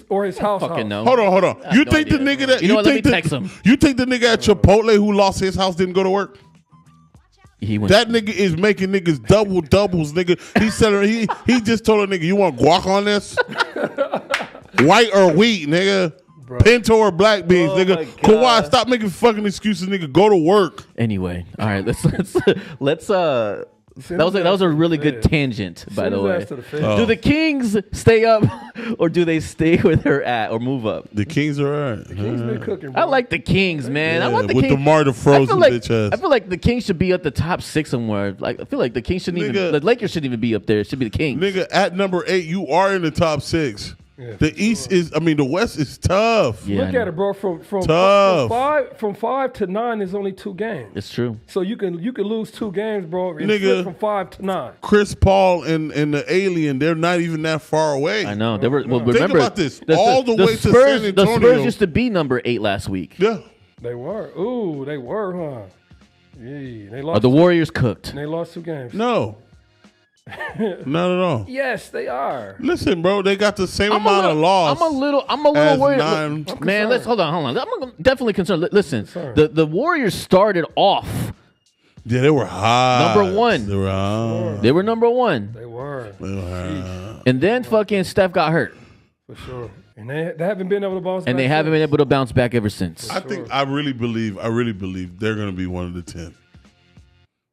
or his house? fucking house? no. Hold on. You no think the idea. nigga that You know what, let think me the- text him. You think the nigga at Chipotle who lost his house didn't go to work? he went. That nigga is making niggas doubles, nigga. He said he just told a nigga, you want guac on this? White or wheat, nigga. Pinto or black beans, Oh nigga. my God. Kawhi, stop making fucking excuses, nigga. Go to work. Anyway, all right. Let's. That was a really good tangent, by the way. Do the Kings stay up, or do they stay where they're at, or move up? The Kings are all right. He's been cooking, bro. I like the Kings, man. I Yeah, want the with Kings. DeMar DeRozan bitch ass. I feel like the Kings should be at the top 6 somewhere. Like I feel like the Kings shouldn't Nigga. even. The Lakers shouldn't even be up there. It should be the Kings. Nigga, at number 8, you are in the top 6. Yeah, the East the West is tough. Yeah, I Look know. at it, bro. From Tough. from 5 to 9 is only 2 games. It's true. So you can lose 2 games, bro. And Nigga. flip from 5 to 9. Chris Paul and the Alien, they're not even that far away. I know. They were. Well, Think remember about this. All the way to Spurs, San Antonio. The Spurs used to be number 8 last week. Yeah. They were. Ooh, they were, huh? Yeah, they Are lost. the Warriors cooked? They lost 2 games. No. Not at all. Yes, they are. Listen, bro, they got the same amount of loss. I'm a little as worried. nine. Look, man, let's hold on. I'm definitely concerned. Listen, Concerned. the Warriors started off. Yeah, they were high. Number 1. They were high. They were number 1, They were, They were high. and then fucking Steph got hurt, for sure. And they haven't been able to bounce back. and they haven't been able to bounce back ever since. I really believe they're gonna be one of the 10.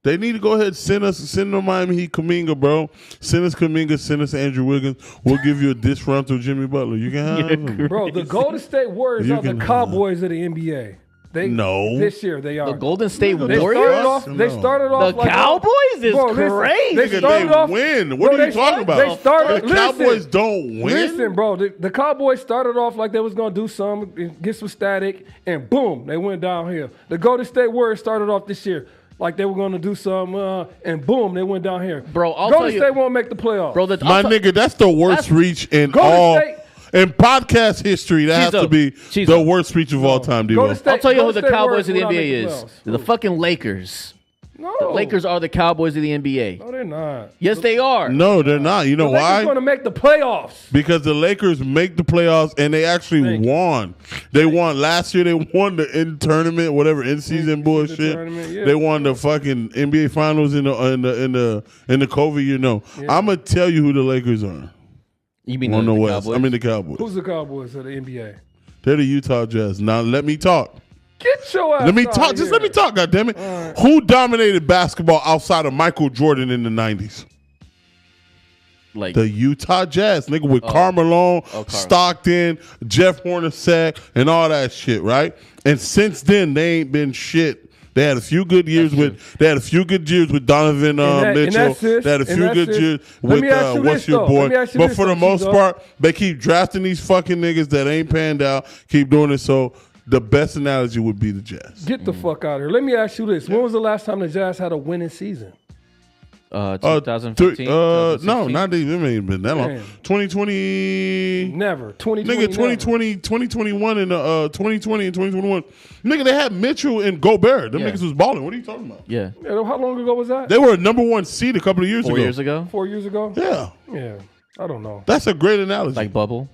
They need to go ahead and send them Miami Heat Kuminga, bro. Send us Kuminga, send us Andrew Wiggins. We'll give you a disgruntled Jimmy Butler. You can have him. Bro, the Golden State Warriors You are the can- Cowboys of the NBA. No. This year they are. The Golden State They Warriors. started off The like Cowboys is Bro, listen, crazy. They Nigga, started they off. win. What Bro, are you talking about? They started. The Cowboys don't win. Listen, bro. The Cowboys started off like they was gonna do something, get some static, and boom, they went downhill. The Golden State Warriors started off this year like they were gonna do something, and boom, they went down here. Bro, I'll Golden tell you- State won't make the playoffs. Bro, My nigga, that's the worst That's- reach in Golden all State- in podcast history. That has Chizo, to be Chizo. the worst reach of all time, Golden Devo. State- I'll tell you who Golden the State Cowboys of the Warriors NBA will not is. make the The fucking Lakers. no, The Lakers are the Cowboys of the NBA. No, they're not. Yes, they are. No, they're not. You know The Lakers why? going to make the playoffs. Because the Lakers make the playoffs and they actually won. They won last year. They won the in tournament, whatever in season bullshit. tournament, yeah. They won the fucking NBA finals in the COVID year. No, I'm gonna tell you who the Lakers are. You mean on the West? Cowboys? I mean the Cowboys. Who's the Cowboys of the NBA? They're the Utah Jazz. Now let me talk. Get your ass Let me out talk. of Just here. let me talk. Goddammit. Right. Who dominated basketball outside of Michael Jordan in the 90s? Like The Utah Jazz, nigga, with Karl Malone, Stockton, Jeff Hornacek, and all that shit, right? And since then, they ain't been shit. They had a few good years with. They had a few good years with Donovan Mitchell. They had a few good years with what's your boy. But for the most part, they keep drafting these fucking niggas that ain't panned out. Keep doing it. So the best analogy would be the Jazz. Get the fuck out of here. Let me ask you this: when was the last time the Jazz had a winning season? 2015. No, not even. It ain't been that long. Damn. 2020. Never. 2020. Nigga, 2020, 2021 and 2020 and 2021. Nigga, they had Mitchell and Gobert. Them Yeah. niggas was balling. What are you talking about? Yeah. Yeah, how long ago was that? They were a number one seed a couple of years 4 ago. years ago. 4 years ago? Yeah. Yeah. I don't know. That's a great analogy. Like bubble.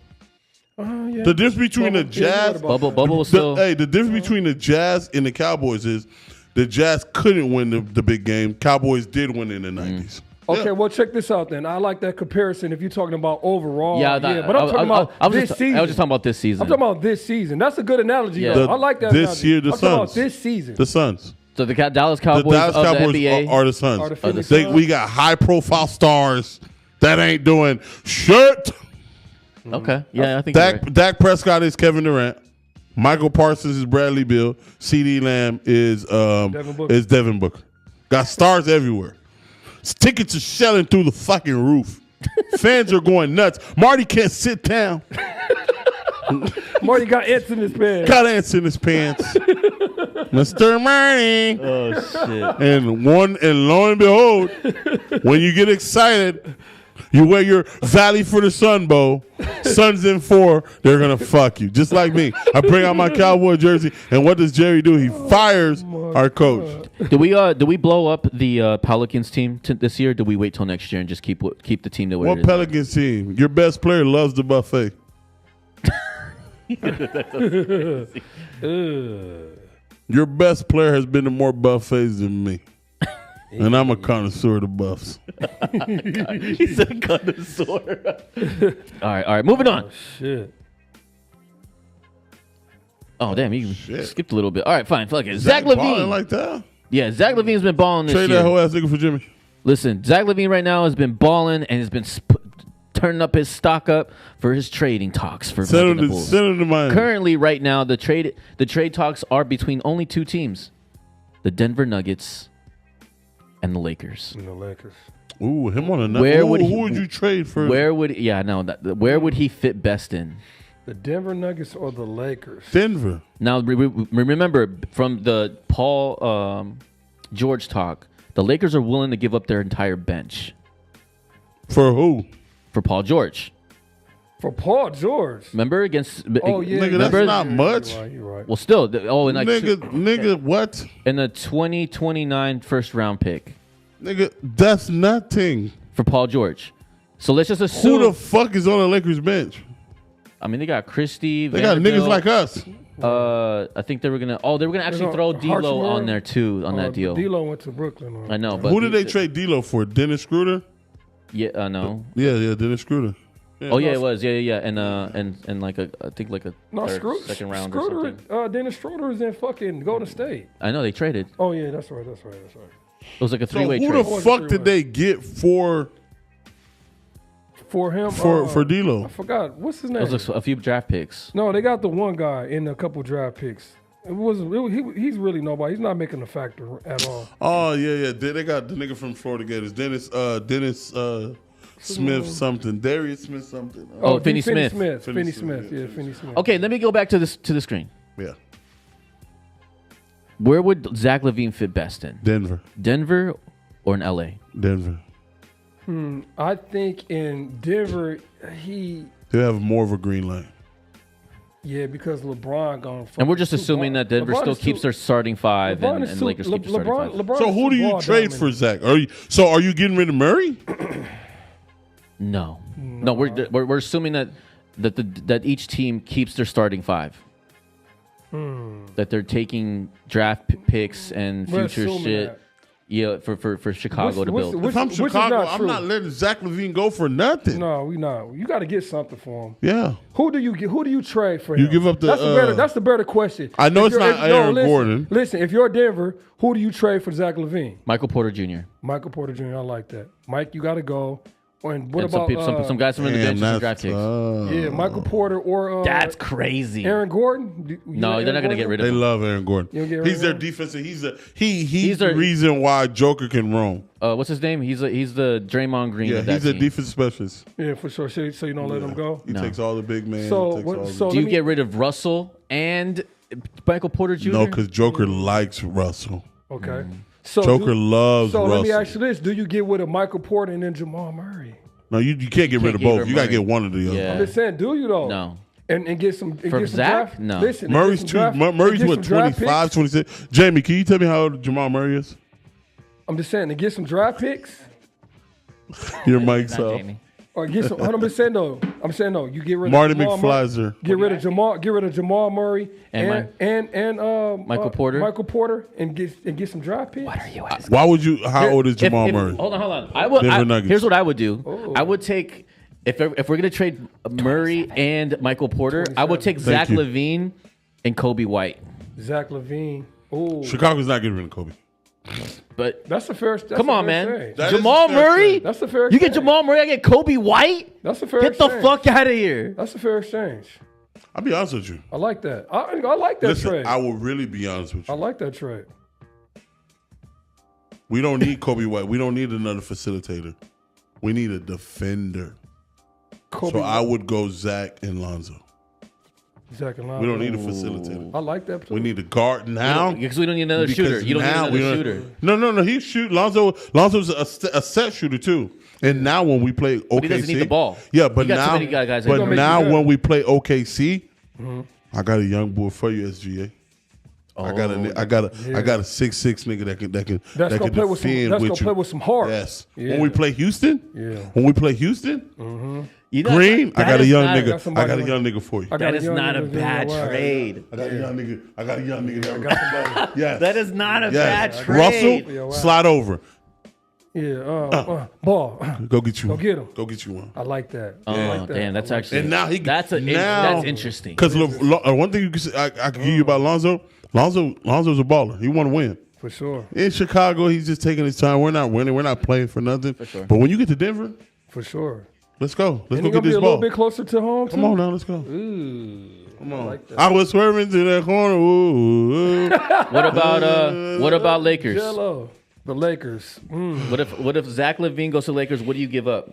Yeah. The difference between the Yeah, you're right Jazz, about Bubble was still. the difference between the Jazz and the Cowboys is the Jazz couldn't win the big game. Cowboys did win in the 90s. Okay, well, check this out then. I like that comparison if you're talking about overall. Yeah, but I'm talking about this season. I was just talking about this season. I'm talking about this season. That's a good analogy. Yeah. Though. I like that This analogy. year, the I'm talking about Suns. this season. The Suns. So the Dallas The Cowboys Dallas of Cowboys the NBA. are the Suns. Are the Phoenix They, Suns? we got high-profile stars that ain't doing shit. Okay. Yeah, I think you're right. Dak Prescott is Kevin Durant. Michael Parsons is Bradley Beal. CeeDee Lamb is Devin Booker. Got stars everywhere. Tickets are shelling through the fucking roof. Fans are going nuts. Marty can't sit down. Marty got ants in his pants. Got ants in his pants. Mr. Marty. Oh shit. And lo and behold, when you get excited, you wear your Valley for the Sun bow. Suns in 4, they're gonna fuck you. Just like me. I bring out my Cowboy jersey, and what does Jerry do? He fires our coach. Do we blow up the Pelicans team this year? Or do we wait till next year and just keep the team the way it What is? Pelicans team? Your best player loves the buffet. Your best player has been to more buffets than me. And I'm a connoisseur of the buffs. He said connoisseur. All right. Moving on. Shit. Oh damn, you skipped a little bit. All right, fine. Fuck it. Zach balling LaVine. like that? Yeah, Zach LaVine's been balling this Trade year. that whole ass nigga for Jimmy. Listen, Zach LaVine right now has been balling and has been turning up his stock up for his trading talks for Send the him Bulls. to Miami. Currently, right now, the trade talks are between only two teams: the Denver Nuggets and the Lakers. And the Lakers. Ooh, him on a Where would who would you trade for? Where would he fit best in? The Denver Nuggets or the Lakers? Denver. Now, remember from the Paul George talk, the Lakers are willing to give up their entire bench For who? for Paul George. For Paul George. Remember against? Oh, yeah. Nigga, that's remember, not much. You're right. Well, still, and like Nigga, what? in the 2029 first round pick Nigga, that's nothing. for Paul George. So let's just assume. Who the fuck is on the Lakers bench? I mean, they got Christie. They got niggas like us. I think they were gonna actually throw D'Lo on there too on that deal. D'Lo went to Brooklyn. I know, but Who did they trade D'Lo for? Dennis Schroeder? Yeah, no. Yeah, Dennis Schroeder. Oh yeah, it was. Yeah, and like I think like a second round or something. Dennis Schroeder is in fucking Golden State. I know they traded. Oh yeah, that's right. It was like a So three-way who trade. the fuck did they get for him? for D'Lo? I forgot what's his name. It was a few draft picks. No, they got the one guy in a couple draft picks. He's really nobody. He's not making a factor at all. Oh yeah. They got the nigga from Florida Gators, Dennis Smith something, Darius Smith something. Finney Smith. Finney Smith. Yeah, Finney Smith. Okay, let me go back to the screen. Yeah, Where would Zach LaVine fit best in? Denver or in LA? Denver. I think in Denver, They have more of a green light. because LeBron gone. And we're just assuming that Denver LeBron still is keeps their starting five and Lakers keep their starting five. LeBron So is who do too you ball trade dominant. for Zach? Are you getting rid of Murray? No. We're assuming that each team keeps their starting five. That they're taking draft picks and We're future assuming shit. that. Yeah, for Chicago to build. If I'm which is Chicago, not I'm true. not letting Zach LaVine go for nothing. No, we not. You got to get something for him. Yeah. Who do you trade for? You him? give up the, That's the better question. I know If it's you're- not Aaron listen, Gordon. Listen, if you're Denver, who do you trade for Zach LaVine? Michael Porter Jr. Michael Porter Jr. I like that. Mike, you got to go. And what And about some guys from the bench and some that's draft picks. yeah, Michael Porter or That's crazy. Aaron Gordon? No, they're not going to get rid of They him. love Aaron Gordon. You don't get rid He's of their him? defensive. He's the their- reason why Joker can roam. What's his name? He's the Draymond Green. Yeah, of that he's a team. defensive specialist. Yeah, for sure. So you don't let him go. He No. takes all the big men. So, takes what- all so- the, Do you let me- get rid of Russell and Michael Porter Jr.? no, because Joker likes Russell. Okay. So Joker loves So Russell. let me ask you this: do you get rid of Michael Porter and then Jamal Murray? No, you can't get rid of both. You got to get one of the other. Yeah. I'm just saying, do you though? No. And get some. And For get some Zach? draft, No. Listen, and Murray's get some draft- Murray's and get what, some draft 25, picks. 26? Jamie, can you tell me how old Jamal Murray is? I'm just saying to get some draft picks Your mic's Not off. Jamie. or get some. I'm just saying though. I'm saying no. You get rid Marty of Jamal Murray. McFlyzer. Get rid of Jamal Murray And Michael Porter? Michael Porter and get some draft picks. What are you asking? Why would you? How old is Jamal If- Murray? Hold on. Denver Nuggets. Here's what I would do. I would take if we're gonna trade Murray and Michael Porter, I would take Zach you. LaVine and Kobe White. Zach LaVine. Oh, Chicago's not getting rid of Kobe. But that's a fair. That's come a on, fair man. exchange. That is Jamal a fair Murray? trade. That's a fair. You get exchange. Jamal Murray, I get Kobe White? That's a fair. Get the exchange. fuck out of here. That's a fair exchange. I'll be honest with you. I like that. I like that Listen, trade. I will really be honest with I you. like that trade. We don't need Kobe White. We don't need another facilitator. We need a defender. Kobe, So I would go Zach and Lonzo. Zach and Lonzo. We don't need a facilitator. I like that. Too. We need a guard now. Because we don't need another Because shooter. You don't need now we another don't- shooter. No. He shoot. Lonzo's a set shooter too. And now when we play OKC, he doesn't need the ball. Yeah, but You got now, too many guys that but can make now you good. when we play OKC, I got a young boy for you, SGA. I got a 6'6" nigga that can That's gonna play with some. defend That's with gonna you. play with some heart. Yes. Yeah. When we play Houston, Mm-hmm. You know, Green, I that got a is young not- nigga. got somebody I got a like- young nigga for you. I got That a is young not a nigga bad doing well. trade. I got a young nigga. That yes. That is not a Yes. bad trade. Russell, slide over. Yeah. Ball. Go get you. Go one. get him. Go get you one. I like that. Oh, I like that. damn, that's actually And now he that's interesting. Because one thing you can say, I can give you about Lonzo's a baller. He want to win. For sure. In Chicago, he's just taking his time. We're not winning. We're not playing for nothing. sure. But when you get to Denver, For sure. let's go. Let's And go he get gonna be this a little ball. bit closer to home. Come too? on now, let's go. Ooh. Come on. like that. I was swerving to that corner. Ooh, ooh. What about Lakers? Jello. The Lakers. What if Zach LaVine goes to Lakers? What do you give up?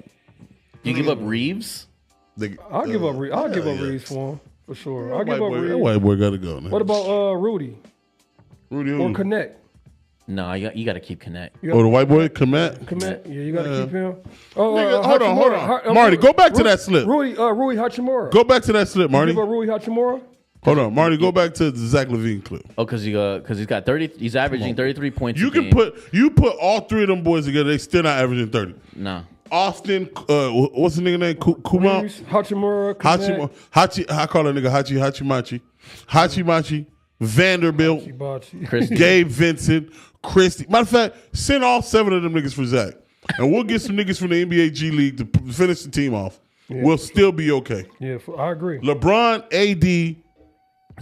Do you give up Reeves? I'll give up. I'll give up yeah. Reeves for him for sure. I'll That give up white Reeves. boy got to go. Man. What about Rudy Rudy? or Who? Connect? No, you got to keep Connect. You Oh, got the white boy, Komet. Connect. Yeah, you got to keep him. Oh, Nigga, hold on. Hachimura. Marty, go back to that slip. Rudy Hachimura. Go back to that slip, Marty. Give up Rudy Hachimura. Hold on, Marty. Go back to the Zach LaVine clip. Oh, because he's got 30. He's averaging 33 points. You a can game. put all three of them boys together. They still not averaging 30. No. Austin, what's the nigga name? Kuma. Reeves, Hachimura. Connect. I call that nigga Hachimachi, Vanderbilt, Hibachi. Chris Gabe Vincent, Christie. Matter of fact, send all 7 of them niggas for Zach. And we'll get some niggas from the NBA G League to finish the team off. We'll still be okay. Yeah, I agree. LeBron, AD,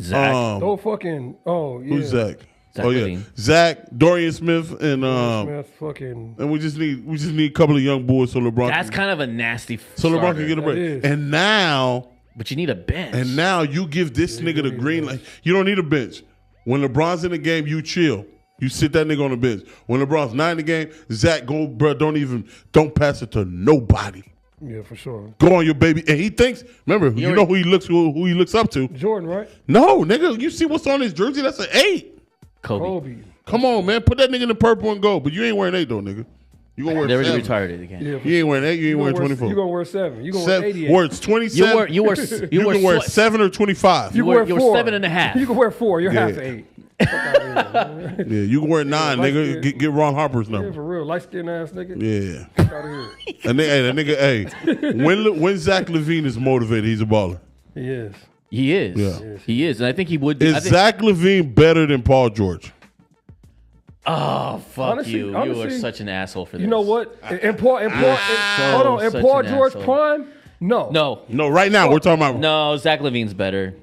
Zach. Oh, fucking. Oh, yeah. who's Zach? Zach Oh yeah, LaVine. Zach, Dorian Smith, and Smith, fucking. and we just need a couple of young boys so LeBron. That's kind of a nasty. so LeBron starter. can get a break. is. And now But you need a bench. And now you give this nigga the green light. You don't need a bench. When LeBron's in the game, you chill. You sit that nigga on the bench. When LeBron's not in the game, Zach, go, bro, don't pass it to nobody. Yeah, for sure. Go on your baby. And he thinks, remember, you know who he looks up to. Jordan, right? No, nigga, you see what's on his jersey? That's an 8. Kobe. Come on, man. Put that nigga in the purple and gold. But you ain't wearing 8 though, nigga. You gonna wear They already 7. retired it again. Yeah, You ain't wearing 8, you ain't wearing 24. You're going to wear 7. You're going to wear 88. Where it's 27. You can wear 7 or 25. You were- wear you were 4. 7.5. You can wear 4. You're half Yeah. 8. Yeah, you can wear 9, nigga. like- Get Ron Harper's Yeah, number. for real. Light skinned ass nigga. Yeah. Fuck out of here. That nigga, when Zach LaVine is motivated, he's a baller. He is. He is. Yeah. He is. And I think he would be. Is Zach LaVine better than Paul George? Oh, fuck Honestly- you. You honestly, are such an asshole for this. You know what? And Paul, hold on. And such Paul an George asshole. prime? No. No, right now we're talking about No, Zach Levine's better.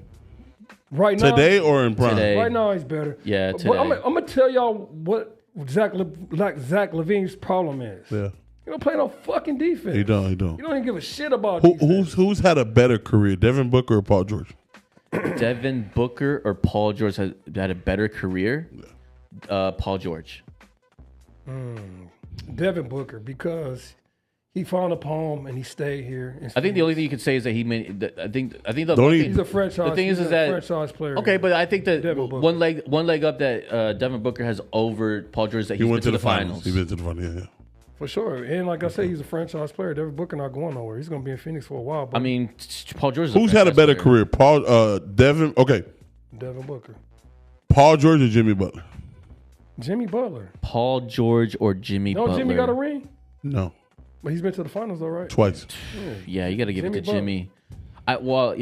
Right now. today or in prime. Today. Right now he's better. Yeah, But today. I'm gonna tell y'all what Zach Levine's problem is. Yeah, He don't play no fucking defense. he don't. You don't even give a shit about Who, defense. who's had a better career, Devin Booker or Paul George? Devin Booker or Paul George had a better career? Paul George. Devin Booker, because he found a home and he stayed here. I think the only thing you could say is that he made. I think the only- He's a franchise. The thing is he's a that- franchise player. Okay, but I think that Devin Booker. one leg up that Devin Booker has over Paul George is that He he's went been to the finals. He been to the finals. Yeah. For sure. And like I said, he's a franchise player. Devin Booker not going nowhere. He's gonna be in Phoenix for a while. But I mean, Paul George. Is Who's had a better career, Paul, Devin? Okay, Devin Booker, Paul George or Jimmy Butler? Jimmy Butler. Paul George or Jimmy No, Butler? Jimmy got a ring, No, but he's been to the finals though, right? twice. Yeah, you got to give it Jimmy to Butler. Jimmy.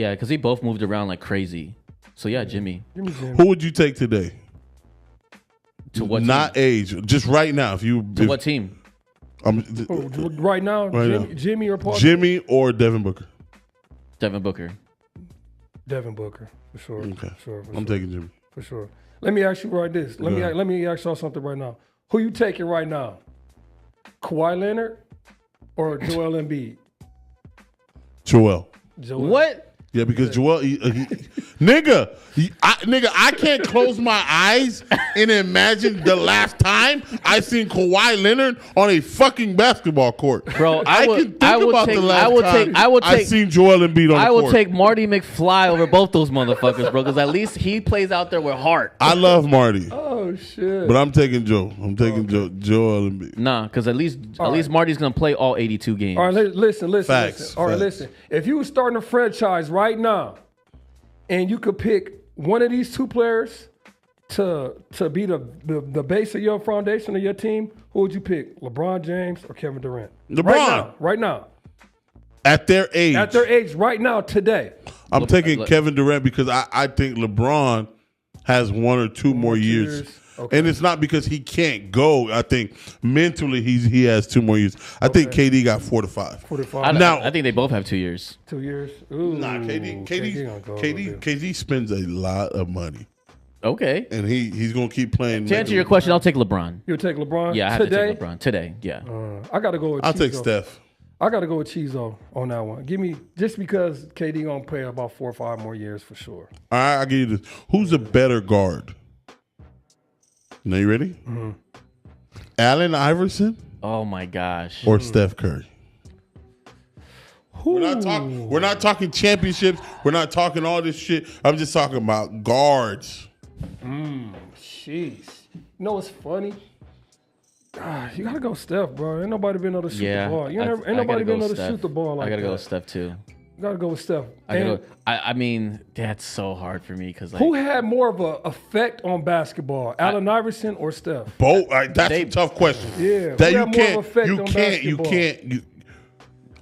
Yeah, because they both moved around like crazy. So yeah, Jimmy. Jimmy. Who would you take today? To what? Not team? age, just right now. If you, To what team? Right now, Right Jimmy, now. Jimmy or Paul? Jimmy or Devin Booker? Devin Booker. Devin Booker, for sure. Okay, For sure. I'm taking Jimmy. For sure. Let me ask you right this. Let me ask y'all something right now. Who you taking right now? Kawhi Leonard or Joel Embiid? Joel. Joel. What? Yeah, because Joel, nigga, I can't close my eyes and imagine the last time I seen Kawhi Leonard on a fucking basketball court. Bro, I would- can think I would about take- the last I would time take- I would I take- seen Joel Embiid on I the will court. take Marty McFly over both those motherfuckers, bro, because at least he plays out there with heart. I love Marty, Oh shit. but I'm taking Joe. I'm taking Joel Embiid. Nah, because at least right. Marty's gonna play all 82 games. All right, listen. Facts, All right, facts. listen. If you were starting a franchise right now, and you could pick one of these two players to be the base of your foundation of your team, who would you pick? LeBron James or Kevin Durant? LeBron. Right now. At their age, At their age, right now, today. I'm taking Kevin Durant because I think LeBron has 1 or 2 more years. Okay. And it's not because he can't go. I think mentally he has 2 more years. I think KD got 4 to 5. 45. Now- I think they both have 2 years. 2 years. Ooh, Nah, KD gonna go a little bit. KD spends a lot of money, Okay. and he's gonna keep playing. To answer your question, I'll take LeBron. You'll take LeBron Yeah, I have today? to take LeBron today. Yeah. I got to go with I'll Chizo. take Steph. I got to go with Chizo on that one. Give me, just because KD going to play about 4 or 5 more years for sure. All right, I'll give you this. Who's a better guard? Now you ready? Mm-hmm. Allen Iverson Oh my gosh. or Steph Curry? We're not talking championships. We're not talking all this shit. I'm just talking about guards. Jeez. You know what's funny? You got to go Steph, bro. Ain't nobody been able to shoot Yeah. the ball. Ain't I nobody gotta been go able to Steph. shoot the ball like I gotta that. go with Steph too. You got to go with Steph. I And gotta go. I mean, that's so hard for me because like who had more of an effect on basketball, Allen Iverson or Steph? Both. That's a tough question. Yeah, That who you had more of can't. effect You on can't. You basketball? can't.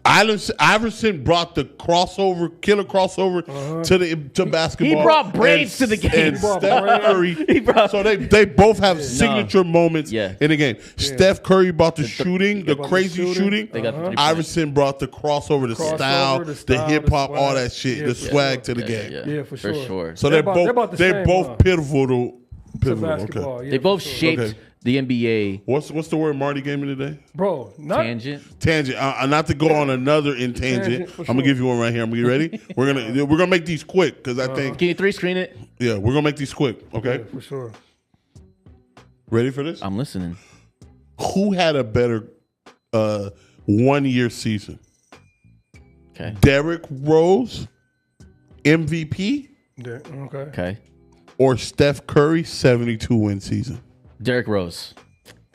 Iverson brought the killer crossover to basketball. He brought braids to the game. And He brought Steph braids. Curry. So they both have signature moments Yeah. in the game. Steph Curry brought the shooting, the brought the crazy shooting. shooting. They got the 3-point. Iverson brought the crossover, the style, the style, the hip hop, the all swag. that shit, Yeah, the for swag sure. to the game. Yeah, for sure. So They're they're about the both same, both pivotal. to basketball. Okay. Yeah, they both for sure. shaped Okay. the NBA What's the word Marty gave me today? Bro, not tangent. Tangent. Not to go on another in Tangent, tangent. for I'm gonna sure. give you one right here. I'm gonna get ready. We're gonna make these quick because I think Can you 3-screen it? we're gonna make these quick. Okay, for sure. ready for this? I'm listening. Who had a better 1 year season? Okay. Derrick Rose, MVP, Yeah, okay. Okay. or Steph Curry, 72 win season? Derrick Rose.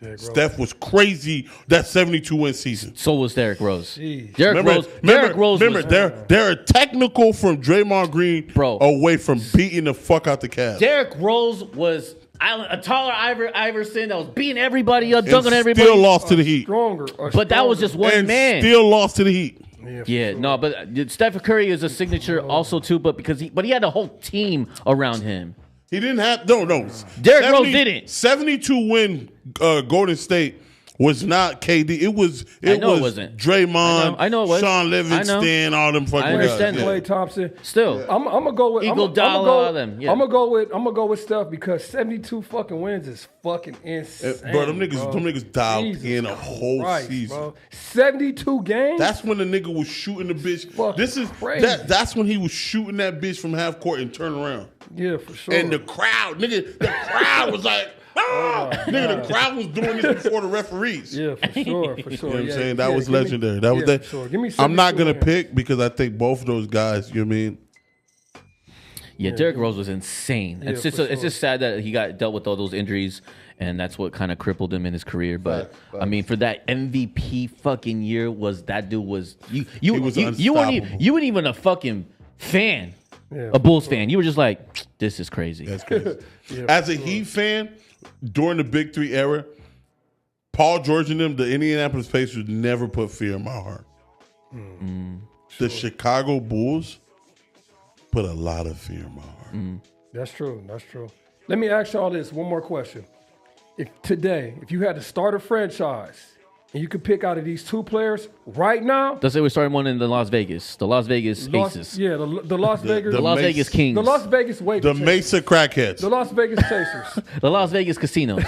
Derrick Rose. Steph was crazy that 72 win season. So was Derrick Rose. Jeez. Derrick Rose. Derrick Rose. remember, Was, they're a technical from Draymond Green Bro. away from beating the fuck out the Cavs. Derrick Rose was a taller Iverson that was beating everybody up, And dunking everybody. still lost to the Heat. Stronger. But that was just one And man. still lost to the Heat. Yeah, no, but Steph Curry is a signature also too, but he had a whole team around him. He didn't have no. Derrick Rose didn't. 72 win Golden State was not KD. It was wasn't. Draymond. I know it was. Sean Livingston, all them fucking I understand guys. Klay Thompson. Still, I'm gonna go with Iguodala, all of them. Yeah. I'm gonna go with Steph because 72 fucking wins is fucking insane. Bro, them niggas dialed in a whole season. Bro. 72 games. That's when the nigga was shooting the bitch. Crazy. That's when he was shooting that bitch from half court and turn around. Yeah, for sure. And the crowd was like, nigga, the crowd was doing this before the referees. Yeah, for sure. You know what I'm saying? That was give me- legendary. That was yeah, that. for sure. Give me I'm not 72 gonna wins. pick because I think both of those guys. You know what I mean? yeah, Derrick Rose was insane. Yeah, It's just for it's just sad that he got dealt with all those injuries, and that's what kind of crippled him in his career. But I mean, for that MVP fucking year, that dude was you was you weren't even a fucking fan, a Bulls fan. You were just like, this is crazy. That's crazy. As a Heat fan, during the Big Three era, Paul George and them, the Indianapolis Pacers, never put fear in my heart. The Chicago Bulls put a lot of fear in my heart. That's true. That's true. Let me ask y'all this. One more question. If you had to start a franchise and you could pick out of these two players right now. Let's say we started one in the Las Vegas Aces. Yeah, the Las Vegas. The Las Vegas Kings. The Las Vegas The Mesa Crackheads. The Las Vegas Chasers. The Las Vegas Casinos.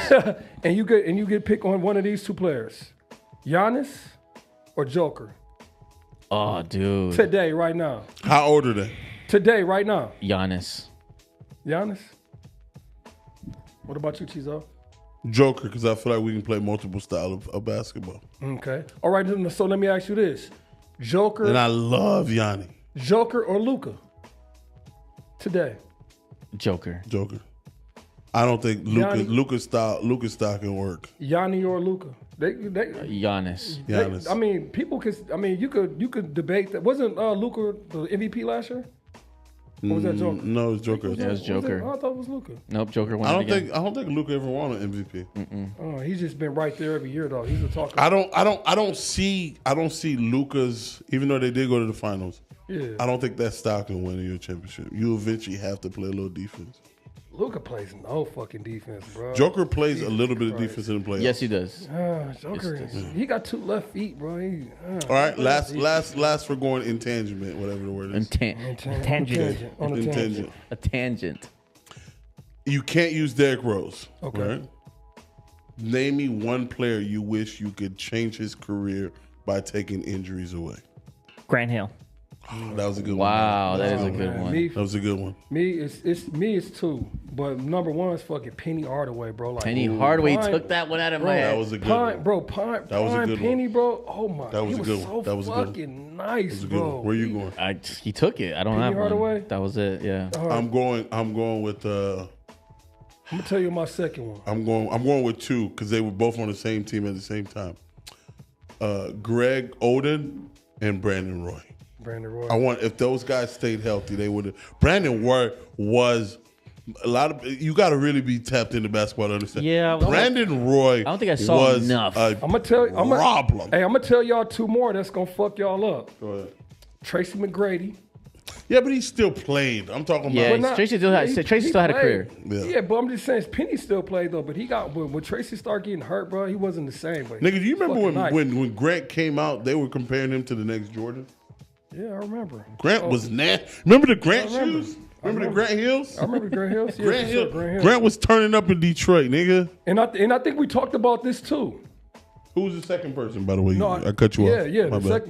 and you get pick on one of these two players. Giannis or Joker. Oh, dude. Today, right now. How old are they? Today, right now. Giannis. Giannis? What about you, Chizo? Joker, because I feel like we can play multiple styles of basketball. Okay. All right, so let me ask you this. Joker. And I love Yanni. Joker or Luka? Today. Joker. I don't think Gianni. Luka's style can work. Yanni or Luka? Giannis. I mean, people could. I mean, you could debate that. Wasn't Luka the MVP last year? Or was that Joker? No, it was Joker. Yeah, it was Joker. I thought it was Luka. Nope, Joker won I it again. don't think Luka ever won an MVP. Oh, he's just been right there every year though. He's a talker. I don't see Luka's, even though they did go to the finals. Yeah. I don't think that style can win you a championship. You eventually have to play a little defense. Luka plays no fucking defense, bro. Joker plays a little bit of defense in the playoffs. Yes, he does. Joker, he got two left feet, bro. All right, last for going intangent, whatever the word is. Tangent. On a tangent. A tangent. You can't use Derrick Rose. Okay. Right? Name me one player you wish you could change his career by taking injuries away. Grant Hill. That was a good one. Wow, that is a good one. That was a good one. It's two, but number one is fucking Penny Hardaway, bro. Like Penny Hardaway took that one out of my head. That was a good one. Bro, That was a good Penny, one. bro. Oh my, That was he a good so one. That was a good one. fucking nice, That was a good bro. one. Where you going? He took it. I don't Penny have Hardaway? one. That was it. Yeah. I'm going with I'm gonna tell you my second one. I'm going with two because they were both on the same team at the same time. Greg Oden and Brandon Roy. Brandon Roy. I want, if those guys stayed healthy, they would have. Brandon Roy was a lot of. You got to really be tapped into basketball to understand. Yeah, Brandon Roy. I don't think I saw was enough. A I'm gonna tell you. problem. Hey, I'm gonna tell y'all two more that's gonna fuck y'all up. Go ahead. Tracy McGrady. Yeah, but he still played. I'm talking Yeah, about. Tracy still had a career. Yeah. But I'm just saying, Penny still played though. But he got when Tracy started getting hurt, bro, he wasn't the same. But Nigga, do you remember fucking when Grant came out? They were comparing him to the next Jordan. Yeah, I remember. Grant was nasty. Remember the Grant shoes? Remember the Grant Heels? I remember Grant Hills. Yeah, Grant for sure, Hill. Grant Hills. Grant was turning up in Detroit, nigga. And I think we talked about this too. Who was the second person, by the way? No, I cut you off. Yeah. My bad.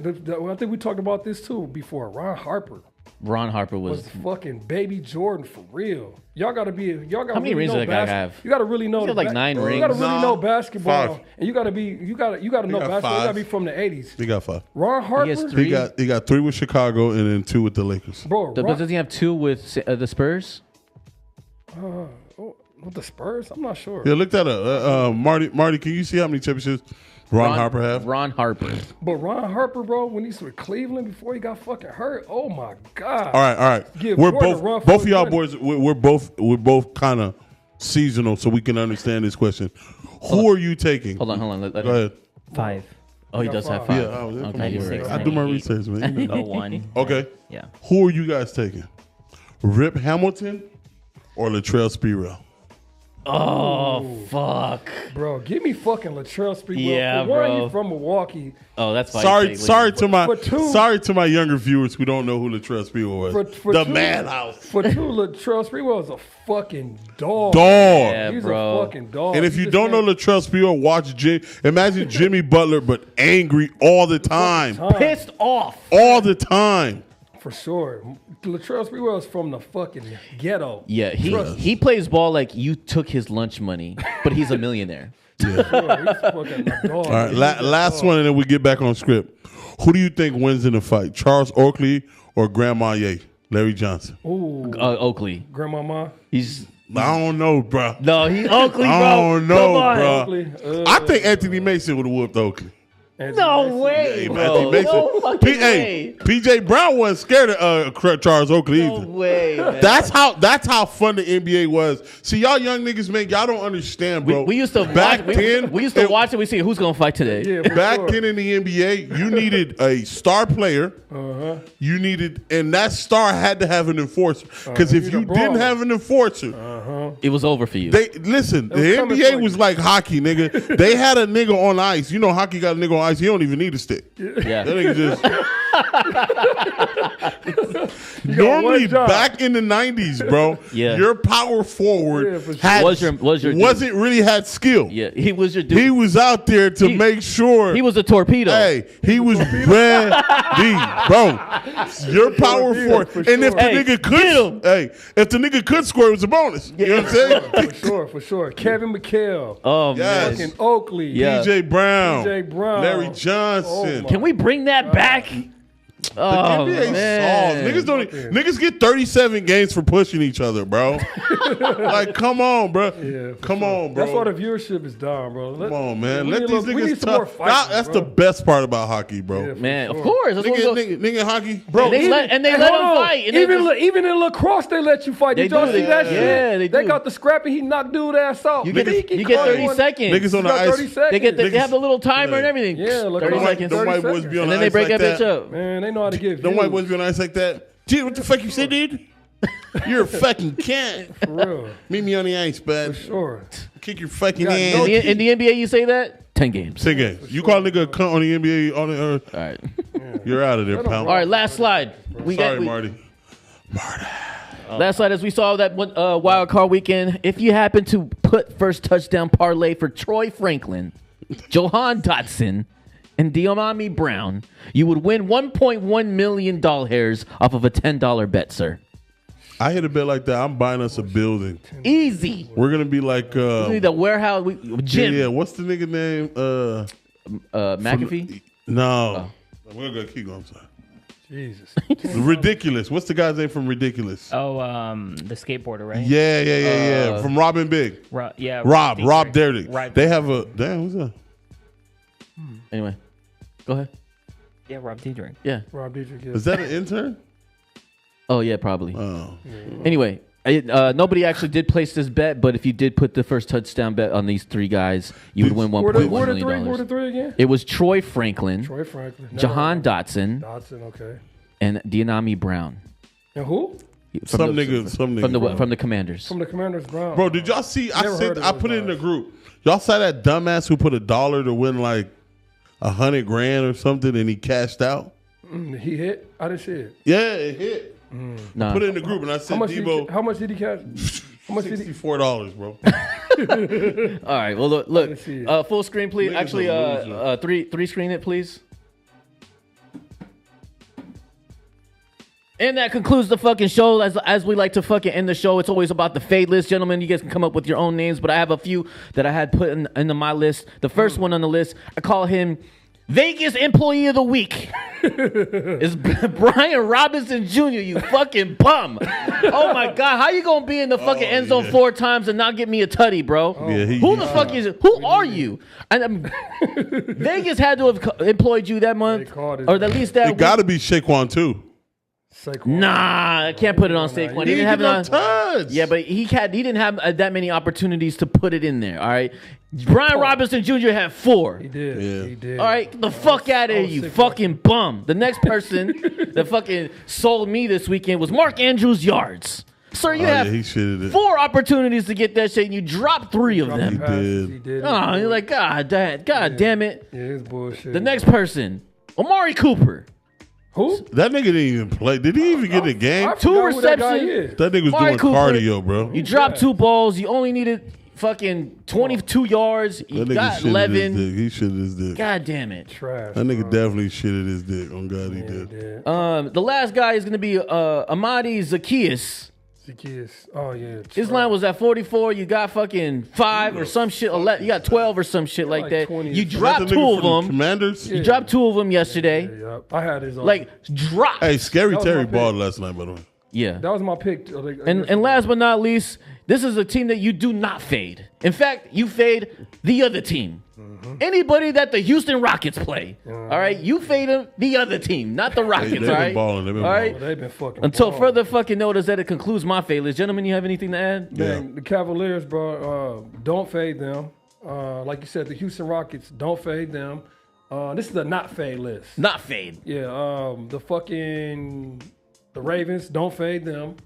I think we talked about this too before. Ron Harper Ron Harper was fucking baby Jordan for real. Y'all gotta How many rings does that guy have? You gotta really know. He's got like 9 rings. You gotta really know basketball, 5. and you gotta know got basketball. 5. You gotta be from the '80s. He got 5. Ron Harper. He has 3. He got 3 with Chicago and then 2 with the Lakers. Bro, But does he have 2 with the Spurs? with the Spurs, I'm not sure. Yeah, look that up. Marty, can you see how many championships Ron Harper have? Ron Harper. But Ron Harper, bro, when he's with Cleveland before he got fucking hurt, oh my god. All right. Give We're Jordan a run both for both of his y'all money. boys. We're both kind of seasonal, so we can understand this question. Who are you taking? Hold on. Let Go him- ahead. 5. Oh, he got does have 5. 5. Yeah, I was- Okay, you're right. 96, I do my 98. research, man. 01. Okay. Yeah. Who are you guys taking? Rip Hamilton or Latrell Sprewell? Oh, fuck. Bro, give me fucking Latrell Sprewell. Yeah, For one, bro. he's from Milwaukee. Oh, that's fine. Sorry to my younger viewers who don't know who Latrell Sprewell was. The Madhouse. For two, Latrell Sprewell is a fucking dog. Yeah, He's bro. a fucking dog. And if you don't know Latrell Sprewell, watch imagine Jimmy Butler, but angry all the time. Pissed off. All the time. For sure. Latrell Sprewell is from the fucking ghetto. Yeah, he plays ball like you took his lunch money, but he's a millionaire. Sure, he's fucking a dog. All right, last one, and then we get back on script. Who do you think wins in the fight, Charles Oakley or Grandma Ye, Larry Johnson? Ooh, Oakley. Grandmama. I don't know, bro. No, he's Oakley, bro. I don't know, Come on. bro. Oakley. I think Anthony Mason would have whooped Oakley. No way, Hey, bro. Anthony Mason. No fucking way. PJ Brown wasn't scared of Charles Oakley No either. way, man. That's how fun the NBA was. See, y'all young niggas, man, y'all don't understand, bro. We used to back watch, then. we used to watch it. We see who's gonna fight today. Yeah, for Back sure. then in the NBA, you needed a star player. You needed, and that star had to have an enforcer. Because if you you need a didn't brawler. have an enforcer, It was over for you. they listen. The was coming NBA for was you. like hockey, nigga. They had a nigga on ice. You know, hockey got a nigga on ice. He don't even need a stick. yeah. That nigga just. got Normally, one job. back in the '90s, bro, Yeah. your power forward Yeah, for sure. had, Was your dude. wasn't really had skill. Yeah, he was your dude. He was out there to make sure. He was a torpedo. Hey, he was ready, bro. Your power torpedo, forward, for and if sure. the Hey, nigga get could, him. hey, if the nigga could score, it was a bonus. You know what I'm saying? For sure. Kevin McHale. Oh Yes. man. Fucking Oakley. Yeah. PJ Brown, PJ Brown. Larry Oh, Johnson. my Can we bring that back? The Oh NBA man. soft. Niggas get 37 games for pushing each other, bro. Like, come on, bro. Yeah, for come sure. on, bro. That's why the viewership is down, bro. Come on, man. We Let need these we need niggas some more talk. fighting, That's bro. the best part about hockey, bro. Yeah, for Man, of sure. course. That's what Nigga, hockey, bro. And they let Hey, him hold on. fight. And they just- Even in lacrosse, they let you fight. They Did y'all do. see that shit? Yeah, they do. got the scrap and he knocked dude ass out. you get He you get caught 30 one. seconds. Niggas on the Got ice. 30 seconds. They have the little timer and everything. Yeah, look, 30 them seconds. Them white 30 boys be on And the then they ice break like that bitch that. up. Man, they know how to get Them views. white boys be on the ice like that. Dude, what the fuck you said, dude? You're a fucking cat. For real. Meet me on the ice, bud. Sure. Kick your fucking got ass. no In the NBA, you say that 10 games. 10 games. You call a nigga a cunt on the NBA on the All right. you're out of there, pal. All right. Last slide. Sorry, Marty. Last slide, as we saw that one, wild card weekend. If you happen to put first touchdown parlay for Troy Franklin, Johan Dotson, and Diomami Brown, you would win $1.1 million off of a $10 bet, sir. I hit a bet like that. I'm buying us a building. Easy. We're gonna be like The warehouse gym. yeah. What's the nigga name? McAfee. No. We're gonna keep going. I'm sorry. Jesus. Ridiculous. What's the guy's name from Ridiculous? Oh, the skateboarder, right? Yeah. From Robin Big. Rob Rob Derrick. Right. They have a damn. Who's that? Anyway, go ahead. Yeah, Rob Diedrich. Yeah. Rob Dietrich. Is that an intern? Oh yeah, probably. Oh, Anyway, nobody actually did place this bet, but if you did put the first touchdown bet on these three guys, you would win Who $1.1 were the three? million. Who were the three again? It was Troy Franklin, Troy Franklin. Never Jahan heard Dotson, Dotson, okay. and Diomami Brown. And who? some nigga. From the Commanders. From the Commanders Brown. Bro, did y'all see? Never heard of I those put it in the guys. group. Y'all saw that dumbass who put $1 to win like $100,000 or something, and he cashed out. He hit? I didn't see it. Yeah, it hit. Nah. Put it in the group, and I said, How Debo, much did he catch? How much did he? $64, bro. All right. Well, look. see it. Full screen, please. Niggas Actually, a loser. three screen it, please. And that concludes the fucking show. As we like to fucking end the show, it's always about the fade list, gentlemen. You guys can come up with your own names, but I have a few that I had put into my list. The first one on the list, I call him Vegas Employee of the Week. It's Brian Robinson Jr., you fucking bum. Oh my God, how you gonna be in the fucking end zone 4 times and not get me a tutty, bro? Yeah, Who the fuck is it? Who are you? And Vegas had to have employed you that month, They called it. or at least that It got to be Shaquan too. Saquon. Nah, I can't put it on Saquon. He didn't have it on. touch. Yeah, but he didn't have that many opportunities to put it in there. All right, Brian Robinson Jr. had 4. He did. Yeah. He did. All right, get the fuck out of here, you sick fucking bum. The next person that fucking sold me this weekend was Mark Andrews Yards. Sir, you have he shitted it. 4 opportunities to get that shit, and you dropped 3 of them. He did. Oh, you're like, God damn it. Yeah, it's bullshit. The next person, Amari Cooper. Who? That nigga didn't even play. Did he even get the game? I 2 forgot who that guy receptions. is. That nigga was Amari doing Cooper. cardio, bro. You dropped 2 balls. You only needed fucking 22 yards. You That nigga got shitted 11. his dick. He shitted his dick. God damn it. Trash. That nigga definitely shitted his dick. On God, he did. The last guy is going to be Amadi Zacchaeus. Zacchaeus. Oh, yeah. His line was at 44. You got fucking 5 or some shit. 11, you got 12 or some shit like that. 20. You Is that dropped That the 2 nigga of for the them. Commanders? You dropped 2 of them yesterday. Yeah, I had his on. Like, dropped. Hey, Scary That was Terry my balled last night, by the way. Yeah. That was my pick. And last but not least, this is a team that you do not fade. In fact, you fade the other team. Anybody that the Houston Rockets play, all right? You fade them, the other team, not the Rockets, They've all been right? balling. They've been All right? balling. They've been fucking Until balling. further fucking notice that it concludes my fade list. Gentlemen, you have anything to add? Yeah. Man, the Cavaliers, bro, don't fade them. Like you said, the Houston Rockets, don't fade them. This is a not fade list. Not fade. Yeah, the Ravens, don't fade them.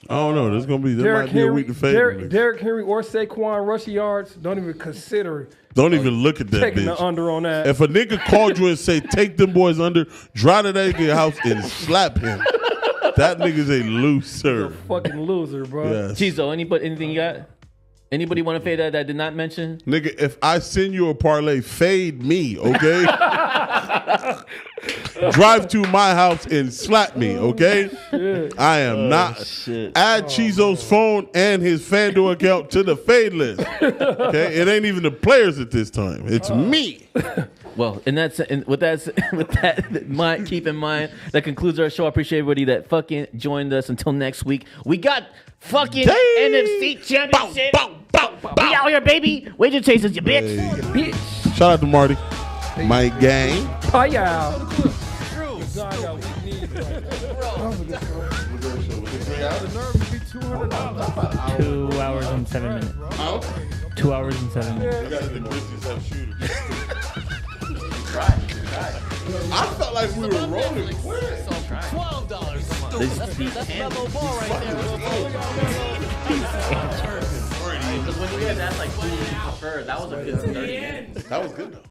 I don't know. There's gonna be there might be a week to fade. Derrick Henry or Saquon rushing yards, don't even consider Don't even look at that taking bitch. the under on that. If a nigga called you and say, take them boys under, drive to that nigga house and slap him. That nigga's a loser. Fucking loser, bro. Yes. Chizo, anything you got? Anybody want to fade that I did not mention? Nigga, if I send you a parlay, fade me, okay? Drive to my house and slap me, okay? I am not. Add Chizo's phone and his FanDuel account to the fade list. Okay? It ain't even the players at this time. It's me. Well, and with that keep in mind, that concludes our show. I appreciate everybody that fucking joined us. Until next week, we got fucking NFC Championship. We out here, baby. Wager chasers, you bitch. Hey. Shout out to Marty. My gang. Oh, yeah. 2 hours and 7 minutes. 2 hours and 7 minutes. I felt like we were rolling. $12 a month. That's mellow ball right there. Because when you guys asked like who you prefer, that was a good 30 minutes. That was good though.